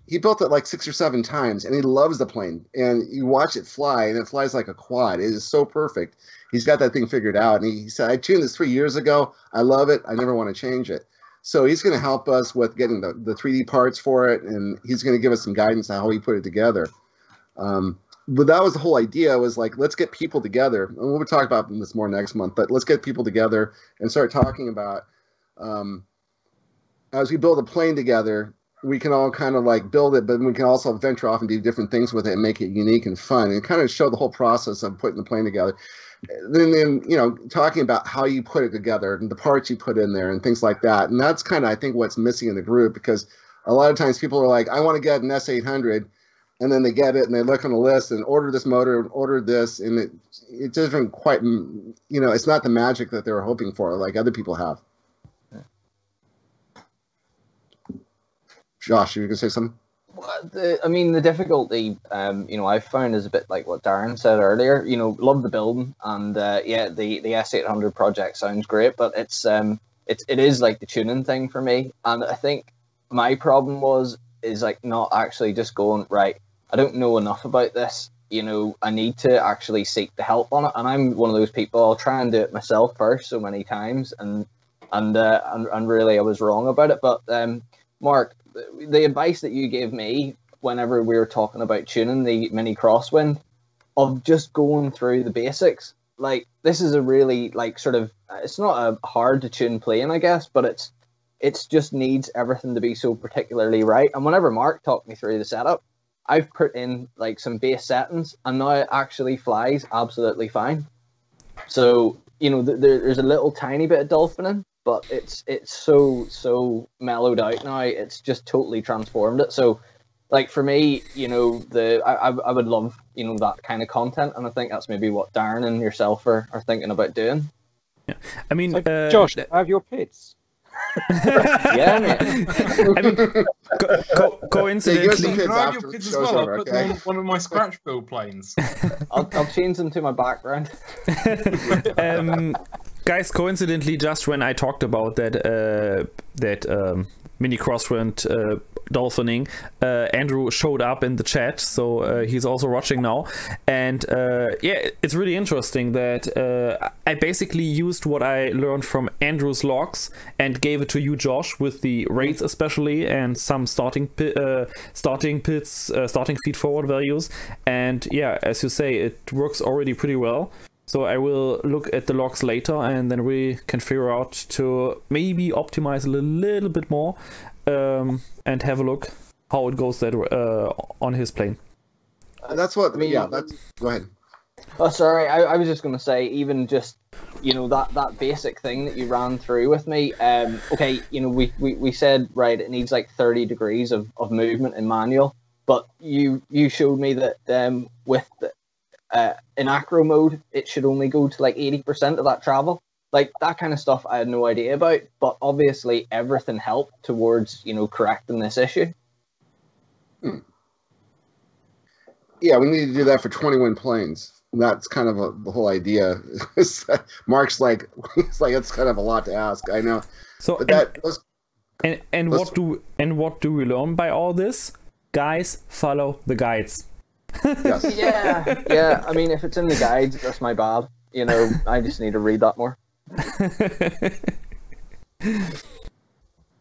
He built it like 6 or 7 times, and he loves the plane. And you watch it fly, and it flies like a quad. It is so perfect. He's got that thing figured out. And he said, I tuned this 3 years ago. I love it. I never want to change it. So he's going to help us with getting the 3D parts for it, and he's going to give us some guidance on how he put it together. But that was the whole idea, was like, let's get people together. And we'll talk about this more next month, but let's get people together and start talking about, as we build a plane together, we can all kind of like build it, but we can also venture off and do different things with it and make it unique and fun, and kind of show the whole process of putting the plane together. Then talking about how you put it together and the parts you put in there and things like that. And that's kind of, I think, what's missing in the group, because a lot of times people are like, I want to get an S800, and then they get it and they look on the list and order this motor and order this, and it doesn't quite, it's not the magic that they were hoping for like other people have. Josh, you going to say something? The difficulty, I've found is a bit like what Darren said earlier. Love the building, and the S800 project sounds great, but it is like the tuning thing for me. And I think my problem is like not actually just going, right, I don't know enough about this. I need to actually seek the help on it. And I'm one of those people, I'll try and do it myself first so many times, and and really I was wrong about it. But Mark, the advice that you gave me whenever we were talking about tuning the mini crosswind, of just going through the basics, like this is a really like sort of, it's not a hard to tune plane, I guess, but it's just needs everything to be so particularly right. And whenever Mark talked me through the setup, I've put in like some base settings, and now it actually flies absolutely fine. So you know, there's a little tiny bit of dolphining, but it's so mellowed out now. It's just totally transformed it. So like for me, you know, I would love, you know, that kind of content, and I think that's maybe what Darren and yourself are thinking about doing. Yeah. I mean, So, Josh, I have your PIDs. Yeah, man. I mean, coincidentally, Kids I'll after your the kids as show's well. over, I'll put okay? them on one of my scratch build planes. I'll change them to my background. guys, coincidentally, just when I talked about that mini crosswind dolphining, Andrew showed up in the chat, so he's also watching now. And yeah, it's really interesting that I basically used what I learned from Andrew's logs and gave it to you, Josh, with the rates especially, and some starting pits, starting feed forward values. And yeah, as you say, it works already pretty well. So I will look at the logs later, and then we can figure out to maybe optimize a little bit more, and have a look how it goes that on his plane. That's what. I mean, Yeah. That's. Go ahead. Oh, sorry. I was just going to say, even just, you know, that basic thing that you ran through with me. Okay, you know, we said, right, it needs like 30 degrees of movement in manual, but you showed me that with in acro mode, it should only go to like 80% of that travel. Like that kind of stuff I had no idea about, but obviously everything helped towards, you know, correcting this issue. Yeah, we need to do that for 21 planes. And that's kind of the whole idea. Mark's like, he's like, it's kind of a lot to ask. I know. So But what do we learn by all this? Guys, follow the guides. yes. Yeah. I mean, if it's in the guides, that's my bad. You know, I just need to read that more.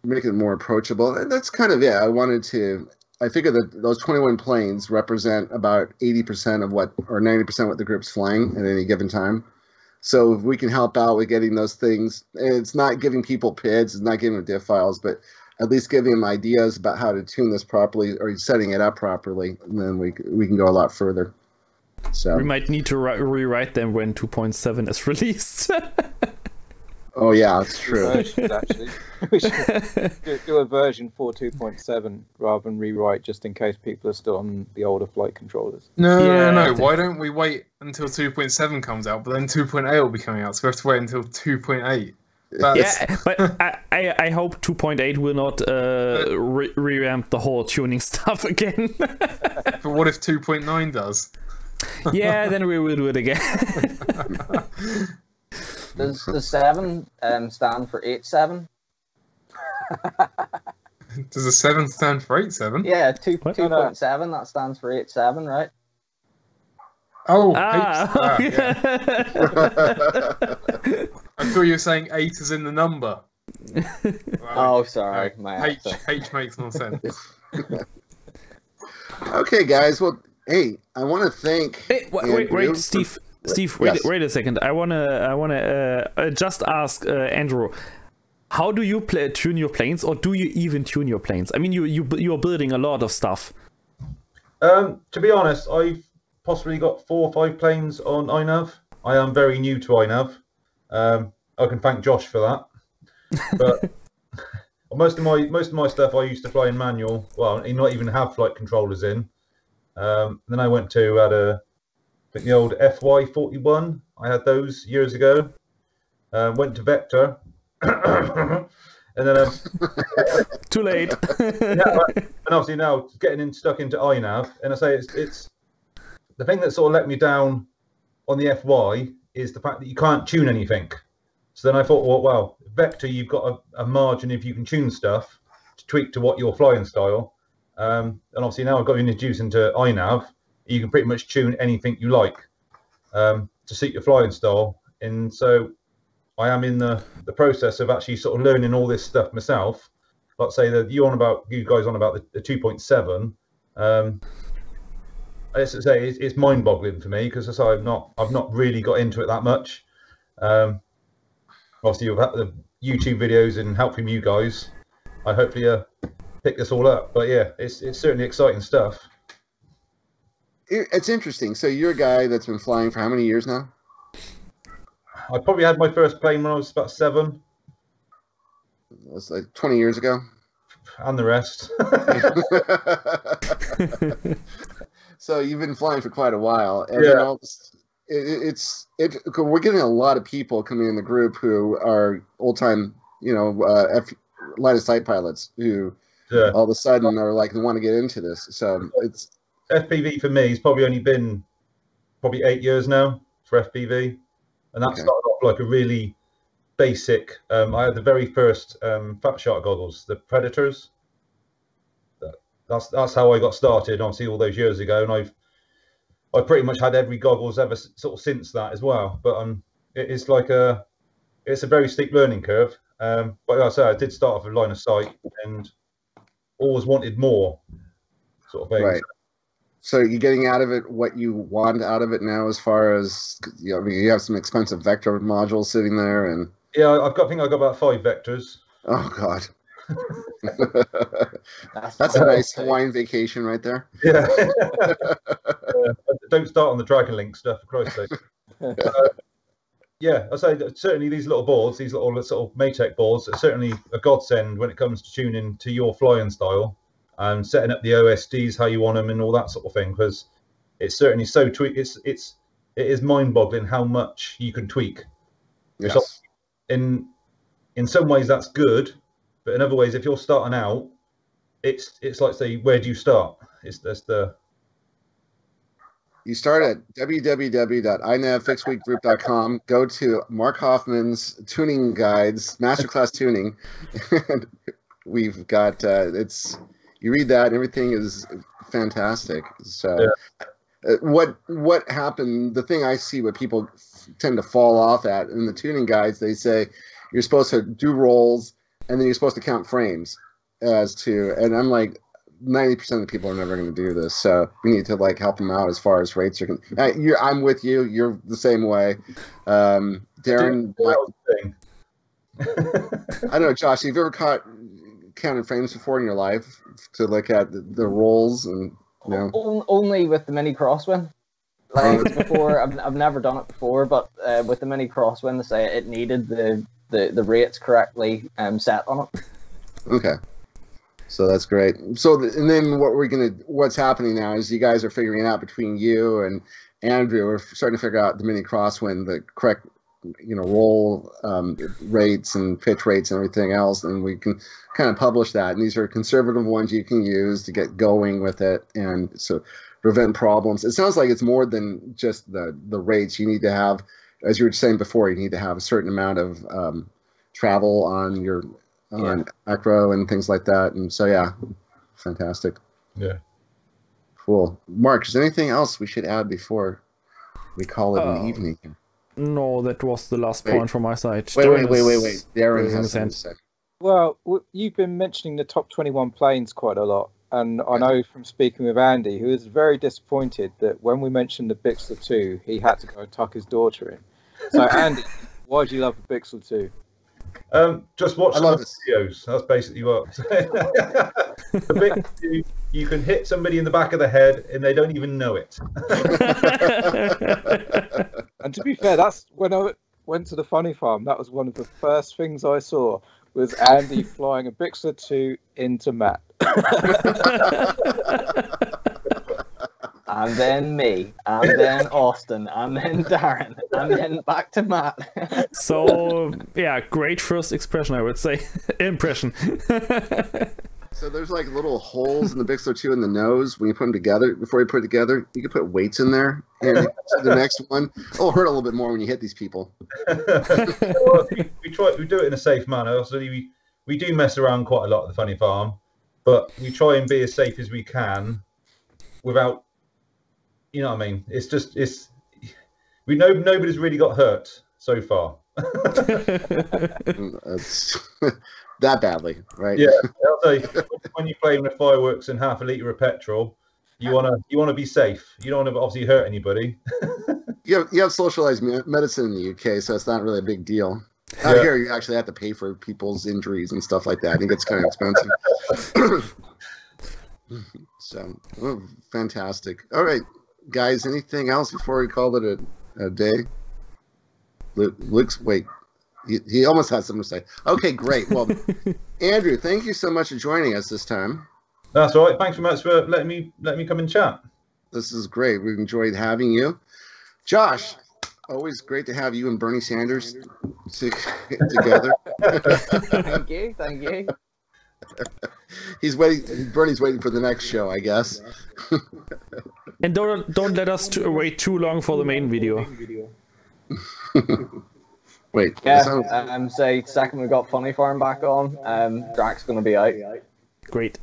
Make it more approachable. And that's kind of it. I figured that those 21 planes represent about 80% of what, or 90% what the group's flying at any given time. So if we can help out with getting those things, it's not giving people PIDs, it's not giving them diff files, but at least giving them ideas about how to tune this properly or setting it up properly, and then we can go a lot further. So we might need to rewrite them when 2.7 is released. Oh yeah, that's true. Versions, actually. We should do a version for 2.7 rather than rewrite, just in case people are still on the older flight controllers. No. Why don't we wait until 2.7 comes out, but then 2.8 will be coming out, so we have to wait until 2.8. Yeah, but I hope 2.8 will not revamp the whole tuning stuff again. But what if 2.9 does? Yeah, then we will do it again. Does the 7 stand for 8.7? Does the 7 stand for 8.7? Yeah, 2.7, that stands for 8.7, right? Oh, Ah, yeah. I thought you were saying 8 is in the number. Oh, sorry. My H makes more sense. Okay, guys. Well, hey, I want to thank. Hey, wait, Steve. Steve, wait, Yes. wait a second. I wanna just ask Andrew, how do you tune your planes, or do you even tune your planes? I mean, you're building a lot of stuff. To be honest, I've possibly got 4 or 5 planes on INAV. I am very new to INAV. I can thank Josh for that. But most of my stuff I used to fly in manual. Well, not even have flight controllers in. Then I went to I think the old FY41. I had those years ago. Went to Vector, and then Too late. and obviously now stuck into INAV. And I say it's the thing that sort of let me down on the FY is the fact that you can't tune anything. So then I thought, well, Vector, you've got a margin if you can tune stuff to tweak to what your flying style. And obviously now I've got introduced into INAV. You can pretty much tune anything you like to suit your flying style. And so I am in the process of actually sort of learning all this stuff myself. Like say that you guys on about the 2.7. It's mind-boggling for me because I've not really got into it that much. Obviously, you've had the YouTube videos and help from you guys. I hopefully pick this all up. But yeah, it's certainly exciting stuff. It's interesting. So you're a guy that's been flying for how many years now? I probably had my first plane when I was about 7. That's like 20 years ago. And the rest. So you've been flying for quite a while, and Yeah. then we're getting a lot of people coming in the group who are old time, line of sight pilots who all of a sudden are like they want to get into this. So it's FPV for me has probably only been 8 years now for FPV, and that started off like a really basic. I had the very first Fat Shark goggles, the Predators. That's how I got started. Obviously, all those years ago, and I've pretty much had every goggles ever sort of since that as well. But it's a very steep learning curve. But like I say, I did start off with line of sight and always wanted more, sort of thing. Right. So you're getting out of it what you want out of it now, as far as you have some expensive vector modules sitting there, and yeah, I think I got about 5 vectors. Oh God. That's a nice Hawaiian vacation right there. Yeah. Don't start on the Dragon Link stuff, for Christ's sake. Yeah, I say that certainly these little boards, these little sort of Maytech boards, are certainly a godsend when it comes to tuning to your flying style and setting up the OSDs how you want them and all that sort of thing. Because it's certainly so it is mind-boggling how much you can tweak. Yes. So in some ways that's good. But in other ways, if you're starting out, it's like, say, where do you start? You start at www.inavfixedweekgroup.com. Go to Marc Hoffman's tuning guides, masterclass tuning. And we've got you read that, and everything is fantastic. So, what happened? The thing I see what people tend to fall off at in the tuning guides, they say you're supposed to do rolls. And then you're supposed to count frames and I'm like, 90% of the people are never going to do this. So we need to help them out as far as rates are concerned. I'm with you. You're the same way. Darren, I don't know, Josh, have you ever counted frames before in your life to look at the rolls and, Only with the mini crosswind. Before, I've never done it before, but with the mini crosswind, they say it needed the rates correctly set on it. Okay, so that's great. So and then what's happening now is you guys are figuring out, between you and Andrew, we're starting to figure out the mini crosswind, the correct roll rates and pitch rates and everything else, and we can kind of publish that. And these are conservative ones you can use to get going with it, and so prevent problems. It sounds like it's more than just the rates. You need to have, as you were saying before, you need to have a certain amount of travel on your acro and things like that. And so, yeah, fantastic. Yeah. Cool. Mark, is there anything else we should add before we call it an evening? No, that was the last point from my side. Wait. Darren has something to say. Well, you've been mentioning the top 21 planes quite a lot. And I know from speaking with Andy, who was very disappointed that when we mentioned the Bixler 2, he had to go and tuck his daughter in. So, Andy, why do you love the Bixler 2? Just watch the videos. That's basically what. The bit you can hit somebody in the back of the head and they don't even know it. And to be fair, that's when I went to the Funny Farm. That was one of the first things I saw, was Andy flying a Bixler 2 into Matt. And then me, and then Austin, and then Darren, and then back to Matt. So, yeah, great first expression, I would say. Impression. So there's little holes in the Bixler 2 in the nose we put them together. Before you put it together, you can put weights in there. And the next one, it'll hurt a little bit more when you hit these people. Well, we do it in a safe manner. So we do mess around quite a lot at the Funny Farm, but we try and be as safe as we can without, you know what I mean? It's just, we know nobody's really got hurt so far. It's that badly, right? Yeah, I'll tell you, when you're playing with fireworks and half a litre of petrol, you wanna be safe. You don't want to obviously hurt anybody. You have socialized medicine in the UK, so it's not really a big deal. Out here, you actually have to pay for people's injuries and stuff like that. I think it's kind of expensive. So, fantastic. All right, guys, anything else before we call it a day? Luke's, wait, he almost has something to say. Okay, great. Well, Andrew, thank you so much for joining us this time. That's all right. Thanks very much for letting me come and chat. This is great. We've enjoyed having you. Josh, always great to have you and Bernie Sanders together. Thank you. He's waiting. Bernie's waiting for the next show, I guess. And don't let us wait too long for the main video. Wait. Yeah. Say second we got Funny Farm back on. Drax's gonna be out. Great.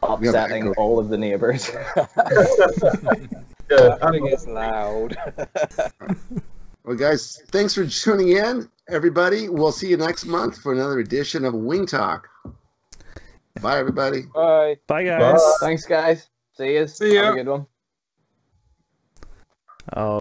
Upsetting all of the neighbors. Yeah, It's loud. Well, guys, thanks for tuning in, everybody. We'll see you next month for another edition of Wing Talk. Bye, everybody. Bye. Bye, guys. Thanks, guys. See you. See ya. Have a good one. Oh.